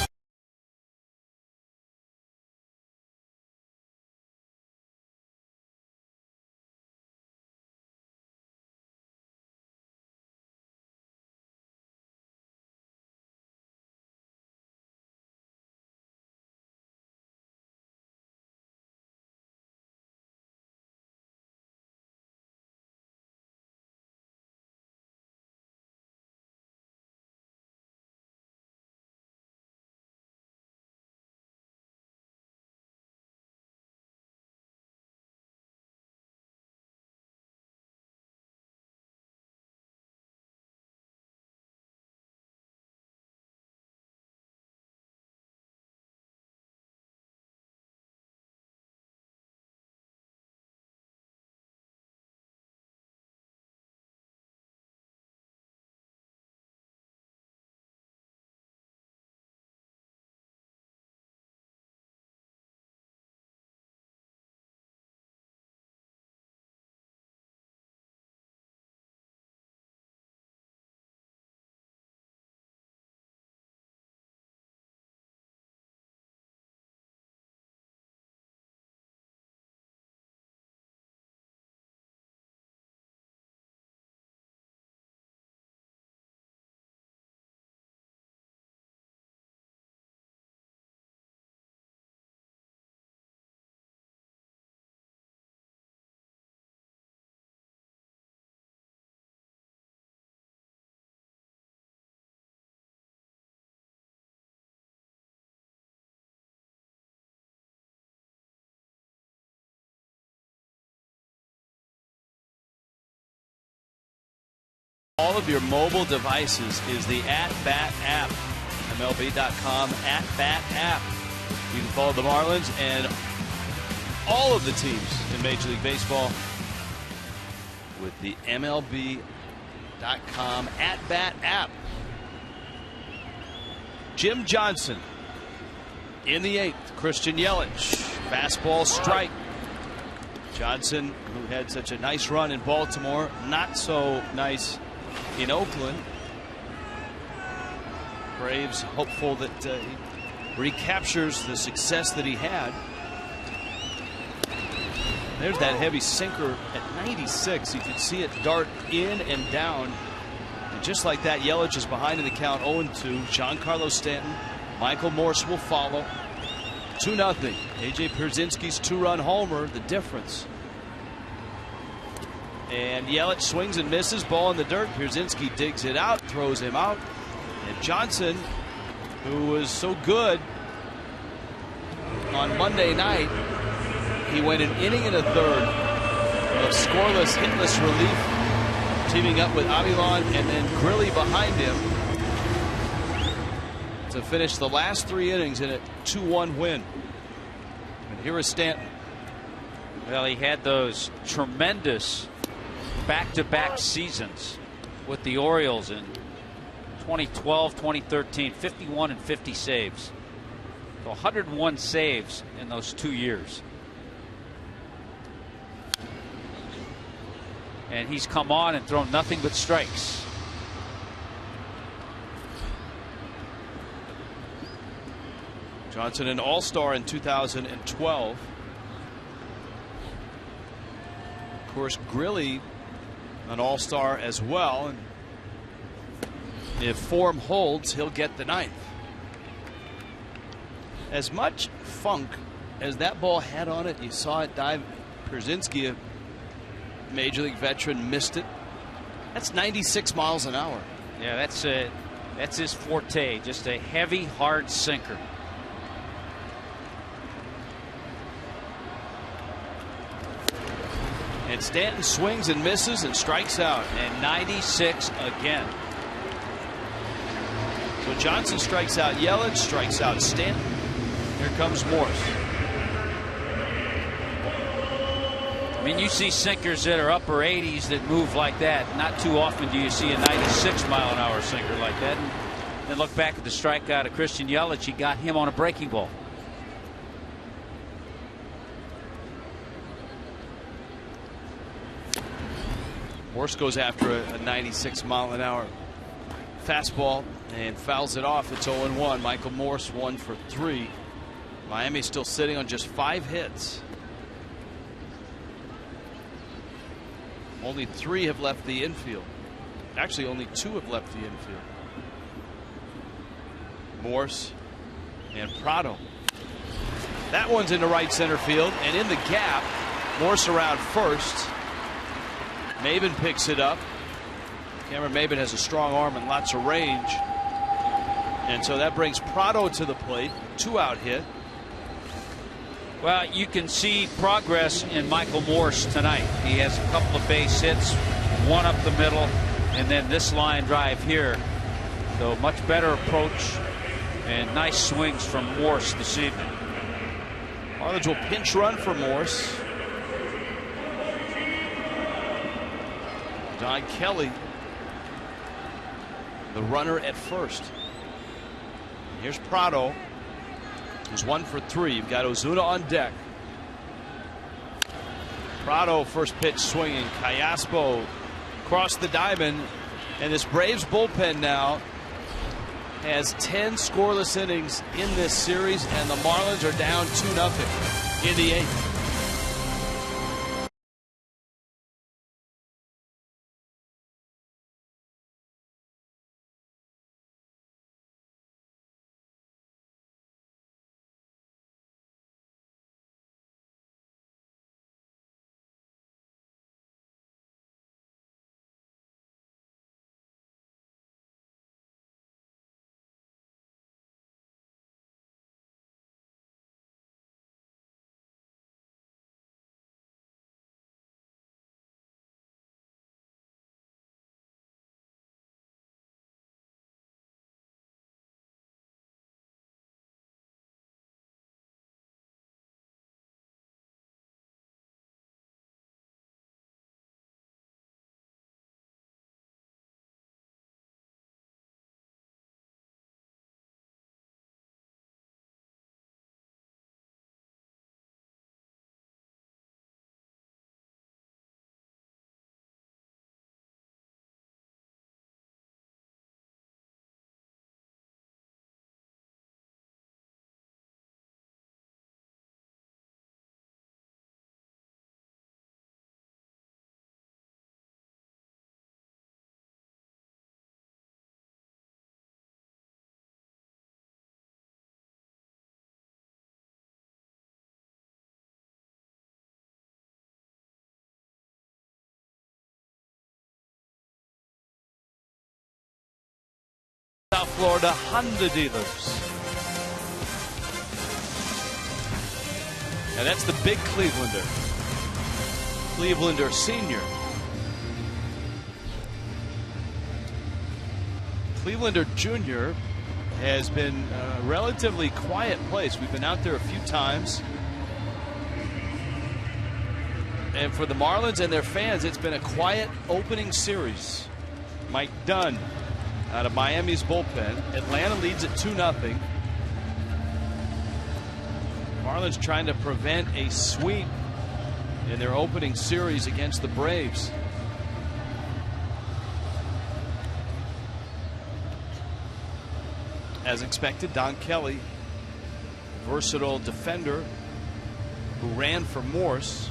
All of your mobile devices is the At Bat app. MLB.com At Bat app. You can follow the Marlins and all of the teams in Major League Baseball with the MLB.com At Bat app. Jim Johnson in the 8th. Christian Yelich. Fastball strike. Johnson, who had such a nice run in Baltimore, not so nice in Oakland. Braves hopeful that he recaptures the success that he had. There's that heavy sinker at 96. You can see it dart in and down. And just like that, Yelich is behind in the count 0-2. Giancarlo Stanton, Michael Morse will follow. 2-0. A.J. Pierzynski's 2-run homer, the difference. And Yelich swings and misses, ball in the dirt. Pierzynski digs it out, throws him out. And Johnson, who was so good on Monday night, he went an inning and a third of scoreless, hitless relief, teaming up with Avilon and then Grilly behind him to finish the last 3 innings in a 2-1 win. And here is Stanton. Well, he had those tremendous back-to-back seasons with the Orioles in 2012, 2013, 51 and 50 saves. So 101 saves in those 2 years. And he's come on and thrown nothing but strikes. Johnson, an all-star in 2012. Of course, Grilly, an all-star as well. And if form holds, he'll get the 9th. As much funk as that ball had on it, you saw it dive. Pierzynski, a Major League veteran, missed it. That's 96 miles an hour. Yeah, that's his forte. Just a heavy, hard sinker. And Stanton swings and misses and strikes out. And 96 again. So Johnson strikes out Yelich, strikes out Stanton. Here comes Morse. I mean, you see sinkers that are upper 80s that move like that. Not too often do you see a 96 mile an hour sinker like that. And Then look back at the strikeout of Christian Yelich. He got him on a breaking ball. Morse goes after a 96-mile-an-hour fastball and fouls it off. It's 0-1. Michael Morse 1 for 3. Miami still sitting on just 5 hits. Only 3 have left the infield. Actually, only 2 have left the infield. Morse and Prado. That one's into right center field, and in the gap, Morse around first. Maben picks it up. Cameron Maben has a strong arm and lots of range. And so that brings Prado to the plate. 2-out hit. Well, you can see progress in Michael Morse tonight. He has a couple of base hits, one up the middle, and then this line drive here. So much better approach and nice swings from Morse this evening. Marlins will pinch run for Morse. Don Kelly, the runner at first. And here's Prado, who's 1 for 3. You've got Ozuna on deck. Prado, first pitch swinging. Callaspo across the diamond. And this Braves bullpen now has 10 scoreless innings in this series, and the Marlins are down 2-0 in the 8th. South Florida Honda dealers. And that's the big Clevelander. Clevelander Sr. Clevelander Jr. has been a relatively quiet place. We've been out there a few times. And for the Marlins and their fans, it's been a quiet opening series. Mike Dunn out of Miami's bullpen. Atlanta leads at 2-0. Marlins trying to prevent a sweep in their opening series against the Braves. As expected, Don Kelly, versatile defender who ran for Morse,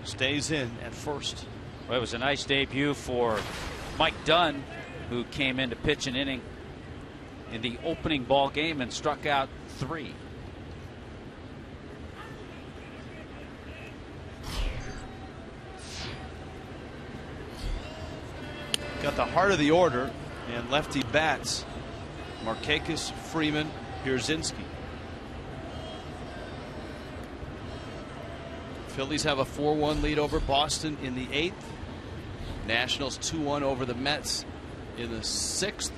stays in at first. Well, it was a nice debut for Mike Dunn, who came in to pitch an inning in the opening ball game and struck out 3. Got the heart of the order and lefty bats. Markakis, Freeman, Pierzynski. Phillies have a 4-1 lead over Boston in the 8th. Nationals 2-1 over the Mets in the 6th.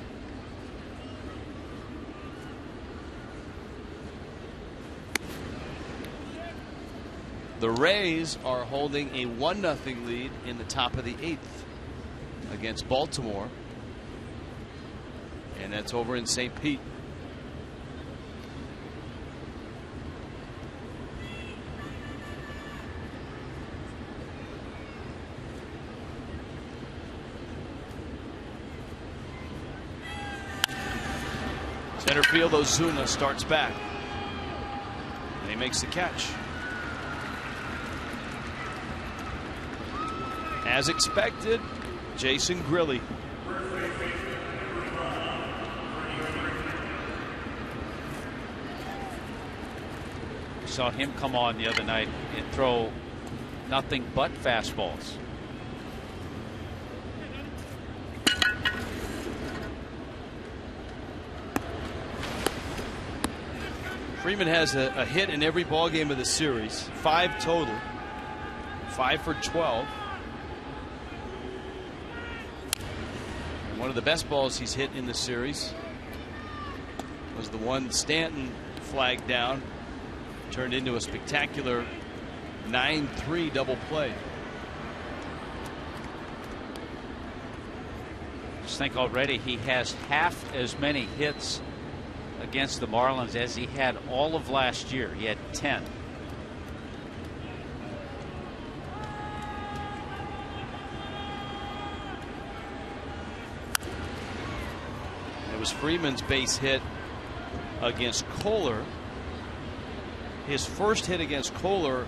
The Rays are holding a 1-0 lead in the top of the 8th. against Baltimore, and that's over in St. Pete. Center field, Ozuna starts back, and he makes the catch. As expected, Jason Grilli. We saw him come on the other night and throw nothing but fastballs. Freeman has a hit in every ball game of the series, 5 total, 5 for 12. And one of the best balls he's hit in the series was the one Stanton flagged down, turned into a spectacular 9-3 double play. Just think already he has half as many hits against the Marlins as he had all of last year. He had 10. It was Freeman's base hit against Kohler. His first hit against Kohler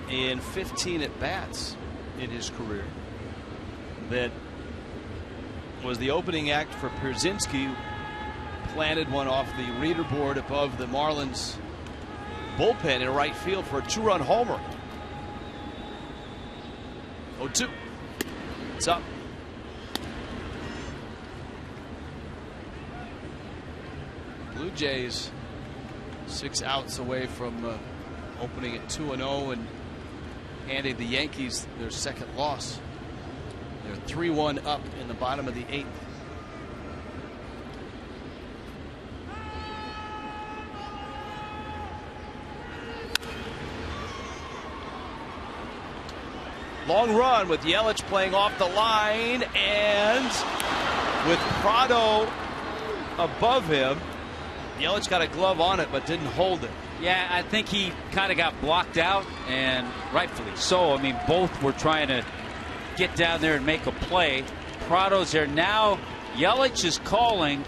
in 15 at-bats in his career. That was the opening act for Pierzynski. Planted one off the reader board above the Marlins bullpen in right field for a 2-run homer. 0-2. It's up. Blue Jays 6 outs away from opening at 2-0 and handing the Yankees their second loss. They're 3-1 up in the bottom of the 8th. Long run with Yelich playing off the line, and with Prado above him, Yelich got a glove on it but didn't hold it. Yeah, I think he kind of got blocked out, and rightfully so. I mean, both were trying to get down there and make a play. Prado's there now. Yelich is calling,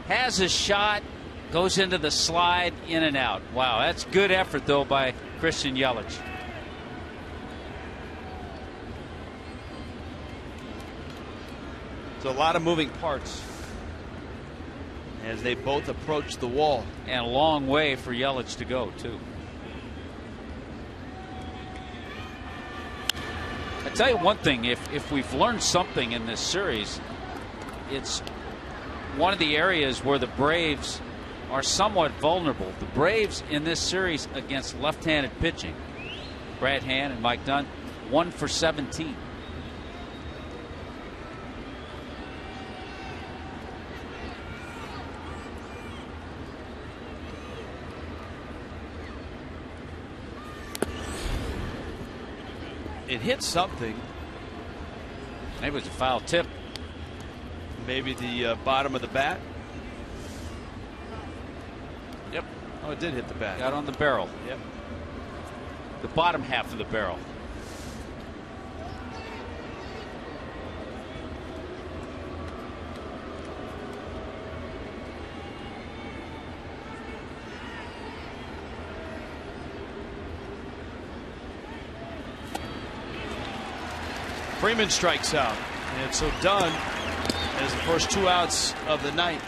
has a shot, goes into the slide, in and out. Wow, that's good effort though by Christian Yelich. So a lot of moving parts as they both approach the wall. And a long way for Yelich to go too. I tell you one thing, if we've learned something in this series, it's one of the areas where the Braves are somewhat vulnerable. The Braves in this series against left-handed pitching, Brad Hand and Mike Dunn, 1 for 17. It hit something. Maybe it was a foul tip. Maybe the bottom of the bat. Yep. Oh, it did hit the bat. Got on the barrel. Yep. The bottom half of the barrel. Freeman strikes out, and so Dunn has the first 2 outs of the night.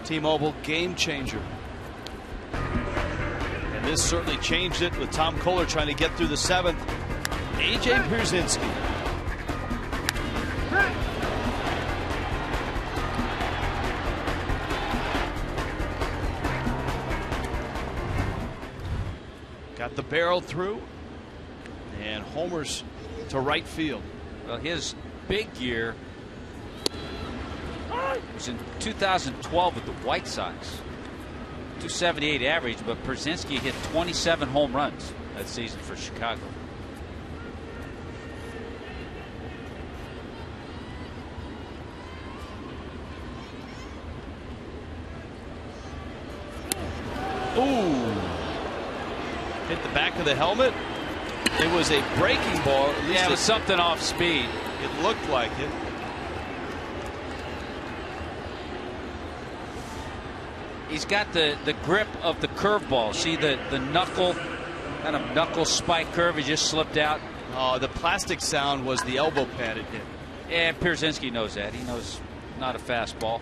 T-Mobile game changer, and this certainly changed it with Tom Kohler trying to get through the 7th. A.J. Pierzynski. Got the barrel through. And homers to right field. Well, his big year was in 2012 with the White Sox. .278 average, but Pierzynski hit 27 home runs that season for Chicago. Ooh. Hit the back of the helmet. It was a breaking ball. At least it was something off speed. It looked like it. He's got the grip of the curveball. See the knuckle, kind of knuckle spike curve. He just slipped out. Oh, the plastic sound was the elbow pad it hit. Yeah, Pierzynski knows that. He knows not a fastball.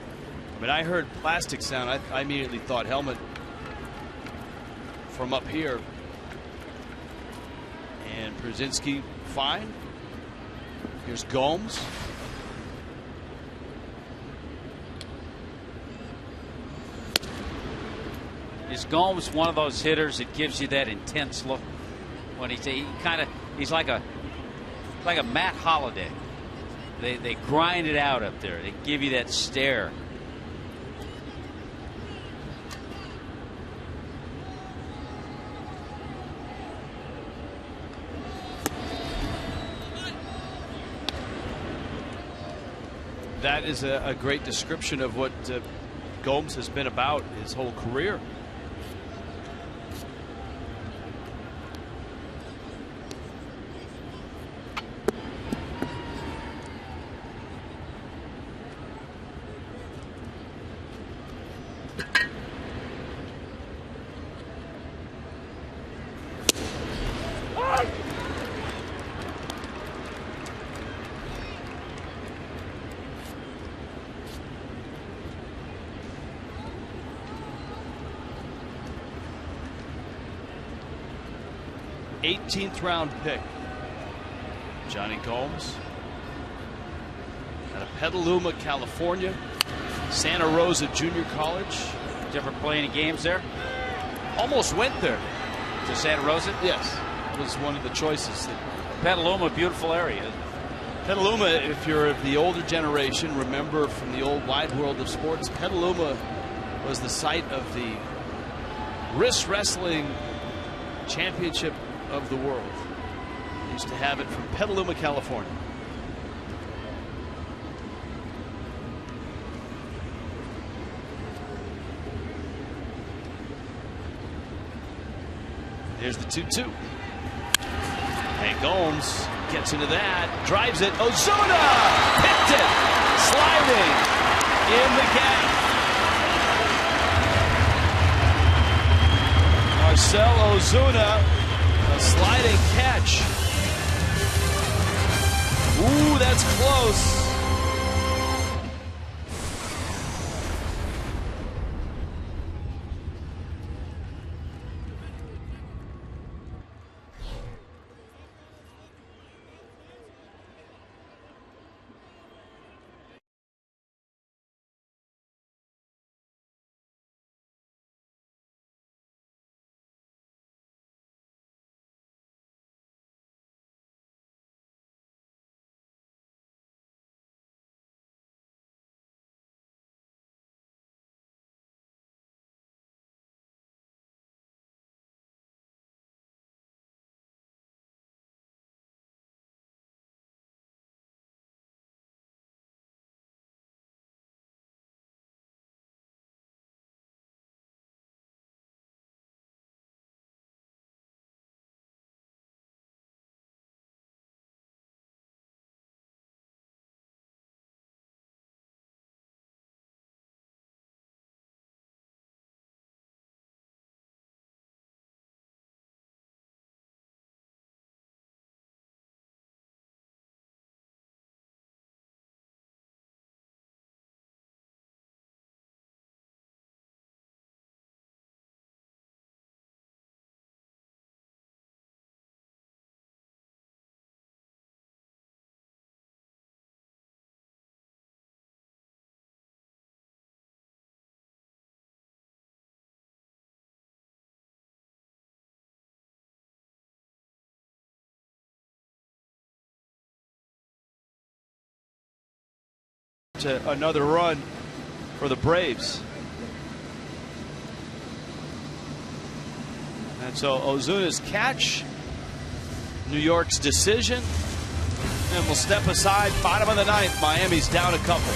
I mean, I heard plastic sound. I immediately thought helmet from up here. And Pierzynski fine. Here's Gomes. Is Gomes one of those hitters that gives you that intense look when he's like a Matt Holliday. They grind it out up there. They give you that stare. That is a great description of what Gomes has been about his whole career. '18th round pick, Johnny Gomes, out of Petaluma, California, Santa Rosa Junior College. Did you ever play any games there? Almost went there. To Santa Rosa? Yes, it was one of the choices. Petaluma, beautiful area. Petaluma, if you're of the older generation, remember from the old wide world of sports, Petaluma was the site of the wrist wrestling championship of the world. They used to have it from Petaluma, California. There's the 2-2. And Gomes gets into that, drives it. Ozuna picked it, sliding in the gap. Marcell Ozuna. A sliding catch. Ooh, that's close. To another run for the Braves. And so Ozuna's catch, New York's decision, and we'll step aside. Bottom of the ninth, Miami's down a couple.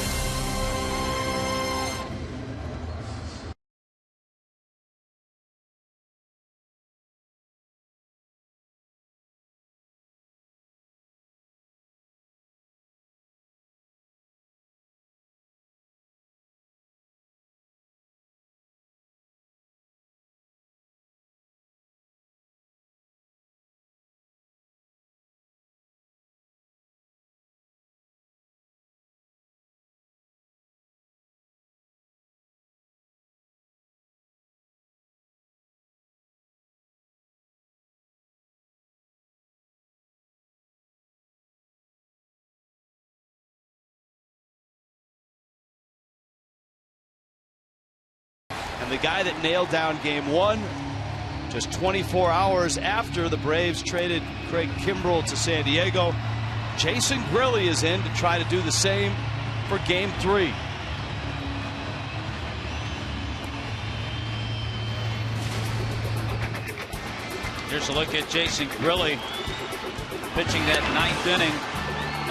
And the guy that nailed down game one just 24 hours after the Braves traded Craig Kimbrell to San Diego, Jason Grilli is in to try to do the same for game three. Here's a look at Jason Grilli pitching that ninth inning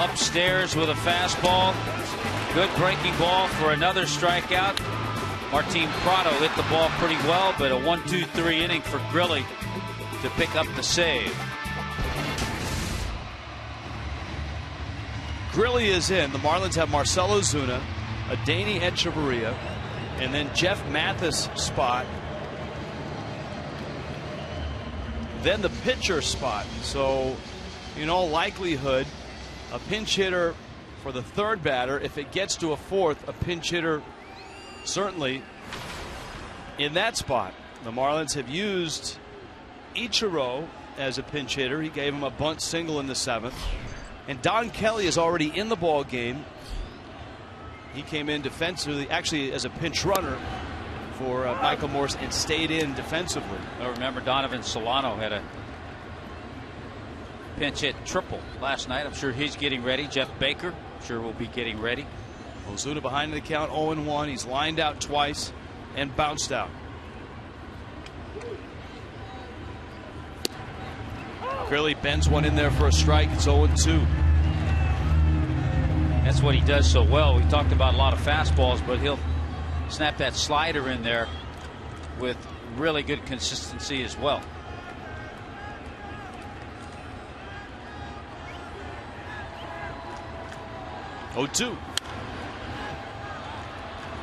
upstairs with a fastball. Good breaking ball for another strikeout. Martin Prado hit the ball pretty well, but a 1-2-3 inning for Grilli to pick up the save. Grilli is in. The Marlins have Marcell Ozuna, Adeiny Echeverria, and then Jeff Mathis spot. Then the pitcher spot. So, in all likelihood, a pinch hitter for the third batter. If it gets to a fourth, a pinch hitter certainly in that spot. The Marlins have used Ichiro as a pinch hitter. He gave him a bunt single in the seventh. And Don Kelly is already in the ball game. He came in defensively, actually as a pinch runner for Michael Morse, and stayed in defensively. I remember Donovan Solano had a pinch hit triple last night. I'm sure he's getting ready. Jeff Baker, I'm sure will be getting ready. Ozuna behind the count, 0-1. He's lined out twice and bounced out. Grilli bends one in there for a strike. It's 0-2. That's what he does so well. We talked about a lot of fastballs, but he'll snap that slider in there with really good consistency as well. Oh, 2.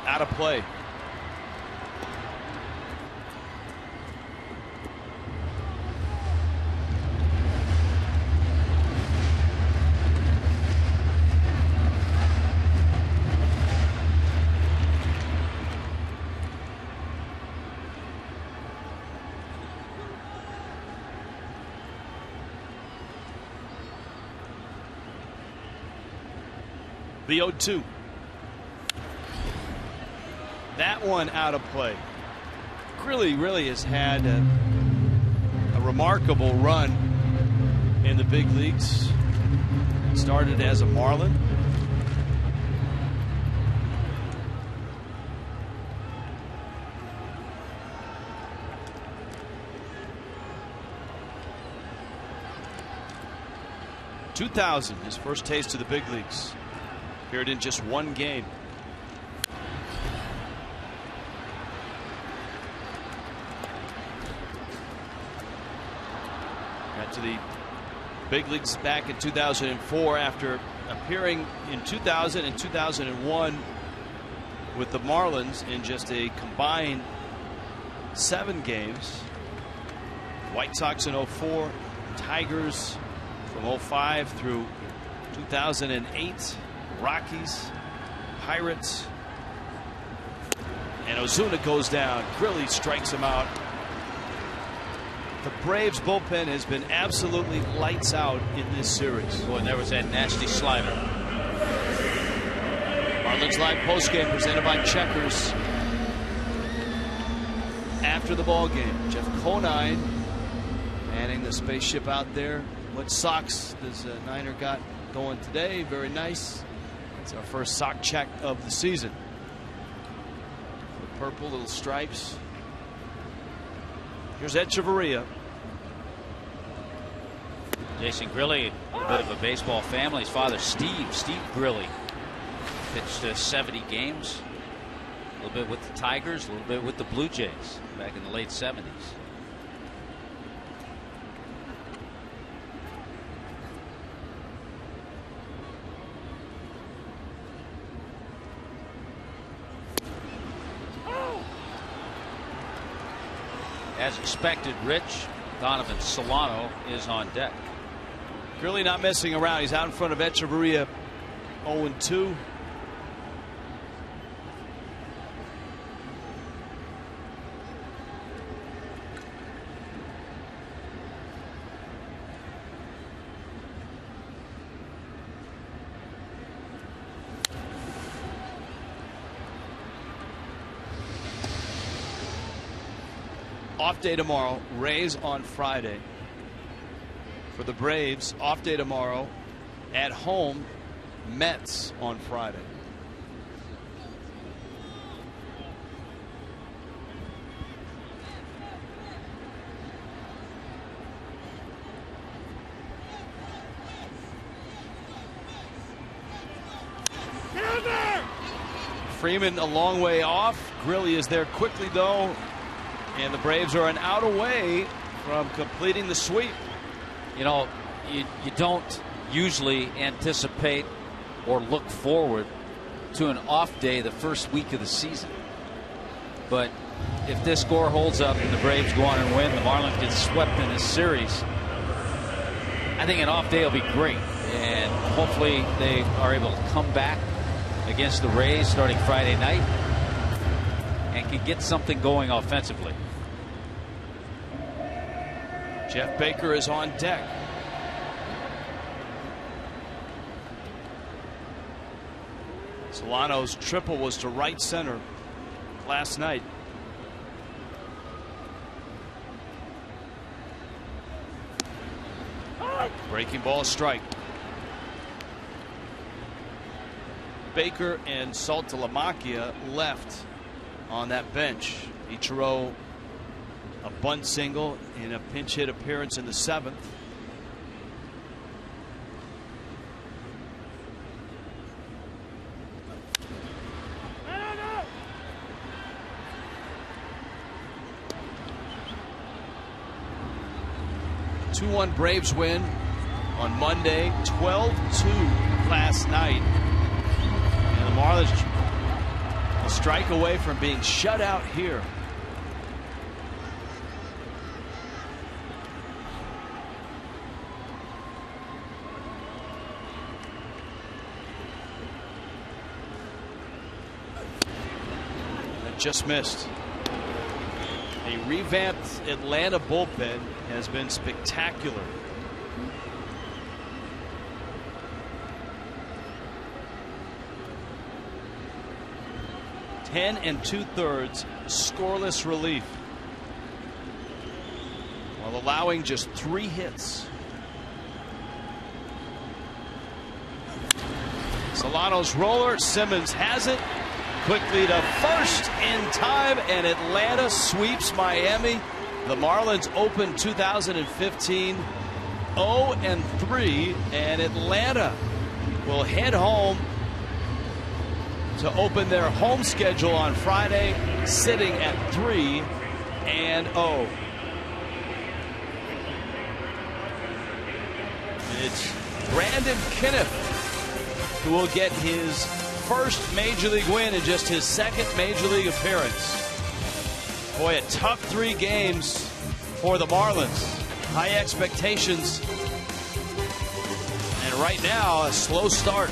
Out of play. The 0-2. That one out of play. Grilli really has had a remarkable run in the big leagues. Started as a Marlin. ...2000, his first taste of the big leagues. Appeared in just one game. Got to the big leagues back in 2004 after appearing in 2000 and 2001 with the Marlins in just a combined 7 games. White Sox in 04, Tigers from 05 through 2008. Rockies, Pirates, and Ozuna goes down. Grilli strikes him out. The Braves bullpen has been absolutely lights out in this series. Boy, and there was that nasty slider. Marlins Live postgame presented by Checkers. After the ball game, Jeff Conine manning the spaceship out there. What socks does Niner got going today? Very nice. It's our first sock check of the season. The purple little stripes. Here's Echeverria. Jason Grilli, a bit of a baseball family. His father, Steve Grilli, pitched 70 games. A little bit with the Tigers, a little bit with the Blue Jays back in the late 70s. As expected, Rich Donovan Solano is on deck. Grilli not messing around. He's out in front of Echeverria, 0-2. Off day tomorrow. Rays on Friday. For the Braves, off day tomorrow. At home, Mets on Friday. Freeman a long way off. Grilli is there quickly though. And the Braves are an out away from completing the sweep. You know, you don't usually anticipate or look forward to an off day the first week of the season. But if this score holds up and the Braves go on and win, the Marlins get swept in this series, I think an off day will be great. And hopefully they are able to come back against the Rays starting Friday night and can get something going offensively. Jeff Baker is on deck. Solano's triple was to right center last night. Breaking ball, strike. Baker and Saltalamacchia left on that bench. Ichiro a bunt single in a pinch hit appearance in the 7th. A 2-1 Braves win on Monday, 12-2 last night. And the Marlins a strike away from being shut out here. Just missed. A revamped Atlanta bullpen has been spectacular. Ten and 2/3 scoreless relief, while allowing just 3 hits. Solano's roller. Simmons has it. Quickly to first in time, and Atlanta sweeps Miami. The Marlins opened 2015 0-3, and Atlanta will head home to open their home schedule on Friday, sitting at 3-0. It's Brandon Kinniff who will get his first Major League win in just his 2nd Major League appearance. Boy, a tough 3 games for the Marlins. High expectations. And right now, a slow start.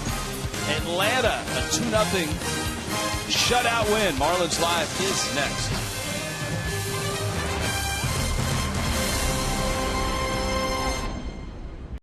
Atlanta, a 2-0 shutout win. Marlins Live is next.